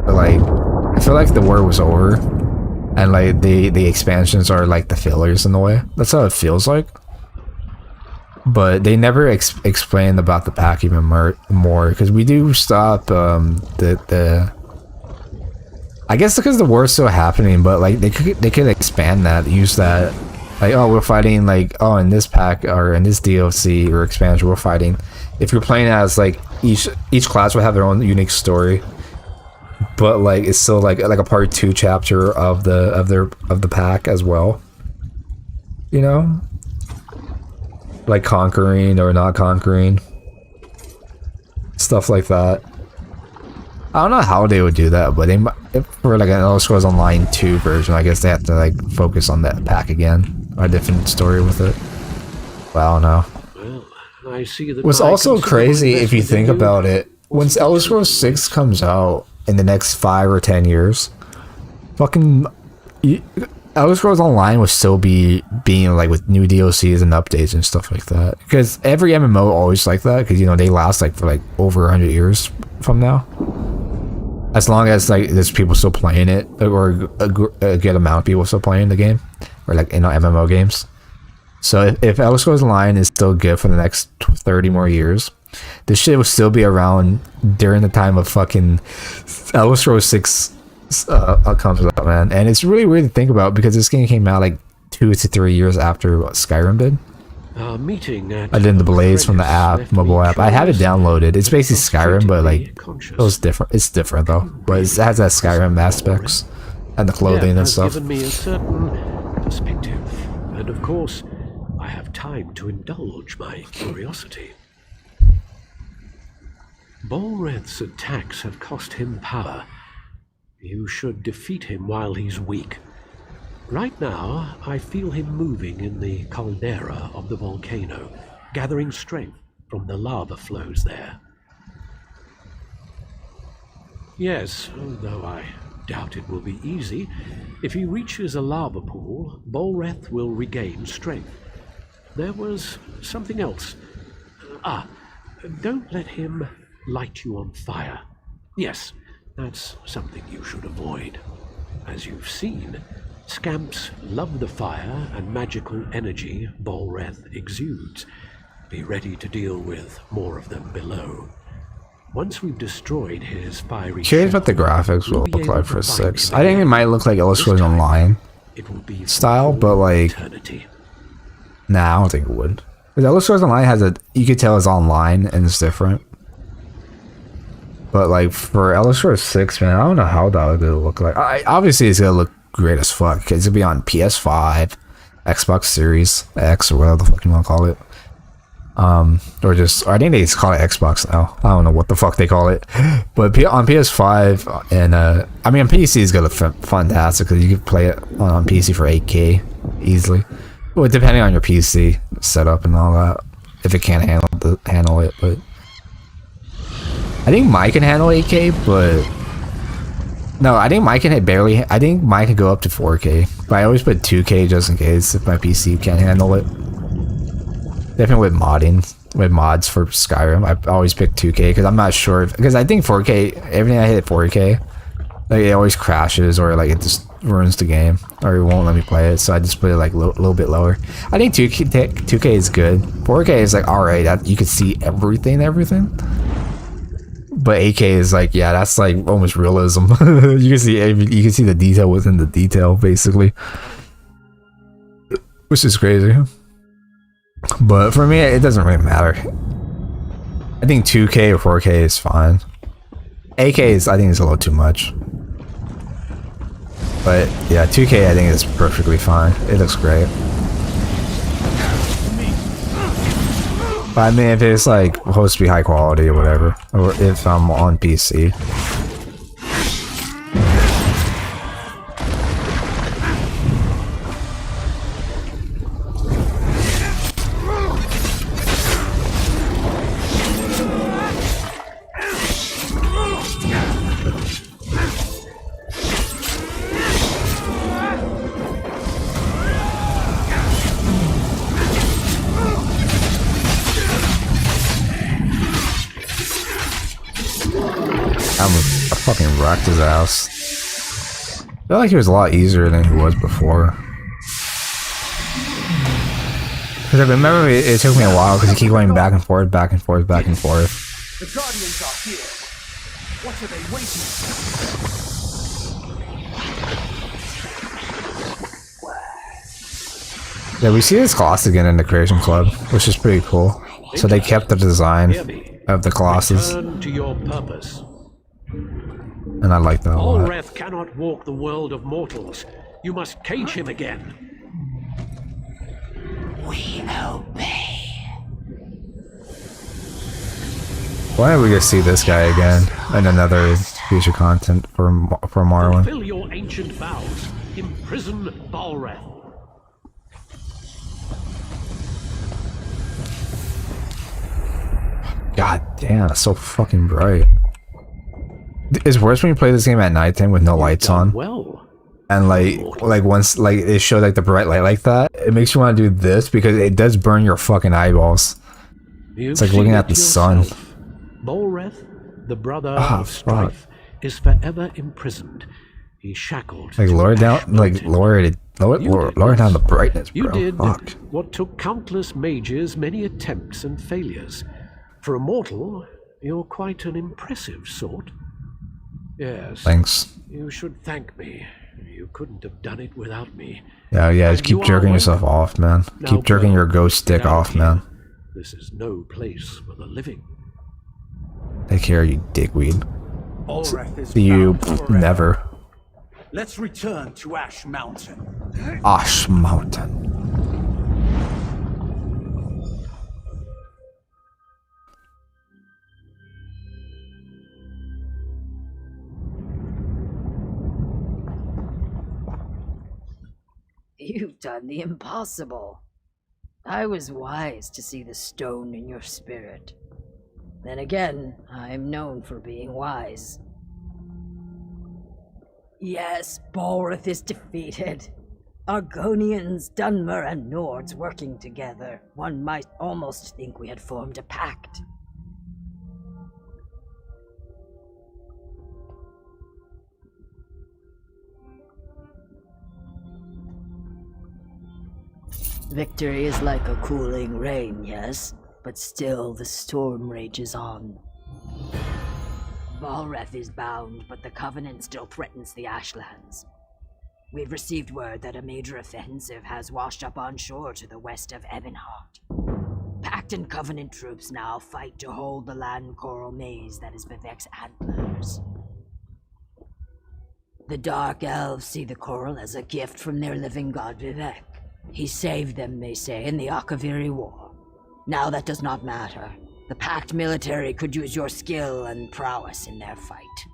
like, I feel like the war was over. And like the expansions are like the fillers in a way. That's how it feels like. But they never explained about the pack even more because we do stop I I guess because the war's still happening, but like they could expand that, use that. Like, oh, we're fighting, like, oh, in this pack or in this DLC or expansion, we're fighting. If you're playing as like each class would have their own unique story, but like it's still like a part 2 chapter of the pack as well. You know, like conquering or not conquering, stuff like that. I don't know how they would do that, but they if for like an Elder Scrolls Online 2 version, I guess they have to like focus on that pack again. A different story with it. Well, I don't know. Well, I see that. What's also crazy if you think about it, once Elder Scrolls 6 comes out in the next 5 or 10 years, fucking Elder Scrolls Online will still be being like with new DLCs and updates and stuff like that. Because every MMO always like that, because you know they last like for like over 100 years from now. As long as like there's people still playing it, or a good amount of people still playing the game, or like MMO games. So if Elder Scrolls Online is still good for the next 30 more years, this shit will still be around during the time of fucking Elder Scrolls 6 comes out, man. And it's really weird to think about because this game came out like 2 to 3 years after what Skyrim did. Meeting at I did the Blades from the app, mobile app. I have it downloaded. It's basically Skyrim, but like it was different. It's different though, but it has that Skyrim aspects and the clothing and stuff. Given me a certain perspective, and of course, I have time to indulge my curiosity. Bolreth's attacks have cost him power. You should defeat him while he's weak. Right now, I feel him moving in the caldera of the volcano, gathering strength from the lava flows there. Yes, although I doubt it will be easy, if he reaches a lava pool, Bolreth will regain strength. There was something else. Don't let him light you on fire. Yes, that's something you should avoid. As you've seen, scamps love the fire and magical energy Bolreth exudes. Be ready to deal with more of them below. Once we've destroyed his fiery... Curious what the graphics will look like for 6. I think it might look like Elder Scrolls Online style, but like... Nah, I don't think it would. Because Elder Scrolls Online has a... You could tell it's online and it's different. But like for Elder Scrolls 6, man, I don't know how that would look like. Obviously it's gonna look great as fuck, because it'll be on PS5, Xbox Series X, or whatever the fuck you want to call it. Or just, I think they just call it Xbox now. I don't know what the fuck they call it. But on PS5 and I mean on PC is gonna look fantastic, because you can play it on PC for 8K easily. Well, depending on your PC setup and all that, if it can't handle it. But I think mine can handle 8K, but no, I think mine can barely. I think mine can go up to 4K, but I always put 2K just in case if my PC can't handle it. Definitely with modding, with mods for Skyrim, I always pick 2K because I'm not sure because I think 4K. Everything I hit 4K, like it always crashes or like it just ruins the game or it won't let me play it. So I just put it like a little bit lower. I think 2K is good. 4K is like alright. That you can see everything. But 8K is like, yeah, that's like almost realism. you can see the detail within the detail, basically, which is crazy. But for me, it doesn't really matter. I think 2K or 4K is fine. 8K is, I think, is a little too much. But yeah, 2K I think is perfectly fine. It looks great. But I mean, if it's like supposed to be high quality or whatever, or if I'm on PC. I fucking wrecked his ass. I feel like he was a lot easier than he was before. Because I remember it took me a while because he keep going back and forth, back and forth, back and forth. The Guardians are here. What are they waiting for? Yeah, we see this Colossus again in the Creation Club, which is pretty cool. So they kept the design of the Colossus. Return to your purpose. And I like that a lot. Bolreth cannot walk the world of mortals. You must cage him again. We obey. Why don't we just see this guy again in another future content for Marlin? Fulfill your ancient vows. Imprison Bolreth. God damn, it's so fucking bright. It's worse when you play this game at nighttime with no lights on. Well. And like once like it shows like the bright light like that, it makes you want to do this because it does burn your fucking eyeballs. It's like looking at the sun. Bolreth, the brother of strife, is forever imprisoned. He's shackled. Like lower down, like lower down the brightness, bro. You did Fuck. what took countless mages many attempts and failures. For a mortal, you're quite an impressive sort. Yes. Thanks. You should thank me. You couldn't have done it without me. Yeah, just keep jerking yourself off, man. Keep jerking your ghost stick off, man. This is no place for the living. Take care, you dickweed. Bolreth is See you bound forever. never. Let's return to Ash Mountain. Ash Mountain. You've done the impossible. I was wise to see the stone in your spirit. Then again, I'm known for being wise. Yes, Bolreth is defeated. Argonians, Dunmer, and Nords working together. One might almost think we had formed a pact. Victory is like a cooling rain, yes? But still the storm rages on. Bolreth is bound, but the Covenant still threatens the Ashlands. We've received word that a major offensive has washed up on shore to the west of Ebonheart. Pact and Covenant troops now fight to hold the land coral maze that is Vivek's antlers. The Dark Elves see the coral as a gift from their living god Vivek. He saved them, they say, in the Akaviri War. Now that does not matter. The Pact military could use your skill and prowess in their fight.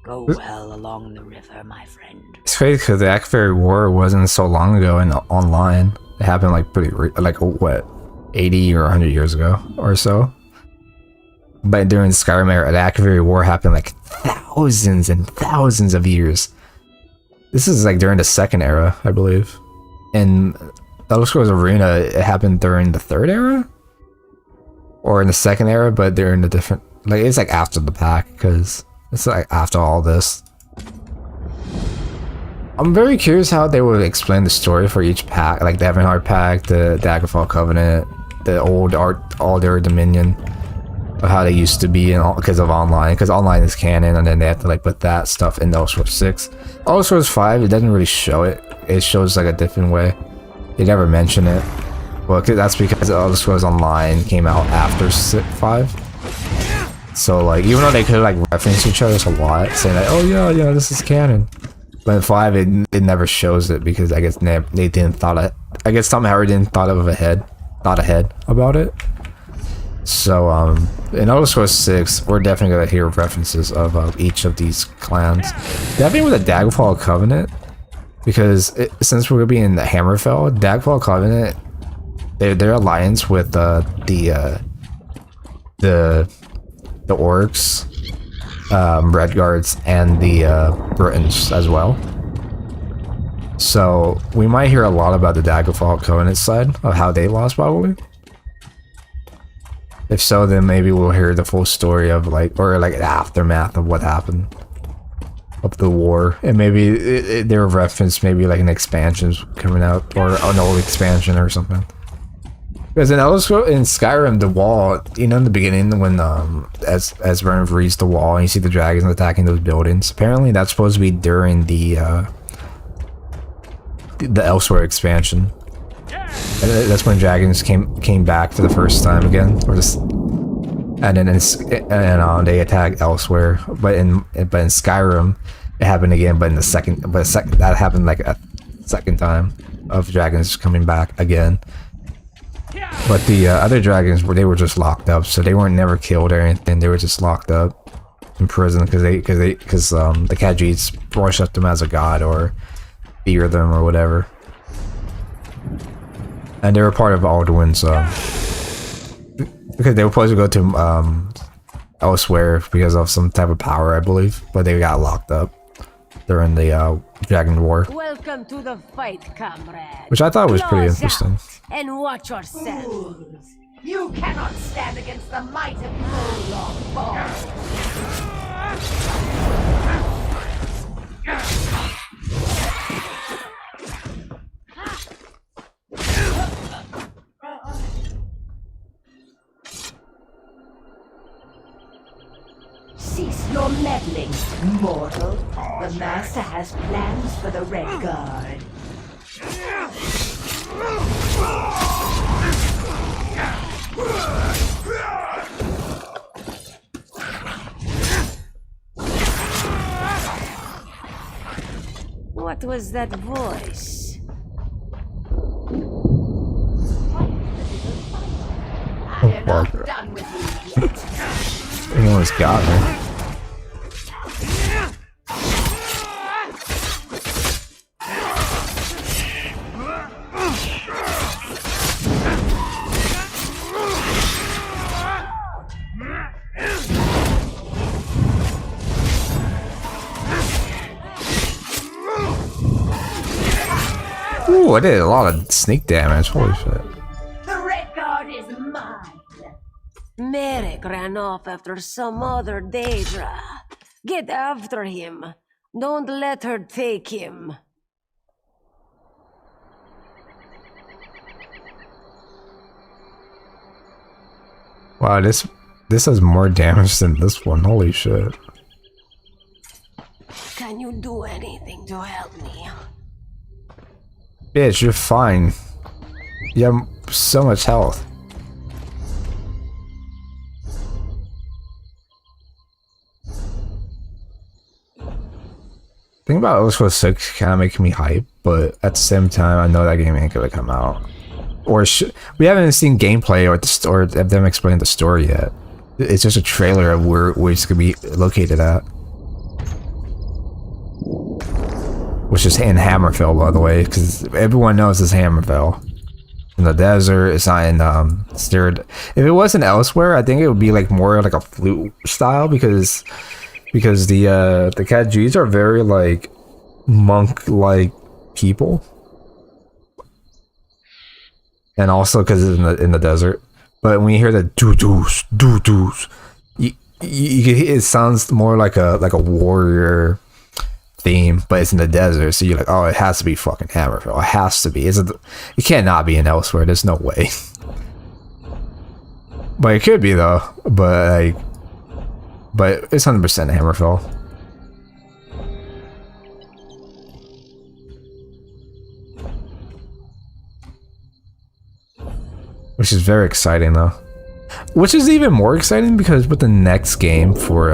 Go well along the river, my friend. It's crazy because the Akaviri War wasn't so long ago and online. It happened like what, 80 or 100 years ago or so. But during the Skyrim era, the Akaviri War happened like thousands and thousands of years. This is like during the second era, I believe. In Elder Scrolls Arena, it happened during the third era? Or in the second era, but they're in a different... Like, it's like after the pack, because it's like after all this. I'm very curious how they would explain the story for each pack, like the Ebonheart pack, the Daggerfall Covenant, the old Alder Dominion, of how they used to be because of online, because online is canon, and then they have to like put that stuff in Elder Scrolls 6. Elder Scrolls 5, it doesn't really show it. It shows like a different way. They never mention it. Well, that's because Elder Scrolls Online came out after 5. So like, even though they could like reference each other a lot, saying like, oh yeah, this is canon. But in 5, it never shows it because I guess they didn't I guess Tom Howard didn't thought ahead about it. So in Elder Scrolls 6, we're definitely gonna hear references of each of these clans. Definitely with the Daggerfall Covenant, because since we're gonna be in the Hammerfell, Daggerfall Covenant, their alliance with the Orcs, Redguards, and the Britons as well. So we might hear a lot about the Daggerfall Covenant side of how they lost, probably. If so, then maybe we'll hear the full story of or the aftermath of what happened of the war, and maybe there were reference maybe like an expansion coming out or an old expansion or something. Because in Skyrim, the wall, you know, in the beginning when as Renov reads the wall and you see the dragons attacking those buildings, apparently that's supposed to be during the Elsewhere expansion. And that's when dragons came back for the first time again, or just, and then they attacked elsewhere. But in Skyrim, it happened again. But that happened like a second time of dragons coming back again. But the other dragons they were just locked up, so they weren't never killed or anything. They were just locked up in prison because the Khajiits worshiped them as a god or fear them or whatever. And they were part of Alduin's, because they were supposed to go to elsewhere because of some type of power, I believe, but they got locked up during the Dragon War, Welcome to the fight, comrade. which I thought was pretty Claws interesting. out and watch yourselves. You cannot stand against the might of Moloch Ball. Cease your meddling, mortal. The Master has plans for the Red Guard. What was that voice? Oh, fuck. He almost got me. Ooh, I did a lot of sneak damage. Holy shit. The Red Guard is mine. Merrick ran off after some other Daedra. Get after him. Don't let her take him. Wow, this has more damage than this one. Holy shit. Can you do anything to help me? Bitch, you're fine. You have so much health. Thing about Elder 6 kind of making me hype, but at the same time, I know that game ain't gonna come out. Or we haven't seen gameplay or of them explaining the story yet. It's just a trailer of where it's gonna be located at. Which is in Hammerfell, by the way, because everyone knows it's Hammerfell. In the desert, it's not in If it wasn't elsewhere, I think it would be like more like a flute style because the Khajiits are very like monk-like people, and also because it's in the desert. But when you hear the doo-doos, it sounds more like a warrior theme, but it's in the desert, so you're like, oh, it has to be fucking Hammerfell. It has to be. It cannot be in elsewhere. There's no way. But it could be though. But it's 100% Hammerfell. Which is very exciting though. Which is even more exciting because with the next game for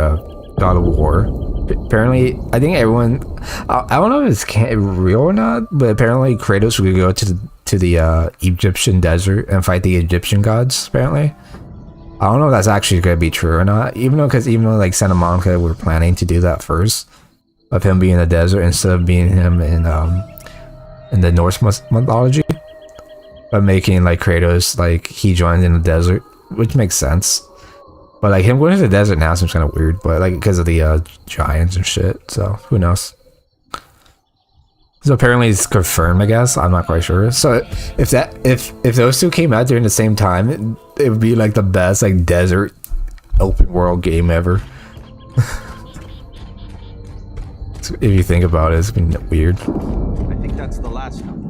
God of War, apparently, I think everyone, I don't know if it's real or not, but apparently Kratos will go to the Egyptian desert and fight the Egyptian gods, apparently. I don't know if that's actually going to be true or not, even though like Santa Monica were planning to do that first, of him being in the desert instead of being him in the Norse mythology, but making like Kratos, like he joins in the desert, which makes sense. But like him going to the desert now seems kind of weird, but like because of the giants and shit, so who knows. So apparently it's confirmed, I guess. I'm not quite sure. So if those two came out during the same time, it would be like the best like desert open world game ever. If you think about it, it's been weird. I think that's the last one.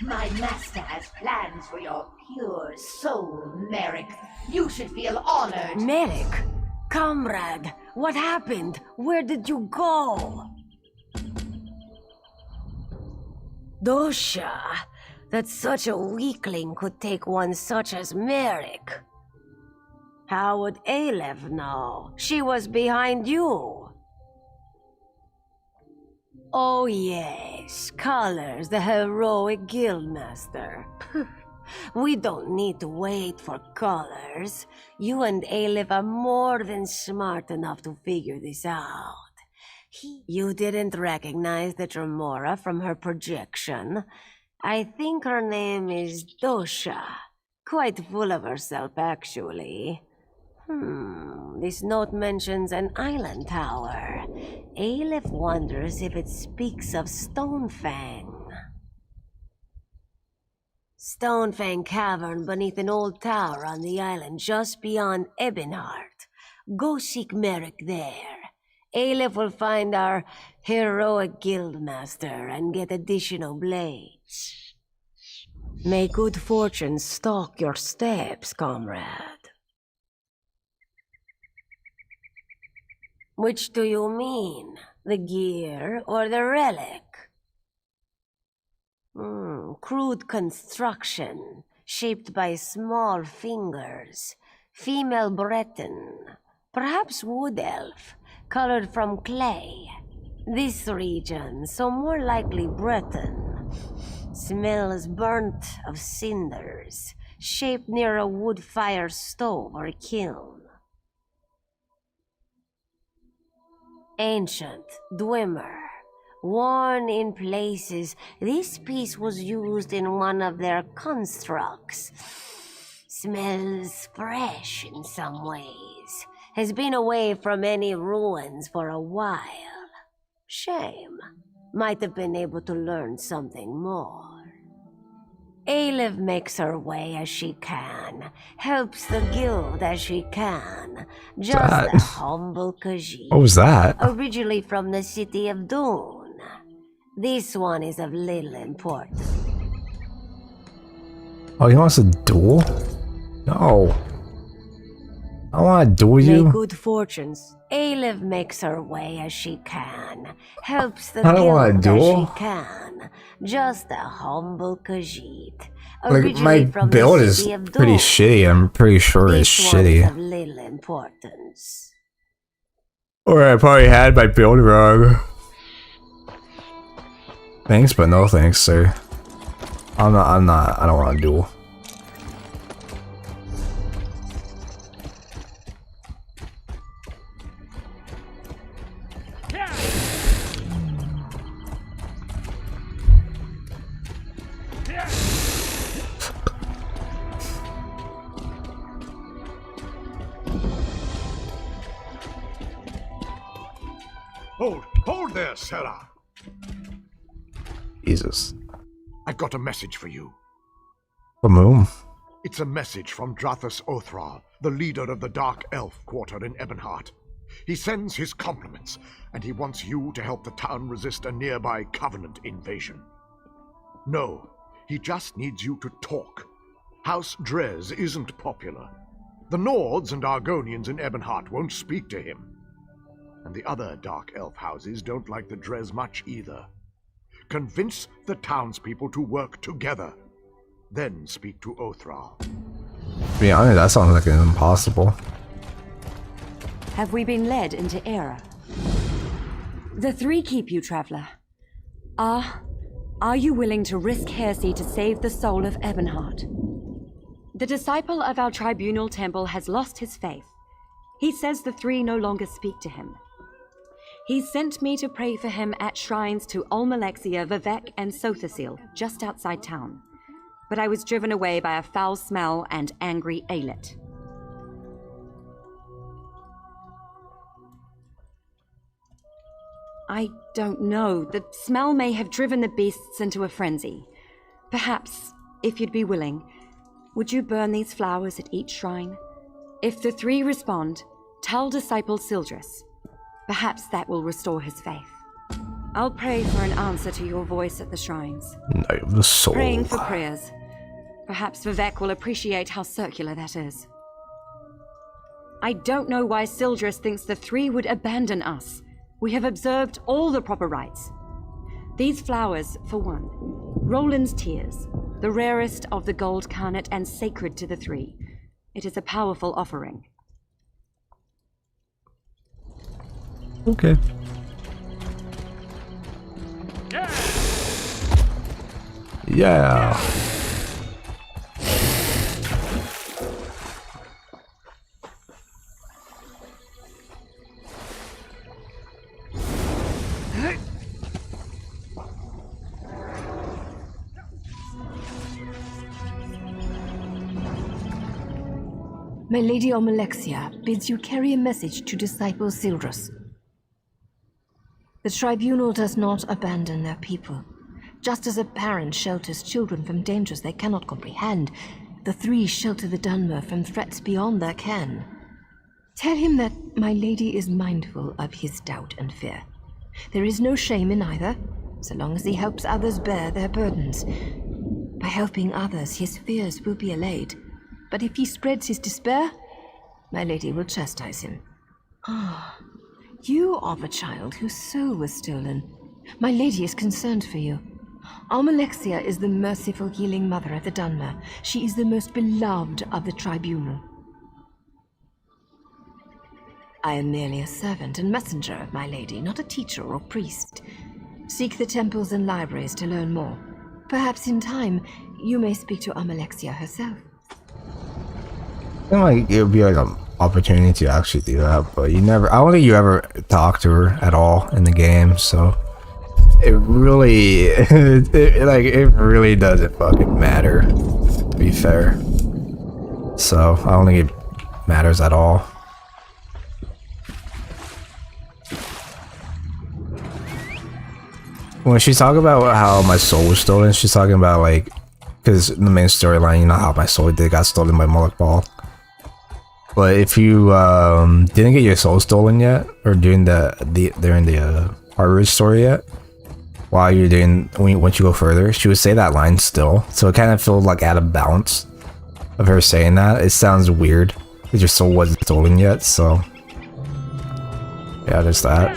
My master has plans for your pure soul, Merrick. You should feel honored. Merrick? Comrade, what happened? Where did you go? Dosha, that such a weakling could take one such as Merrick. How would Aleph know? She was behind you. Oh yes, Colors, the heroic guildmaster. We don't need to wait for Colors. You and Aleph are more than smart enough to figure this out. You didn't recognize the Tremora from her projection. I think her name is Dosha. Quite full of herself, actually. This note mentions an island tower. Aleph wonders if it speaks of Stonefang. Stonefang Cavern beneath an old tower on the island just beyond Ebonheart. Go seek Merrick there. Aleph will find our heroic guildmaster and get additional blades. May good fortune stalk your steps, comrade. Which do you mean? The gear or the relic? Crude construction, shaped by small fingers. Female Breton, perhaps wood elf, colored from clay. This region, so more likely Breton, smells burnt of cinders, shaped near a wood fire stove or kiln. Ancient, Dwemer, worn in places. This piece was used in one of their constructs. Smells fresh in some ways. Has been away from any ruins for a while. Shame. Might have been able to learn something more. Aleph makes her way as she can, helps the guild as she can. Just a humble Khajiit. What was that? Originally from the city of Dune. This one is of little importance. Oh, he wants a duel? No. I want to duel you. May good fortunes. Aleph makes her way as she can, helps the I don't want a guild as duel. she can. Just a humble Khajiit. Like, my from build the is city of pretty Dune. shitty. I'm pretty sure it's This one is shitty. of little importance. Or I probably had my build wrong. Thanks, but no thanks, sir. I don't want to duel. Hold there, Sarah. Jesus. I've got a message for you. From whom? It's a message from Drathus Othral, the leader of the Dark Elf Quarter in Ebonheart. He sends his compliments, and he wants you to help the town resist a nearby Covenant invasion. No, he just needs you to talk. House Drez isn't popular. The Nords and Argonians in Ebonheart won't speak to him. And the other Dark Elf houses don't like the Drez much either. Convince the townspeople to work together. Then speak to Othral. To be honest, that sounds like an impossible. Have we been led into error? The three keep you, traveler. Are you willing to risk heresy to save the soul of Ebonheart? The disciple of our tribunal temple has lost his faith. He says the three no longer speak to him. He sent me to pray for him at shrines to Olmalexia, Vivek, and Sothasil, just outside town. But I was driven away by a foul smell and angry Alet. I don't know. The smell may have driven the beasts into a frenzy. Perhaps, if you'd be willing, would you burn these flowers at each shrine? If the three respond, tell disciple Sildris. Perhaps that will restore his faith. I'll pray for an answer to your voice at the shrines. Night of the Soul. Praying for prayers. Perhaps Vivek will appreciate how circular that is. I don't know why Sildris thinks the three would abandon us. We have observed all the proper rites. These flowers, for one, Roland's Tears, the rarest of the gold carnet and sacred to the three. It is a powerful offering. Okay. Yeah. My Lady Almalexia bids you carry a message to Disciple Sildrus. The Tribunal does not abandon their people. Just as a parent shelters children from dangers they cannot comprehend, the three shelter the Dunmer from threats beyond their ken. Tell him that my lady is mindful of his doubt and fear. There is no shame in either, so long as he helps others bear their burdens. By helping others, his fears will be allayed. But if he spreads his despair, my lady will chastise him. Ah, you are the child whose soul was stolen. My lady is concerned for you. Almalexia is the merciful healing mother of the Dunmer. She is the most beloved of the Tribunal. I am merely a servant and messenger of my lady, not a teacher or priest. Seek the temples and libraries to learn more. Perhaps in time, you may speak to Almalexia herself. I feel like it would be like an opportunity to actually do that, but you never. I don't think you ever talk to her at all in the game, so it really, it really doesn't fucking matter. To be fair, so I don't think it matters at all. When she's talking about how my soul was stolen, she's talking about like, because the main storyline, you know how my soul got stolen by Moloch Ball. But if you didn't get your soul stolen yet, or during the Harvard story yet, while you're doing, once you go further, she would say that line still. So it kind of feels like out of balance of her saying that. It sounds weird because your soul wasn't stolen yet. So yeah, there's that.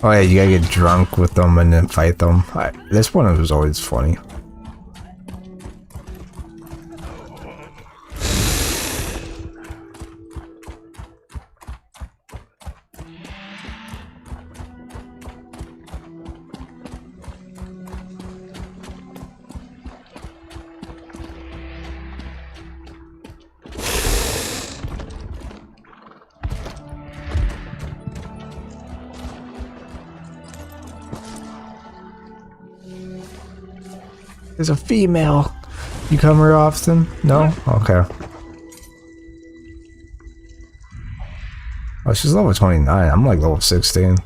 Oh yeah, you gotta get drunk with them and then fight them. This one was always funny. There's a female. You come here often? No? Okay. Oh, she's level 29. I'm like level 16.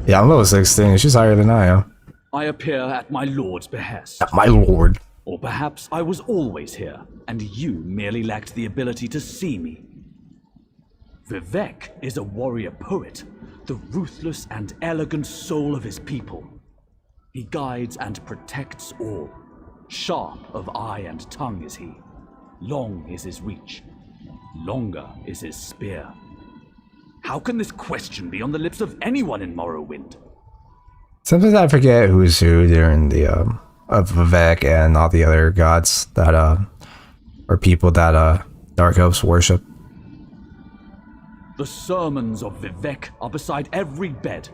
Yeah, I'm level 16. She's higher than I am. I appear at my lord's behest. At my lord. Or perhaps I was always here, and you merely lacked the ability to see me. Vivek is a warrior poet, the ruthless and elegant soul of his people. He guides and protects all. Sharp of eye and tongue is he. Long is his reach. Longer is his spear. How can this question be on the lips of anyone in Morrowind? Sometimes I forget who's who during the of Vivek and all the other gods that or people that Dark Elves worship. The sermons of Vivek are beside every bed.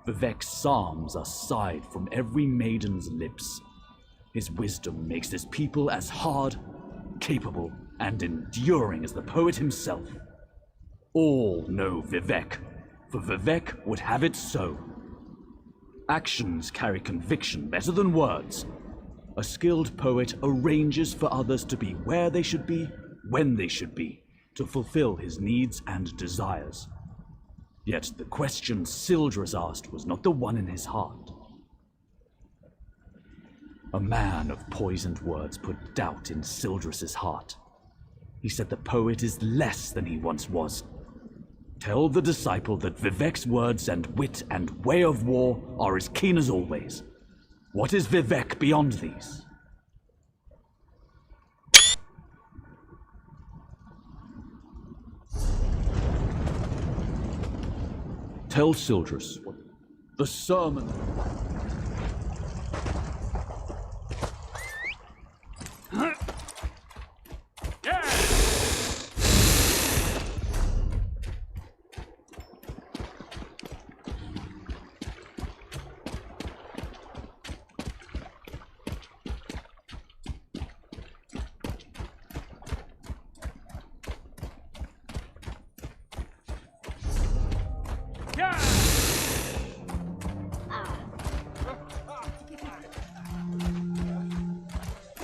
Vivek's psalms are sighed from every maiden's lips. His wisdom makes his people as hard, capable, and enduring as the poet himself. All know Vivek, for Vivek would have it so. Actions carry conviction better than words. A skilled poet arranges for others to be where they should be, when they should be, to fulfill his needs and desires. Yet the question Sildras asked was not the one in his heart. A man of poisoned words put doubt in Sildras's heart. He said the poet is less than he once was. Tell the disciple that Vivek's words and wit and way of war are as keen as always. What is Vivek beyond these? Tell Sildras what the sermon...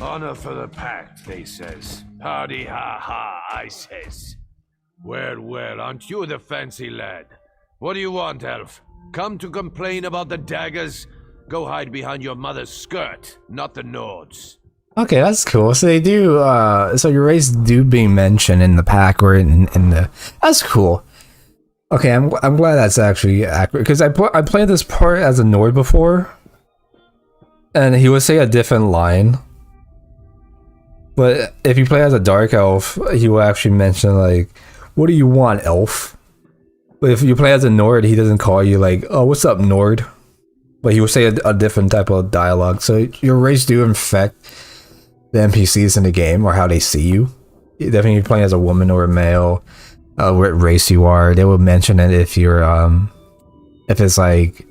Honor for the pact, they says. Party ha ha, I says. Well, well, aren't you the fancy lad? What do you want, elf? Come to complain about the daggers? Go hide behind your mother's skirt, not the Nords. Okay, that's cool. So they do, so your race do being mentioned in the pack or in the... That's cool. Okay, I'm glad that's actually accurate, because I played this part as a Nord before, and he would say a different line. But if you play as a Dark Elf, he will actually mention, like, what do you want, elf? But if you play as a Nord, he doesn't call you, like, oh, what's up, Nord? But he will say a different type of dialogue. So your race do infect the NPCs in the game, or how they see you. Definitely if you're playing as a woman or a male, what race you are, they will mention it if you're, if it's, like,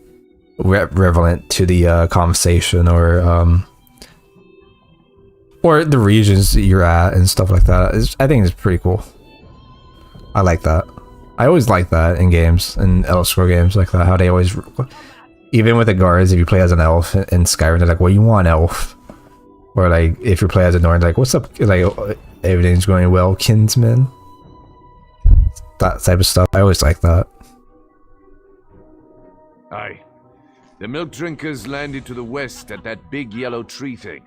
relevant to the conversation, or the regions that you're at and stuff like that. I think it's pretty cool. I like that. I always like that in games, in Elder Scrolls games like that, how they always, even with the guards, if you play as an elf in Skyrim, they're like, what do you want, elf? Or like, if you play as a Nord, like, what's up, like, everything's going well, kinsman? That type of stuff. I always like that. Aye. The milk drinkers landed to the west at that big yellow tree thing.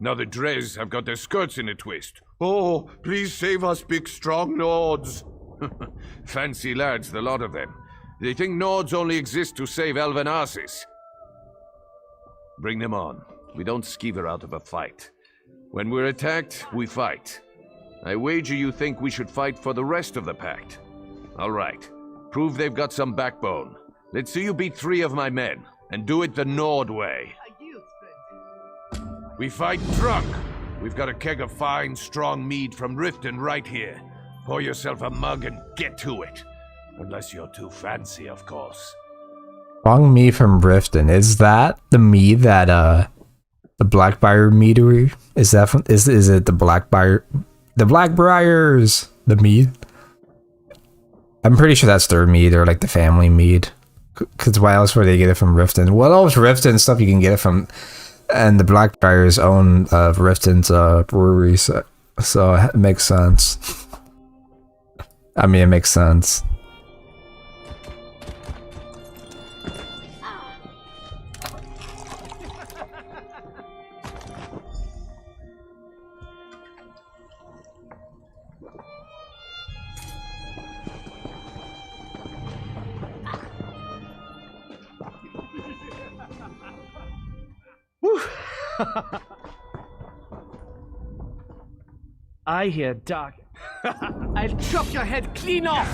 Now the Dres have got their skirts in a twist. Oh, please save us, big strong Nords. Fancy lads, the lot of them. They think Nords only exist to save elven asses. Bring them on. We don't skeever out of a fight. When we're attacked, we fight. I wager you think we should fight for the rest of the pact. All right. Prove they've got some backbone. Let's see you beat 3 of my men, and do it the Nord way. We fight drunk. We've got a keg of fine, strong mead from Riften right here. Pour yourself a mug and get to it. Unless you're too fancy, of course. Strong mead from Riften. Is that the mead that, the Blackbriar meadery? Is it the Blackbriar... The Blackbriars! The mead? I'm pretty sure that's their mead, or like the family mead. Because why else would they get it from Riften? What else Riften stuff you can get it from... And the Blackbriars own Riften's brewery, so it makes sense. I mean, it makes sense. I hear dark. I'll chop your head clean off!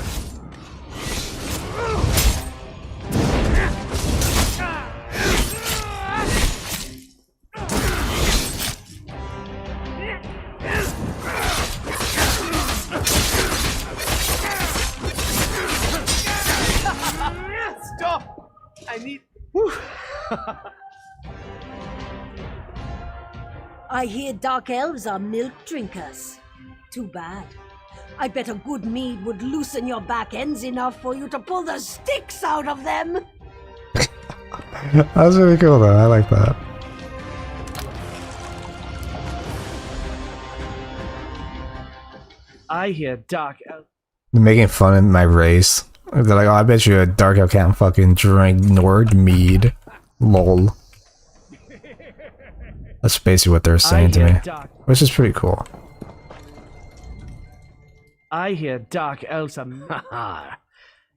Stop! I need... I hear dark elves are milk drinkers. Too bad. I bet a good mead would loosen your back ends enough for you to pull the sticks out of them. That's really cool though, I like that. I hear dark elf. They're making fun of my race. They're like, oh, I bet you a dark elf can't fucking drink Nord mead. Lol. That's basically what they're saying to me. Which is pretty cool. I hear dark elves are. Haha.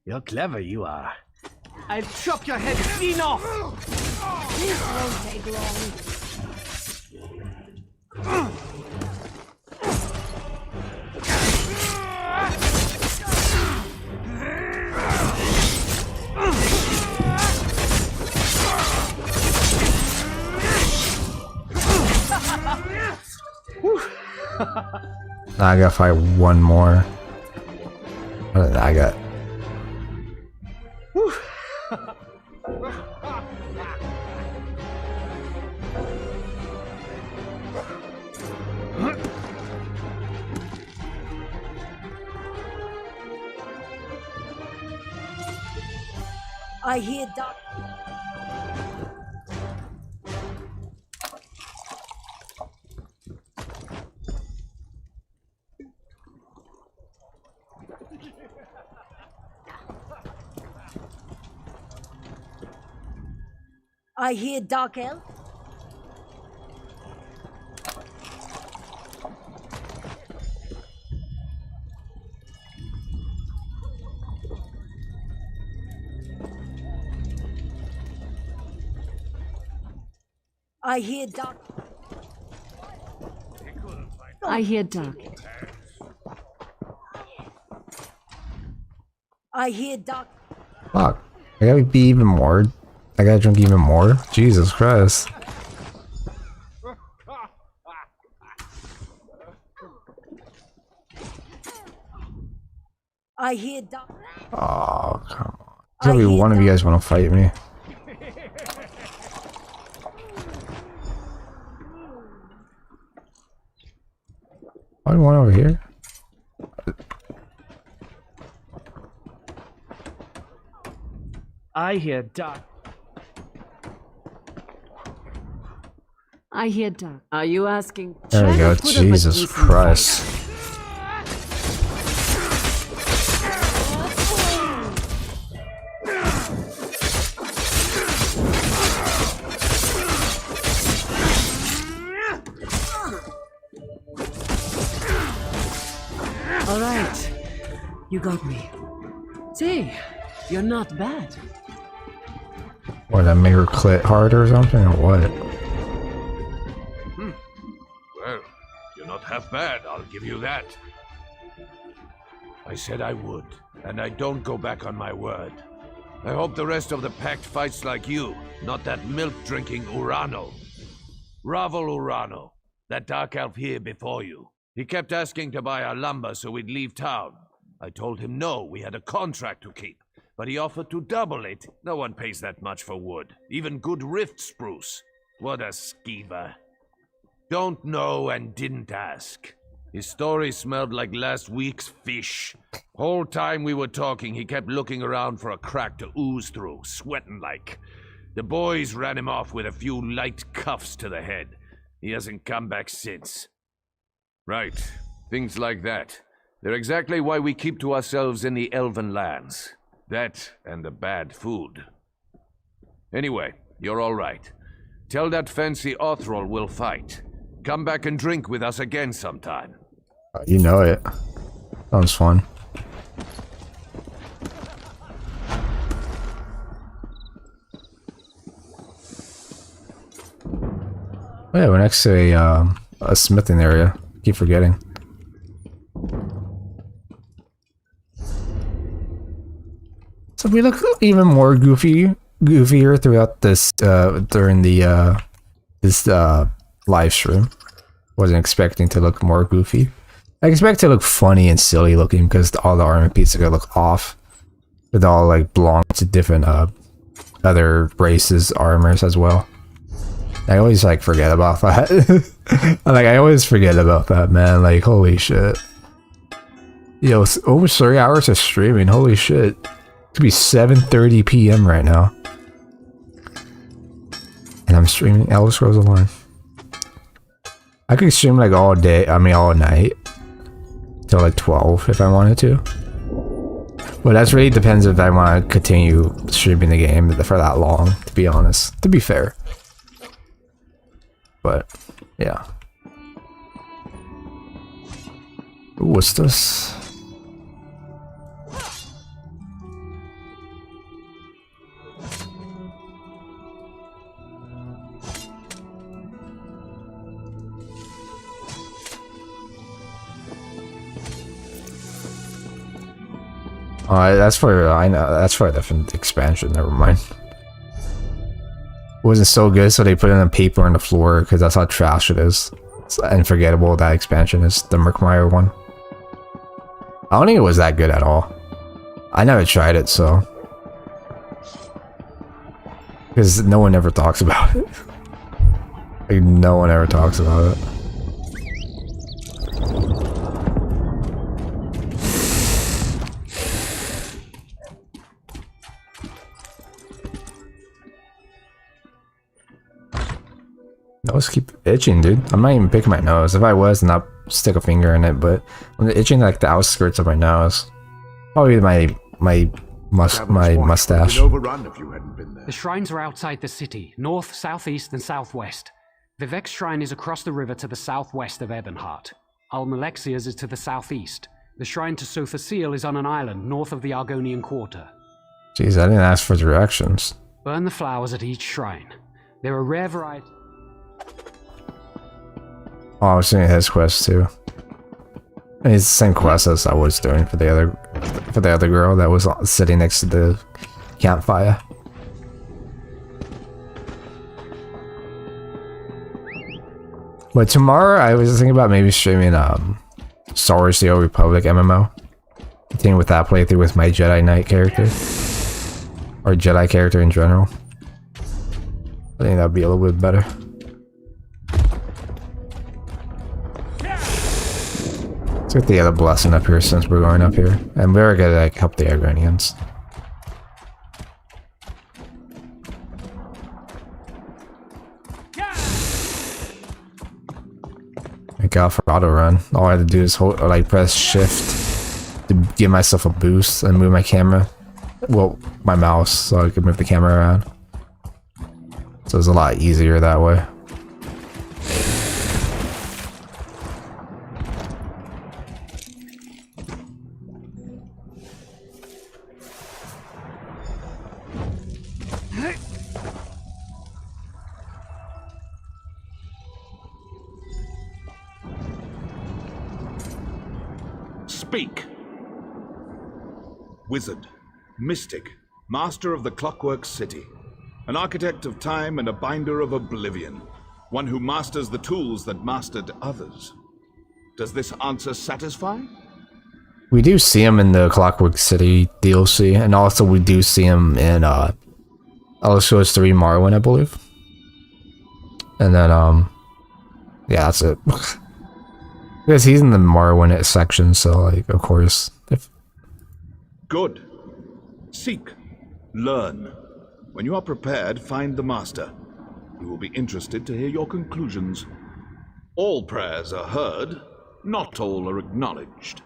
You're clever, you are. I'll chop your head clean off! This won't take long. Now I gotta fight one more. What did I got? I hear dark. I hear dark elf. I hear dark. I hear dark. I hear dark. Fuck. I gotta be even more. I gotta drink even more? Jesus Christ. I hear dark. Oh, come on. There's gotta be one of you guys wanna fight me. One over here? I hear dark. I hear dark. Are you asking? There we go. Jesus Christ. All right, you got me. See, you're not bad. What, that make her clit hard or something, or what? Well, you're not half bad, I'll give you that. I said I would, and I don't go back on my word. I hope the rest of the pact fights like you, not that milk-drinking Urano. Ravel Urano, that dark elf here before you. He kept asking to buy our lumber so we'd leave town. I told him no, we had a contract to keep. But he offered to double it. No one pays that much for wood. Even good rift spruce. What a skeever. Don't know and didn't ask. His story smelled like last week's fish. Whole time we were talking, he kept looking around for a crack to ooze through, sweating like. The boys ran him off with a few light cuffs to the head. He hasn't come back since. Right. Things like that. They're exactly why we keep to ourselves in the Elven lands. That and the bad food. Anyway, you're all right. Tell that fancy Othrol we'll fight. Come back and drink with us again sometime. You know it. Sounds fun. Oh yeah, we're next to a smithing area. Keep forgetting. So we look even more goofier throughout this during the this live stream. Wasn't expecting to look more goofy. I expect to look funny and silly looking because all the armor pieces are gonna look off. With all like belong to different other races armors as well. I always like forget about that. Like I always forget about that, man. Like holy shit. Yo, it's almost 3 hours of streaming. Holy shit. It could be 7:30 p.m. right now. And I'm streaming Elder Scrolls Online. I could stream like all day, I mean all night. till like 12 if I wanted to. But that really depends if I want to continue streaming the game for that long, to be honest. To be fair. But, yeah. Ooh, what's this? That's for I know that's for a different expansion. Never mind. It wasn't so good, so they put in a paper on the floor because that's how trash it is. It's unforgettable. That expansion is the Merkmeyer one. I don't think it was that good at all. I never tried it, so because no one ever talks about it. Like, no one ever talks about it. Nose keep itching, dude. I'm not even picking my nose. If I was, then I'd stick a finger in it, but I'm itching like the outskirts of my nose. Probably my mustache. The shrines are outside the city, north, southeast, and southwest. Vivek's shrine is across the river to the southwest of Ebonheart. Almalexia's is to the southeast. The shrine to Sothasil is on an island north of the Argonian Quarter. Jeez, I didn't ask for directions. Burn the flowers at each shrine. There are rare varieties. Oh, I was doing his quest too. And it's the same quest as I was doing for the other girl that was sitting next to the campfire. But tomorrow I was thinking about maybe streaming Star Wars: The Old Republic MMO. Continuing with that playthrough with my Jedi Knight character. Or Jedi character in general. I think that'd be a little bit better. Let's get the other blessing up here since we're going up here. And we're gonna like help the Argonians. Thank God for auto run. All I had to do is hold, or like press shift to give myself a boost and move my camera. Well, my mouse, so I could move the camera around. So it's a lot easier that way. Speak! Wizard, mystic, master of the Clockwork City, an architect of time and a binder of oblivion, one who masters the tools that mastered others. Does this answer satisfy? We do see him in the Clockwork City DLC, and also we do see him in Elder Scrolls 3 Morrowind, I believe. And then yeah, that's it. Because he's in the Morrowind section, so like, of course. Good. Seek. Learn. When you are prepared, find the Master. We will be interested to hear your conclusions. All prayers are heard, not all are acknowledged.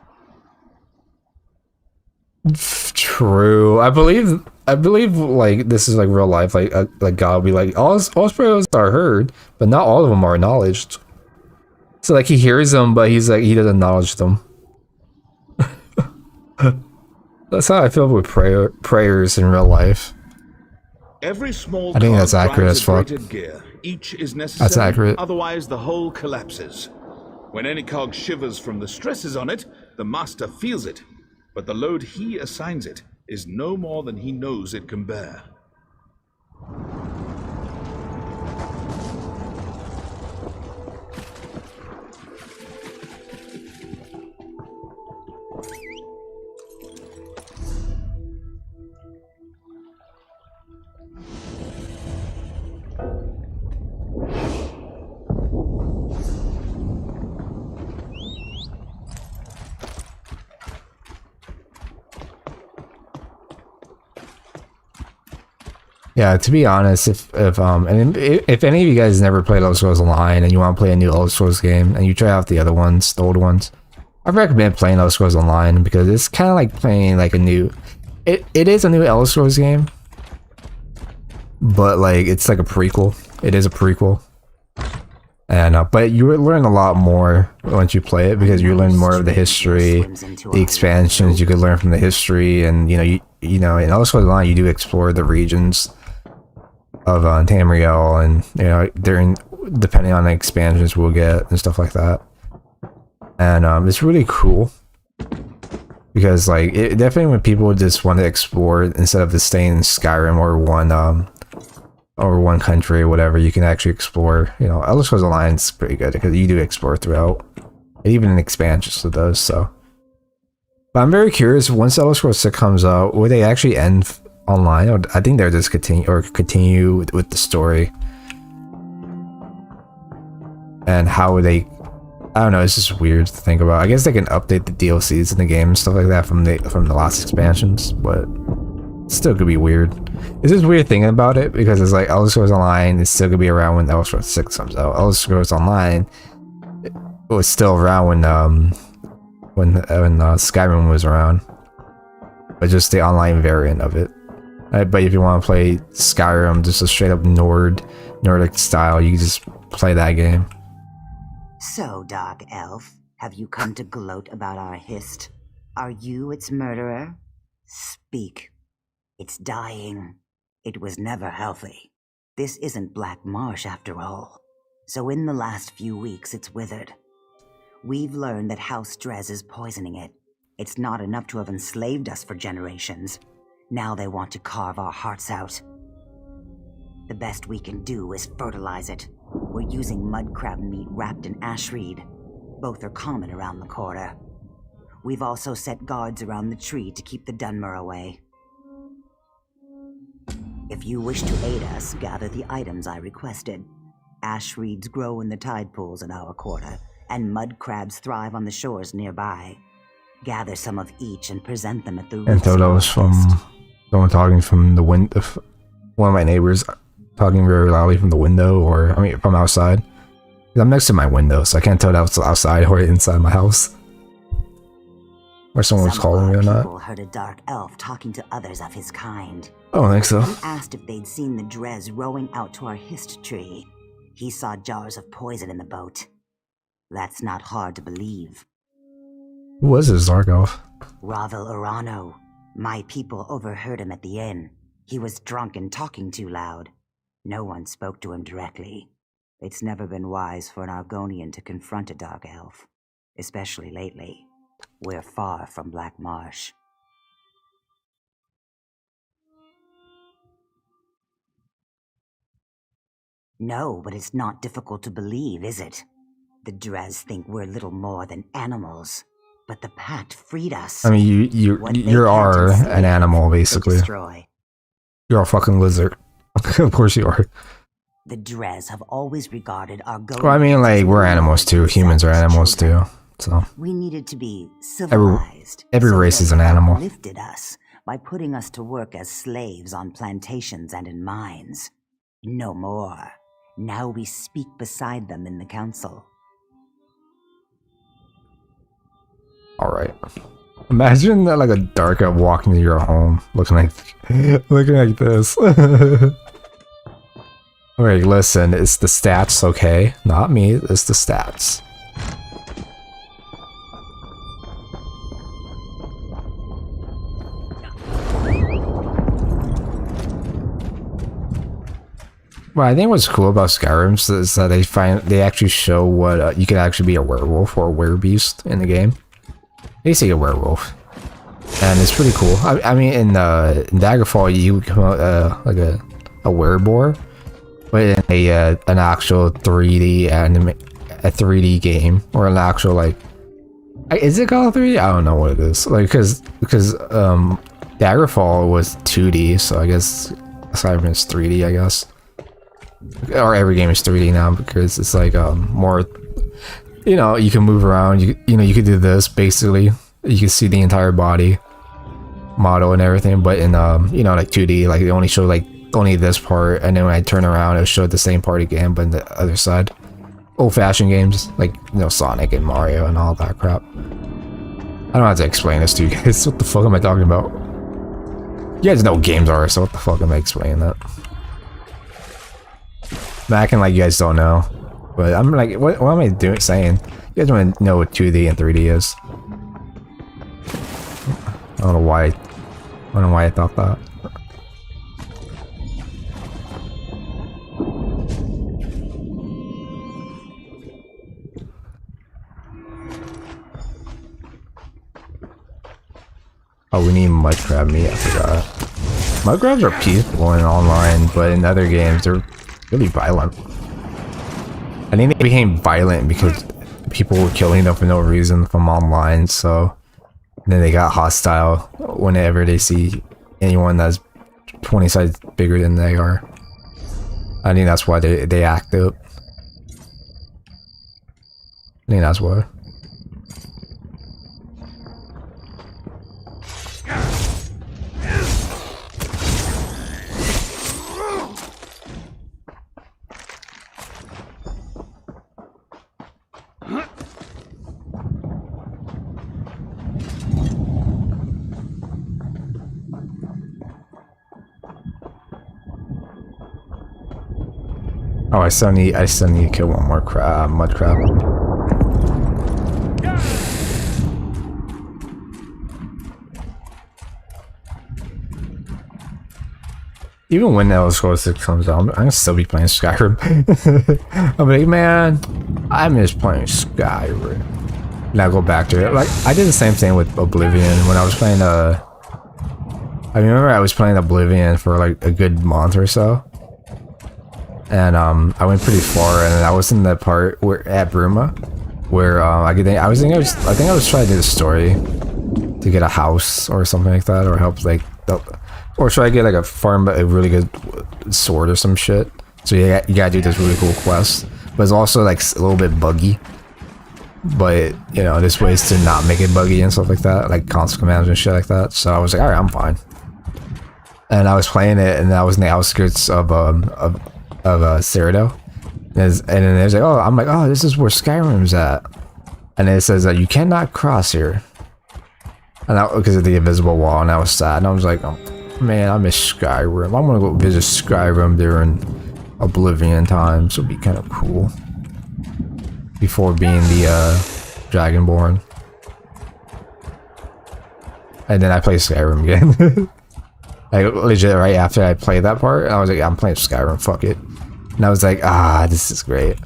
True. I believe like this is like real life. Like God will be like, all his prayers are heard, but not all of them are acknowledged. So like he hears them, but he's like he doesn't acknowledge them. That's how I feel with prayers in real life. Every small I think that's accurate as fuck. gear. Each is necessary, that's accurate. Otherwise the whole collapses. When any cog shivers from the stresses on it, the master feels it. But the load he assigns it is no more than he knows it can bear. Yeah, to be honest, if any of you guys never played Elder Scrolls Online and you want to play a new Elder Scrolls game and you try out the other ones, the old ones, I recommend playing Elder Scrolls Online because it's kind of like playing like a new. It is a new Elder Scrolls game, but like it's like a prequel. It is a prequel, and but you learn a lot more once you play it because you learn more of the history, the expansions. You could learn from the history, and you know in Elder Scrolls Online you do explore the regions of Tamriel, and depending on the expansions we'll get and stuff like that. And it's really cool because like it definitely when people just want to explore instead of just staying in Skyrim or one country or whatever, you can actually explore. Elder Scrolls Online is pretty good because you do explore throughout, and even in expansions it does. So, but I'm very curious once Elder Scrolls 6 comes out, will they actually end online? Or I think they'll just continue with the story, and how would they? I don't know, it's just weird to think about. I guess they can update the DLCs in the game and stuff like that from the last expansions, but it still could be weird. It's just weird thinking about it because it's like Elder Scrolls Online is still gonna be around when Elder Scrolls 6 comes out. Elder Scrolls Online was still around when Skyrim was around, but just the online variant of it. But if you want to play Skyrim, just a straight up Nordic style, you can just play that game. So, Dark Elf, have you come to gloat about our hist? Are you its murderer? Speak. It's dying. It was never healthy. This isn't Black Marsh after all. So in the last few weeks, it's withered. We've learned that House Drez is poisoning it. It's not enough to have enslaved us for generations. Now they want to carve our hearts out. The best we can do is fertilize it. We're using mud crab meat wrapped in ash reed. Both are common around the quarter. We've also set guards around the tree to keep the Dunmer away. If you wish to aid us, gather the items I requested. Ash reeds grow in the tide pools in our quarter, and mud crabs thrive on the shores nearby. Gather some of each and present them at the And thought that was from someone talking from the window. One of my neighbors talking very loudly from the window, or I mean from outside. I'm next to my window, so I can't tell that was outside or inside my house. Or someone was calling me or not. People heard a dark elf talking to others of his kind. I don't think so. He asked if they'd seen the Drez rowing out to our hist tree. He saw jars of poison in the boat. That's not hard to believe. Who was this dark elf? Ravel Urano. My people overheard him at the inn. He was drunk and talking too loud. No one spoke to him directly. It's never been wise for an Argonian to confront a dark elf, especially lately. We're far from Black Marsh. No, but it's not difficult to believe, is it? The Drez think we're little more than animals, but the Pact freed us. I mean, you are an animal, basically. You're a fucking lizard. Of course you are. The Drez have always regarded Argonians. Well, I mean, like, we're animals too. Humans are animals too. So we needed to be civilized. Every race is an animal. Lifted us by putting us to work as slaves on plantations and in mines. No more. Now we speak beside them in the council. All right. Imagine that, like a dark elf walking to your home, looking like this. Okay, listen, it's the stats, okay? Not me, it's the stats. Well, I think what's cool about Skyrim is that they actually show what you can actually be a werewolf or a werebeast in the game. They say a werewolf, and it's pretty cool. I mean, in Daggerfall, you come out like a wereboar, but in an actual 3D a 3D game, or an actual like, is it called 3D? I don't know what it is. Like because Daggerfall was 2D, so I guess Skyrim is 3D, I guess. Or every game is 3D now because it's like more, you know, you can move around. You know you could do this basically. You can see the entire body model and everything, but in you know, like 2D, like they only show like only this part, and then when I turn around, it'll show the same part again, but on the other side. Old-fashioned games like, you know, Sonic and Mario and all that crap. I don't have to explain this to you guys. What the fuck am I talking about? You guys know what games are, so what the fuck am I explaining that? I'm acting like you guys don't know. But I'm like, what am I doing? Saying? You guys want to know what 2D and 3D is? I don't know why. I don't know why I thought that. Oh, we need mud crab meat. I forgot. Mud crabs are peaceful in online, but in other games they're really violent. I think they became violent because people were killing them for no reason from online, so then they got hostile whenever they see anyone that's 20 sizes bigger than they are. I think that's why they act up. I think that's why. Oh, I still need to kill one more mud crab. Even when Elder Scrolls 6 comes out, I'm gonna still be playing Skyrim. I'm like, man, I miss playing Skyrim. And I go back to it. Like, I did the same thing with Oblivion when I was playing I remember I was playing Oblivion for like a good month or so. And I went pretty far, and I was in the part where at Bruma, where I think I was trying to do the story to get a house or something like that, or help like, or try to get like a really good sword or some shit. So you gotta do this really cool quest, but it's also like a little bit buggy. But you know, there's ways to not make it buggy and stuff like that, like console commands and shit like that. So I was like, all right, I'm fine. And I was playing it, and I was in the outskirts of Cyrodiil, and then there's like, oh, I'm like, oh, this is where Skyrim's at, and it says that you cannot cross here, and because of the invisible wall, and I was sad, and I was like, oh, man, I miss Skyrim. I'm gonna go visit Skyrim during Oblivion times. It'll be kind of cool before being the Dragonborn, and then I play Skyrim again. Like legit right after I played that part, I was like, I'm playing Skyrim, fuck it. And I was like, ah, this is great.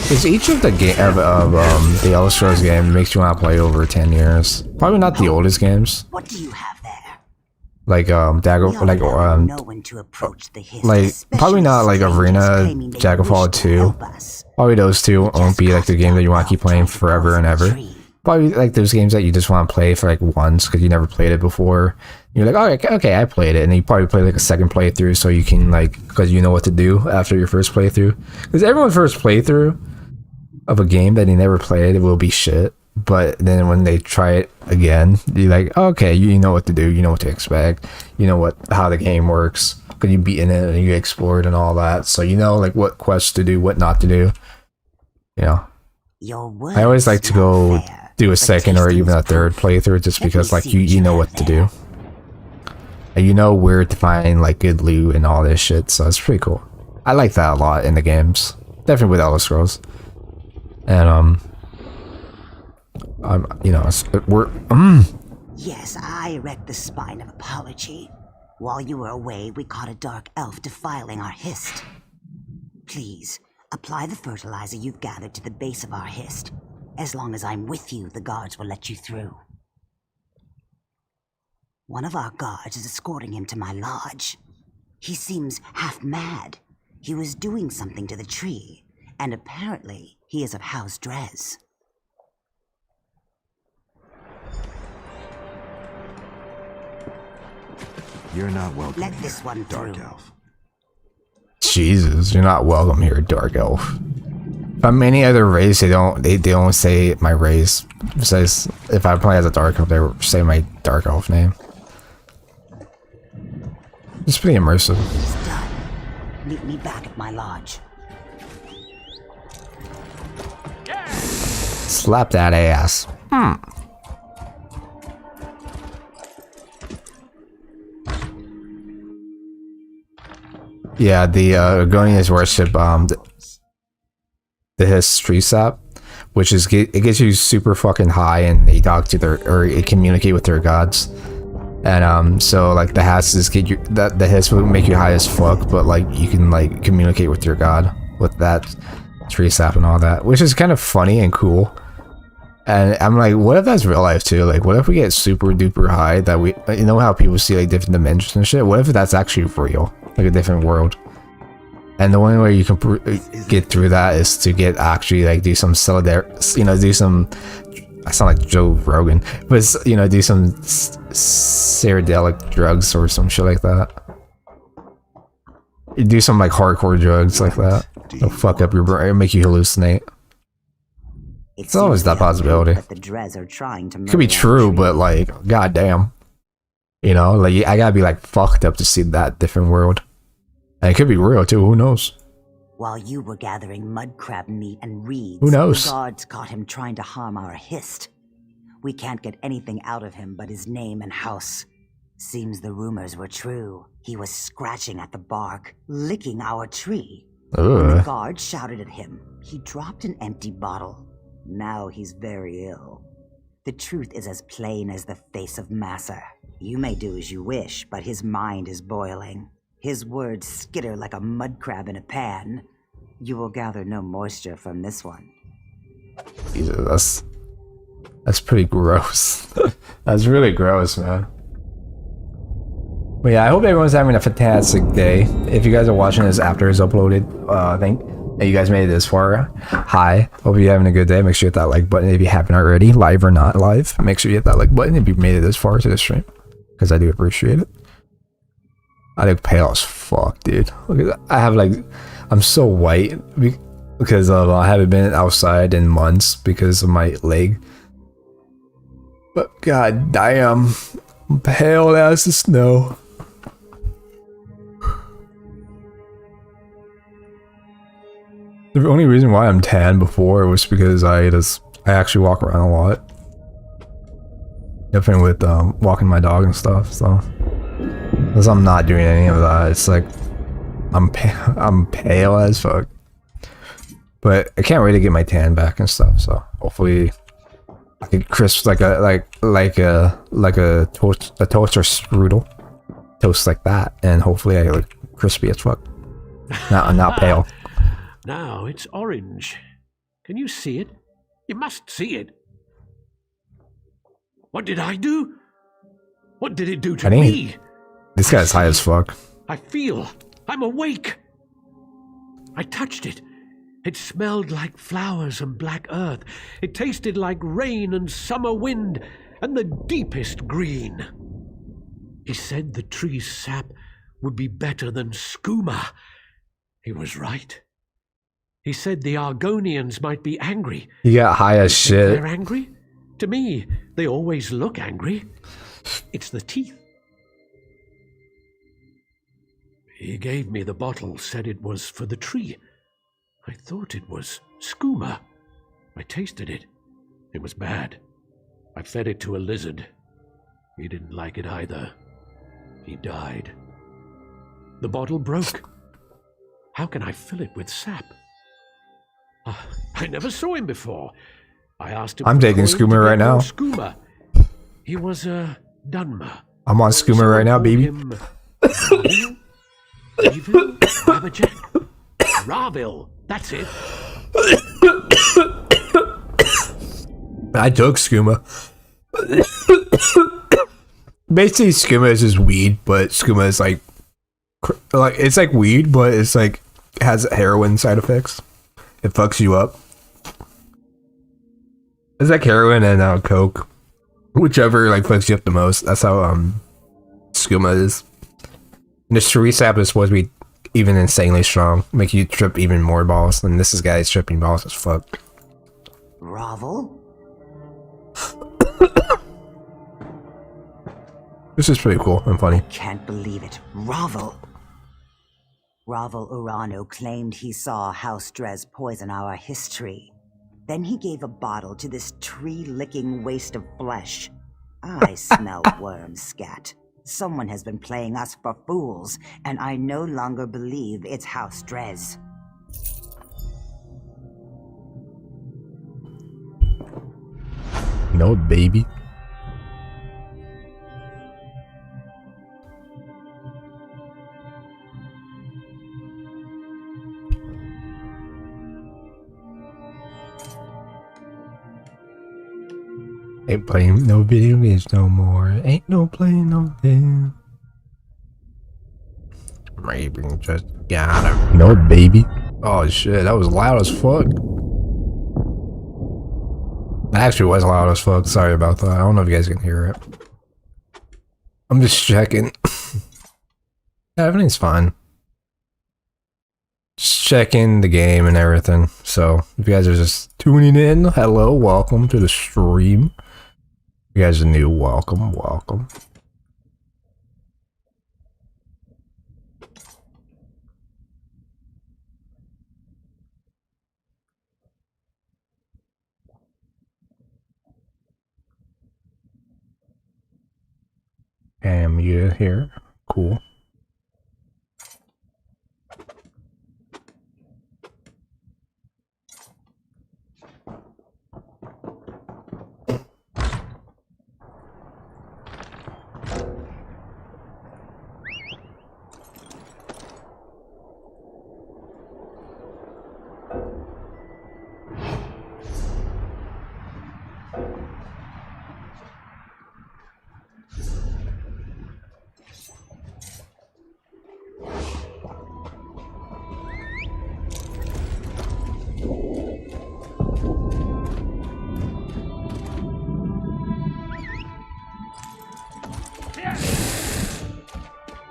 Because each of the the Elder Scrolls game makes you want to play over 10 years. Probably not the oldest games. What do you have there? Like probably not like Arena, Daggerfall 2. Probably those two won't be like the game that you want to keep playing forever and ever. Probably like those games that you just want to play for like once because you never played it before. You're like, oh, okay, I played it, and you probably play like a second playthrough so you can like, because you know what to do after your first playthrough. Because everyone's first playthrough of a game that they never played, it will be shit. But then when they try it again, you're like, oh, okay, you know what to do, you know what to expect, you know how the game works because you've beaten it and you explored and all that, so you know like what quests to do, what not to do. You know, I always like to go do a second or even a third playthrough just because like you know what to do. And you know where to find like good loot and all this shit, so it's pretty cool. I like that a lot in the games, definitely with Elder Scrolls. And you know, we're Yes, I wrecked the spine of apology. While you were away, we caught a dark elf defiling our hist. Please apply the fertilizer you've gathered to the base of our hist. As long as I'm with you, the guards will let you through. One of our guards is escorting him to my lodge. He seems half mad. He was doing something to the tree, and apparently he is of House Drez. You're not welcome. Let this one Dark through. Elf. Jesus, you're not welcome here, Dark Elf. If I'm any other race, they don't say my race. It says if I play as a Dark Elf, they say my Dark Elf name. It's pretty immersive. It's done. Meet me back at my lodge. Yeah! Slap that ass. Yeah, the Argonians worship the history sap, which is it gets you super fucking high, and they talk to their or they communicate with their gods. And so like the hats get you that the hits will make you high as fuck, but like you can like communicate with your god with that tree sap and all that, which is kind of funny and cool. And I'm like, what if that's real life too? Like, what if we get super duper high that we, you know how people see like different dimensions and shit? What if that's actually real, like a different world? And the only way you can get through that is to get actually like do some do some. I sound like Joe Rogan, but do some psychedelic drugs or some shit like that. You do some like hardcore drugs like that. It'll fuck up your brain, make you hallucinate. It's always that possibility. The Dres are trying to could be true, but like, goddamn, like I gotta be like fucked up to see that different world, and it could be real too. Who knows? While you were gathering mudcrab meat and reeds, who knows? The guards caught him trying to harm our Hist. We can't get anything out of him but his name and house. Seems the rumors were true. He was scratching at the bark, licking our tree. When the guards shouted at him, he dropped an empty bottle. Now he's very ill. The truth is as plain as the face of Massa. You may do as you wish, but his mind is boiling. His words skitter like a mudcrab in a pan. You will gather no moisture from this one. Jesus, that's pretty gross. That's really gross, man. But yeah, I hope everyone's having a fantastic day. If you guys are watching this after it's uploaded, I think that you guys made it this far. Hi, hope you're having a good day. Make sure you hit that like button if you haven't already, live or not live. Make sure you hit that like button if you made it this far to the stream, because I do appreciate it. I look pale as fuck, dude. Look at that. I have like, I'm so white because of I haven't been outside in months because of my leg. But god damn, I'm pale as the snow. The only reason why I'm tan before was because I actually walk around a lot. Definitely with walking my dog and stuff, so. Because I'm not doing any of that. It's like I'm pale as fuck. But I can't wait to get my tan back and stuff. So hopefully I can crisp like a toaster strudel, toast like that, and hopefully I look crispy as fuck. Not pale. Now it's orange. Can you see it? You must see it. What did I do? What did it do to me? This guy's high as fuck. I feel. I'm awake. I touched it. It smelled like flowers and black earth. It tasted like rain and summer wind and the deepest green. He said the tree's sap would be better than skooma. He was right. He said the Argonians might be angry. You got high as shit. They're angry? To me, they always look angry. It's the teeth. He gave me the bottle, said it was for the tree. I thought it was skooma. I tasted it. It was bad. I fed it to a lizard. He didn't like it either. He died. The bottle broke. How can I fill it with sap? I never saw him before. I asked him. I'm taking skooma right now. Skooma. He was a Dunmer. I'm on skooma right now, baby. Evil? Rabajack? Ravil, that's it. I took skooma. Basically, skooma is just weed, but skooma is like it's like weed, but it's like has heroin side effects. It fucks you up. It's like heroin and coke, whichever like fucks you up the most. That's how skooma is. And this tree sap is supposed to be even insanely strong, make you trip even more balls. And this guy's tripping balls as fuck. Ravel? This is pretty cool and funny. Can't believe it. Ravel! Ravel Urano claimed he saw House Dres poison our history. Then he gave a bottle to this tree-licking waste of flesh. I smell worm scat. Someone has been playing us for fools, and I no longer believe it's House Drez. No, baby. Ain't playing no video games no more. Ain't no playing no game. Maybe just got him. No, baby. Oh shit, that was loud as fuck. That actually was loud as fuck. Sorry about that. I don't know if you guys can hear it. I'm just checking. Yeah, everything's fine. Just checking the game and everything. So, if you guys are just tuning in, hello, welcome to the stream. If you guys are new, welcome, welcome. I'm muted here. Cool.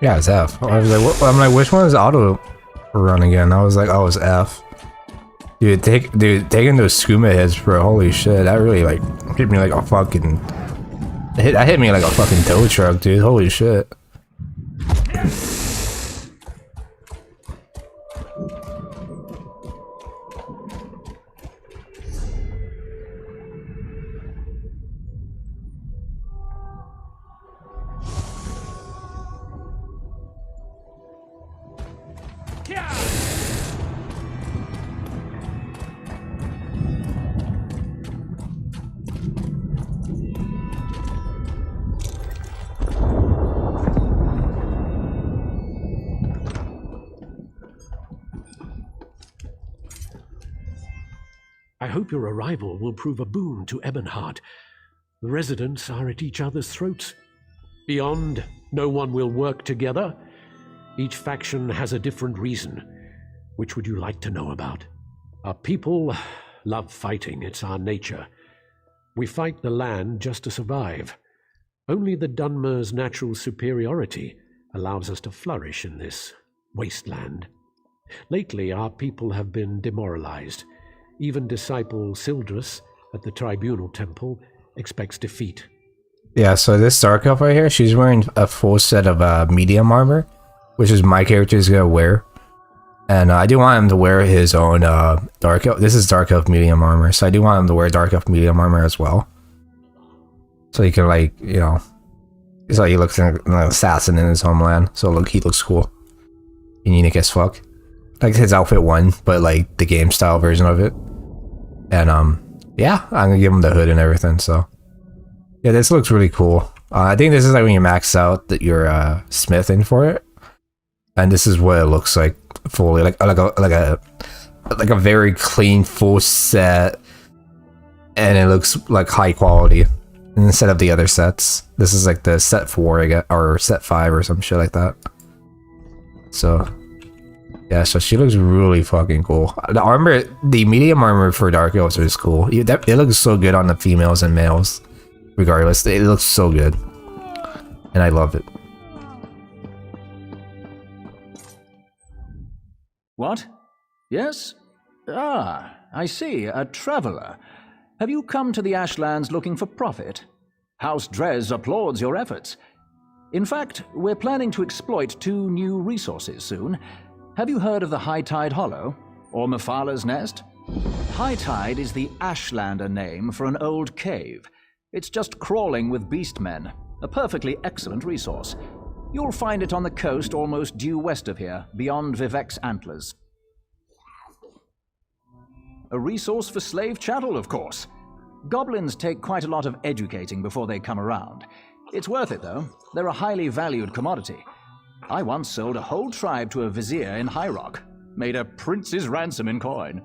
Yeah, it's F. I was like, I'm like, which one is auto run again? I was like, oh, it's F. Dude, taking those skooma hits, bro. Holy shit, that really like hit me like a fucking. That hit me like a fucking tow truck, dude. Holy shit. I hope your arrival will prove a boon to Ebonheart. The residents are at each other's throats. Beyond, no one will work together. Each faction has a different reason. Which would you like to know about? Our people love fighting. It's our nature. We fight the land just to survive. Only the Dunmer's natural superiority allows us to flourish in this wasteland. Lately, our people have been demoralized. Even disciple Sildrus at the Tribunal Temple expects defeat. Yeah, so this Dark Elf right here, she's wearing a full set of medium armor, which is my character's gonna wear. And I do want him to wear his own Dark Elf. This is Dark Elf medium armor, so I do want him to wear Dark Elf medium armor as well. So he can, like, you know, it's like he looks like an assassin in his homeland. So look, he looks cool. And unique as fuck. Like his outfit won, but like the game style version of it. And yeah, I'm gonna give him the hood and everything. So yeah, this looks really cool. I think this is like when you max out that you're smithing for it, and this is what it looks like fully, like a very clean full set, and it looks like high quality instead of the other sets. This is like the set 4, I guess, or set 5 or some shit like that. So yeah, so she looks really fucking cool. The armor, the medium armor for Dark Elves is cool. It looks so good on the females and males. Regardless, it looks so good. And I love it. What? Yes? Ah, I see, a traveler. Have you come to the Ashlands looking for profit? House Drez applauds your efforts. In fact, we're planning to exploit 2 new resources soon. Have you heard of the High Tide Hollow? Or Mephala Nest? High Tide is the Ashlander name for an old cave. It's just crawling with beastmen, a perfectly excellent resource. You'll find it on the coast almost due west of here, beyond Vivek's Antlers. A resource for slave chattel, of course. Goblins take quite a lot of educating before they come around. It's worth it, though. They're a highly valued commodity. I once sold a whole tribe to a vizier in High Rock. Made a prince's ransom in coin.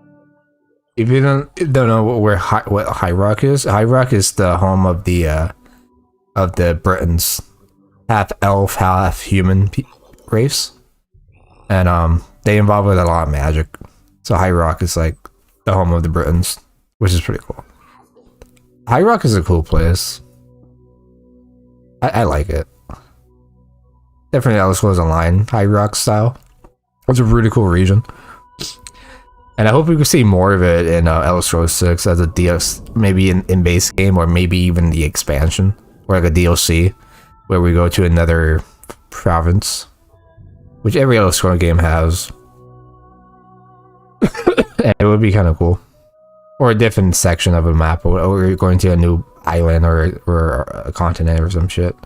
If you don't know what High Rock is, High Rock is the home of the Britons, half elf, half human race, and they involve with a lot of magic. So High Rock is like the home of the Britons, which is pretty cool. High Rock is a cool place. I like it. Definitely Elder Scrolls Online High Rock style. It's a really cool region. And I hope we can see more of it in Elder Scrolls 6 as a DLC, maybe in base game, or maybe even the expansion, or like a DLC, where we go to another province, which every Elder Scrolls game has. And it would be kind of cool. Or a different section of a map, or going to a new island or a continent or some shit.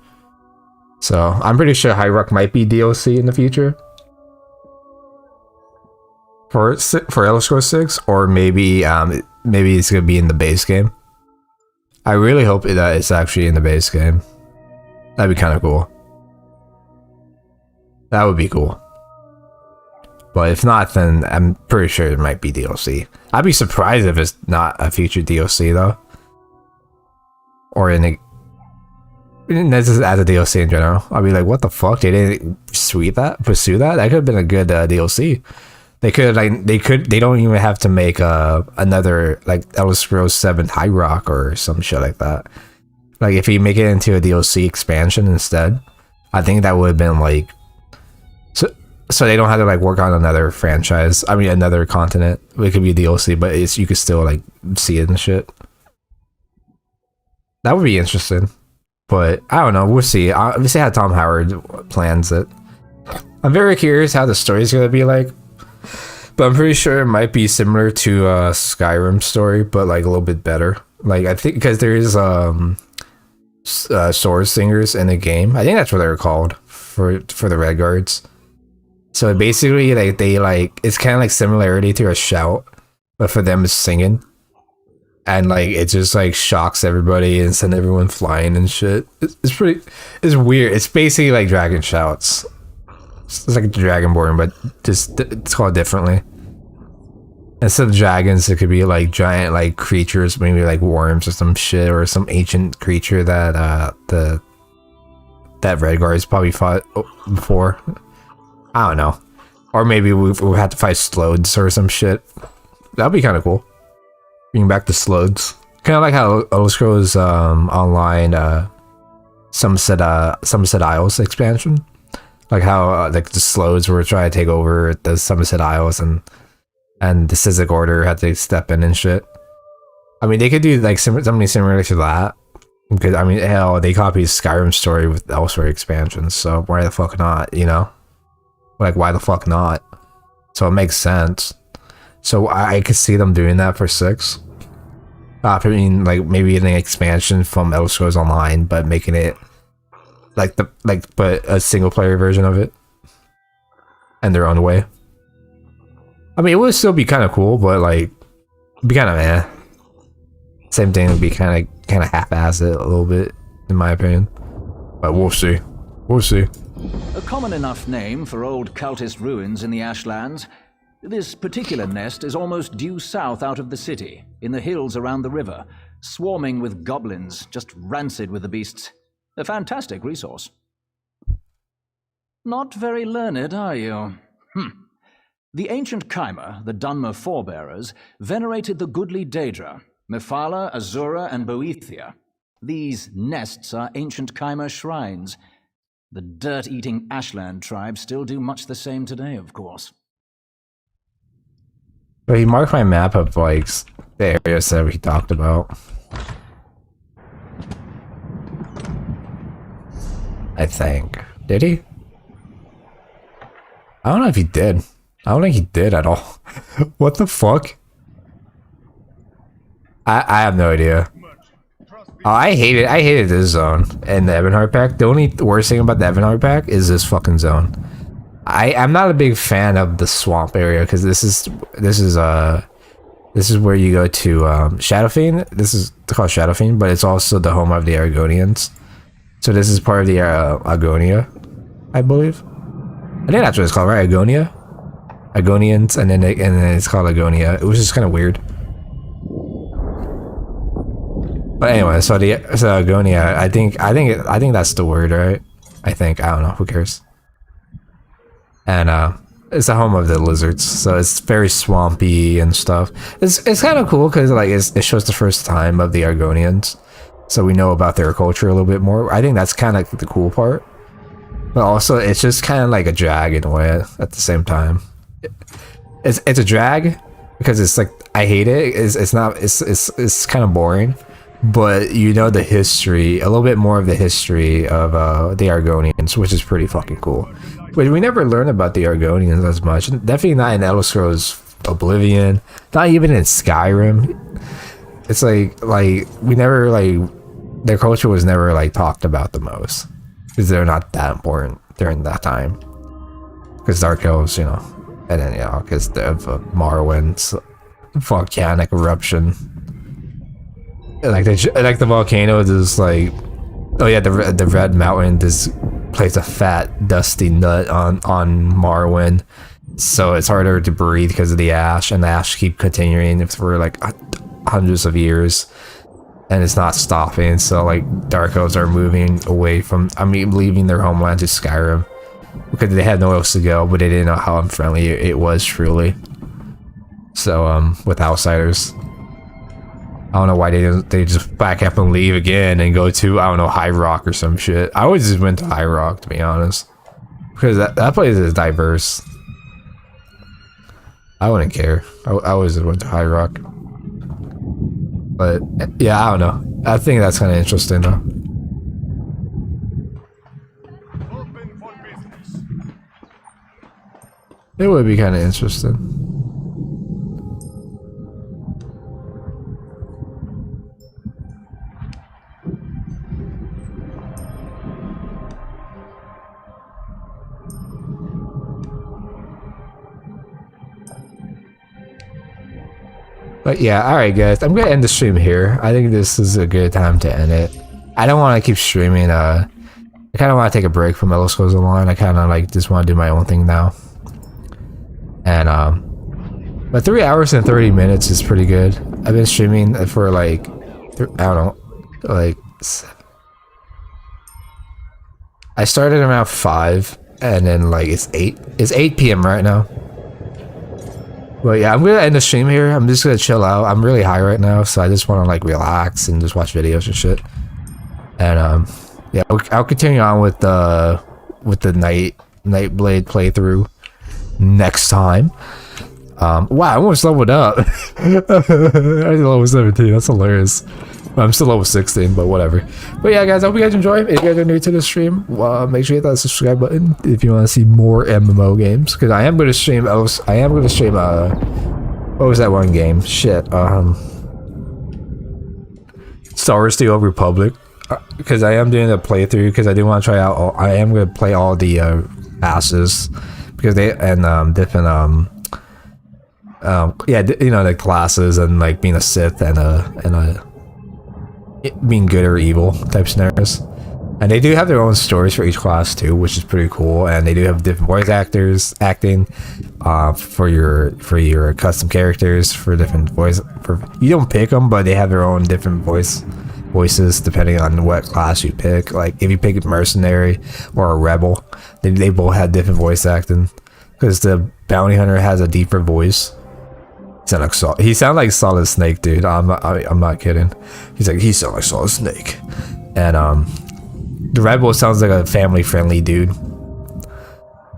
So I'm pretty sure High Rock might be DLC in the future for Elder Scrolls 6, or maybe it's gonna be in the base game. I really hope that it's actually in the base game. That'd be kind of cool. That would be cool. But if not, then I'm pretty sure it might be DLC. I'd be surprised if it's not a future DLC though. Or this is as a DLC in general. I'd be like, what the fuck? They didn't pursue that? That could have been a good DLC. They don't even have to make another like Elder Scrolls 7 High Rock or some shit like that. Like if you make it into a DLC expansion instead, I think that would have been like so they don't have to like work on another franchise. I mean another continent. It could be DLC, but you could still like see it and shit. That would be interesting. But I don't know, we'll see. We'll see how Tom Howard plans it. I'm very curious how the story's gonna be like. But I'm pretty sure it might be similar to Skyrim's story, but like a little bit better. Like I think because there is sword singers in the game. I think that's what they're called for the Red Guards. So basically, like it's kind of like similarity to a shout, but for them it's singing, and like it just like shocks everybody and send everyone flying and shit. It's weird. It's basically like dragon shouts. It's like Dragonborn, but just it's called differently. Instead of dragons, it could be like giant like creatures, maybe like worms or some shit, or some ancient creature that that Red Guards probably fought before. I don't know. Or maybe we'll have to fight Slodes or some shit. That'd be kind of cool. Bring back the Slodes. Kind of like how Elder Scrolls Online Sunset Isles expansion. Like how like the Slodes were trying to take over the Somerset Isles and the Civic Order had to step in and shit. I mean, they could do like something similar to that. Because I mean, hell, they copied Skyrim's story with elsewhere expansions, so why the fuck not? You know, like why the fuck not? So it makes sense. So I could see them doing that for 6. I mean, like maybe an expansion from Elder Scrolls Online, but making it but a single player version of it, and their own way. I mean, it would still be kind of cool, but like, it'd be kind of eh. Same thing would be kind of half-assed a little bit, in my opinion. But we'll see. We'll see. A common enough name for old cultist ruins in the Ashlands. This particular nest is almost due south out of the city, in the hills around the river, swarming with goblins, just rancid with the beasts. A fantastic resource. Not very learned, are you? The ancient Chimer, the Dunmer forebearers, venerated the goodly Daedra, Mephala, Azura, and Boethia. These nests are ancient Chimer shrines. The dirt-eating Ashland tribes still do much the same today, of course. But he marked my map of like the areas that we talked about. I think. Did he? I don't know if he did. I don't think he did at all. What the fuck? I have no idea. Oh, I hated this zone in the Ebonheart pack. The only worst thing about the Ebonheart pack is this fucking zone. I'm not a big fan of the swamp area because this is where you go to Shadowfiend. This is called Shadowfiend, but it's also the home of the Argonians. So this is part of the Argonia, I believe. I think that's what it's called, right? Argonia, Argonians, and then it's called Argonia. It was just kind of weird. But anyway, so Argonia, I think that's the word, right? I don't know. Who cares? And it's the home of the lizards, so it's very swampy and stuff. It's kind of cool because like it shows the first time of the Argonians, so we know about their culture a little bit more. I think that's kind of the cool part, but also it's just kind of like a drag in a way at the same time. It's a drag because it's like I hate it. It's kind of boring, but you know the history, a little bit more of the history of the Argonians, which is pretty fucking cool. But we never learn about the Argonians as much. Definitely not in Elder Scrolls Oblivion. Not even in Skyrim. It's like we never their culture was never like talked about the most because they're not that important during that time. Because Dark Elves, you know, and then because of Morrowind's volcanic eruption. Like the volcano is like, oh yeah, the Red Mountain just plays a fat dusty nut on Morrowind, so it's harder to breathe because of the ash, and the ash keep continuing for like hundreds of years, and it's not stopping. So like Dark Elves are moving away from, leaving their homeland to Skyrim because they had nowhere else to go, but they didn't know how unfriendly it was truly. So with outsiders. I don't know why they just back up and leave again and go to, I don't know, High Rock or some shit. I always just went to High Rock, to be honest. Because that place is diverse. I wouldn't care. I always just went to High Rock. But, yeah, I don't know. I think that's kind of interesting, though. It would be kind of interesting. But yeah, alright guys, I'm gonna end the stream here. I think this is a good time to end it. I don't want to keep streaming. I kind of want to take a break from Elder Scrolls Online. I kind of like just want to do my own thing now. And but 3 hours and 30 minutes is pretty good. I've been streaming for like, I don't know, like I started around 5 and then like it's 8 p.m. right now. But yeah, I'm gonna end the stream here. I'm just gonna chill out. I'm really high right now, so I just want to like relax and just watch videos and shit. And yeah, I'll continue on with the NIGHTBLADE playthrough next time. Wow, I almost leveled up. I did level 17. That's hilarious. I'm still level 16, but whatever. But yeah, guys, I hope you guys enjoy. If you guys are new to the stream, make sure you hit that subscribe button if you want to see more MMO games. Because I am going to stream. I am going to stream. What was that one game? Shit. Star Wars: The Old Republic. Because I am doing a playthrough. Because I do want to try out. I am going to play all the asses. Because they and different yeah, you know, the classes and like being a Sith and a being good or evil type scenarios. And they do have their own stories for each class too, which is pretty cool. And they do have different voice actors acting for your custom characters for different voice. You don't pick them, but they have their own different voices depending on what class you pick. Like if you pick a mercenary or a rebel, they both have different voice acting. Because the bounty hunter has a deeper voice. He sounds like Solid Snake, dude. I'm not kidding. He sounds like Solid Snake. And the rebel sounds like a family-friendly dude.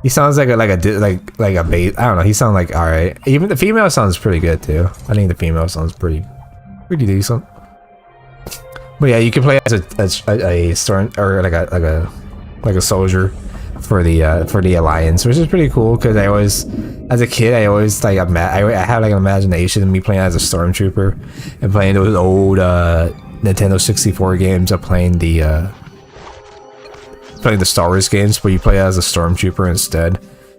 He sounds like a bait. I don't know. He sounds like alright. Even the female sounds pretty good too. I think the female sounds pretty decent. But yeah, you can play as a storm or like a soldier for the Alliance, which is pretty cool because I always, as a kid, I always like I had like an imagination of me playing as a stormtrooper and playing those old Nintendo 64 games of playing the Star Wars games where you play as a stormtrooper instead.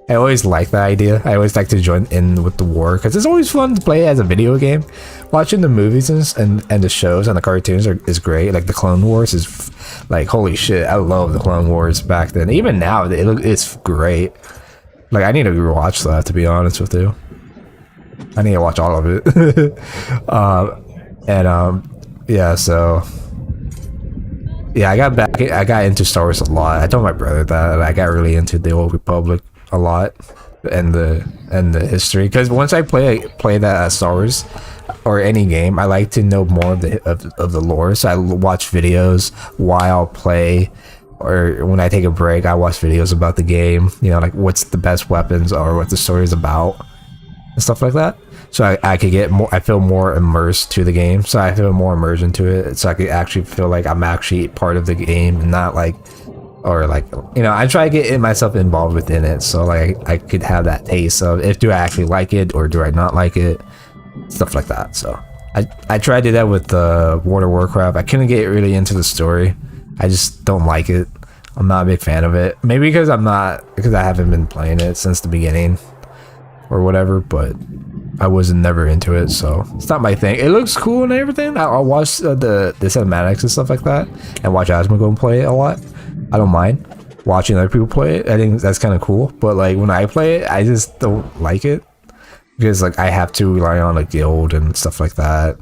I always like that idea. I always like to join in with the war because it's always fun to play as a video game. Watching the movies and the shows and the cartoons is great. Like the Clone Wars is like, holy shit, I love the Clone Wars back then. Even now, it's great. Like I need to rewatch that, to be honest with you. I need to watch all of it. Yeah, so yeah, I got into Star Wars a lot. I told my brother that I got really into the Old Republic a lot and the history, because once I play that Star Wars or any game, I like to know more of the lore. So I watch videos while I'll play, or when I take a break, I watch videos about the game. You know, like what's the best weapons or what the story is about and stuff like that. So I could get more. I feel more immersed to the game. So I feel more immersion to it. So I could actually feel like I'm actually part of the game and not like. Or like, you know, I try to get myself involved within it, so like I could have that taste of do I actually like it or do I not like it, stuff like that. So I tried to do that with World of Warcraft. I couldn't get really into the story. I just don't like it. I'm not a big fan of it. Maybe because I haven't been playing it since the beginning or whatever. But I wasn't never into it, so it's not my thing. It looks cool and everything. I'll watch the cinematics and stuff like that, and watch Asma go and play it a lot. I don't mind watching other people play it. I think that's kind of cool. But like when I play it, I just don't like it because like I have to rely on a guild and stuff like that,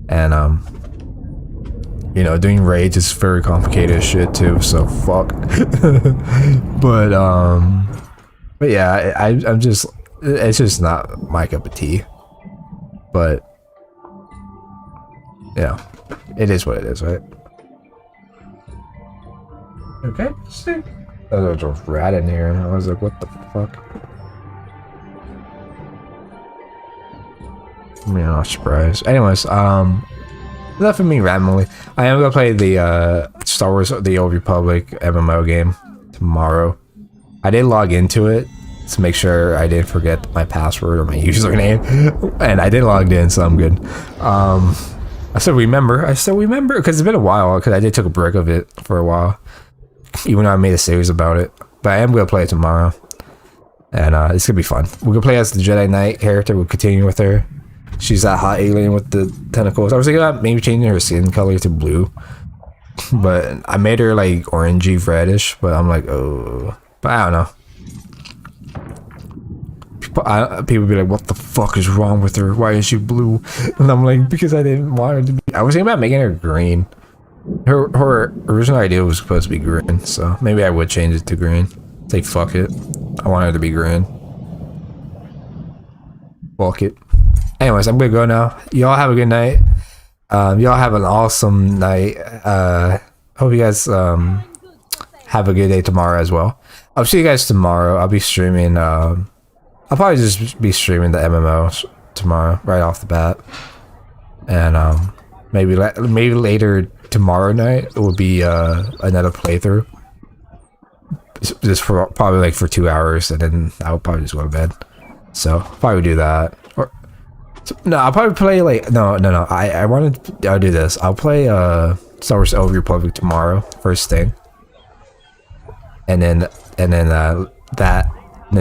and you know, doing raids is very complicated shit too. So fuck. but yeah, I'm just, it's just not my cup of tea. But yeah, it is what it is, right? Okay, sick. There's a rat in here. I was like, what the fuck? I'm not surprised. Anyways, enough of me randomly. I am gonna play the Star Wars The Old Republic MMO game tomorrow. I did log into it to make sure I didn't forget my password or my username, and I did log in, so I'm good. I still remember because it's been a while, because I did take a break of it for a while. Even though I made a series about it, but I am gonna play it tomorrow, and it's gonna be fun. We're gonna play as the Jedi Knight character. We'll continue with her. She's that hot alien with the tentacles. I was thinking about maybe changing her skin color to blue, but I made her like orangey reddish. But I'm like, oh, but I don't know. People be like, what the fuck is wrong with her? Why is she blue? And I'm like, because I didn't want her to be. I was thinking about making her green. Her original idea was supposed to be green, so maybe I would change it to green. Say fuck it. I want her to be green. Fuck it. Anyways, I'm gonna go now. Y'all have a good night. Y'all have an awesome night. Hope you guys have a good day tomorrow as well. I'll see you guys tomorrow. I'll be streaming. I'll probably just be streaming the MMO tomorrow, right off the bat. And maybe later tomorrow night it will be another playthrough. Just for probably like for 2 hours, and then I'll probably just go to bed. So probably do that. Or no, I'll probably play like no. I'll do this. I'll play Star Wars Old Republic tomorrow, first thing. And then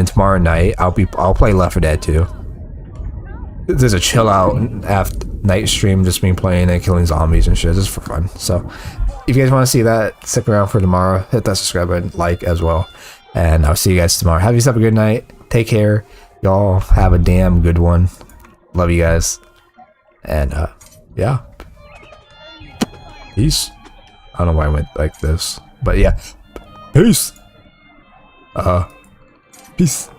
tomorrow night I'll play Left 4 Dead 2. There's a chill out after night stream, just me playing and killing zombies and shit, just for fun. So if you guys want to see that, stick around for tomorrow. Hit that subscribe button, like as well, and I'll see you guys tomorrow. Have yourself a good night. Take care. Y'all have a damn good one. Love you guys. And yeah, peace. I don't know why I went like this, but yeah, peace. Peace.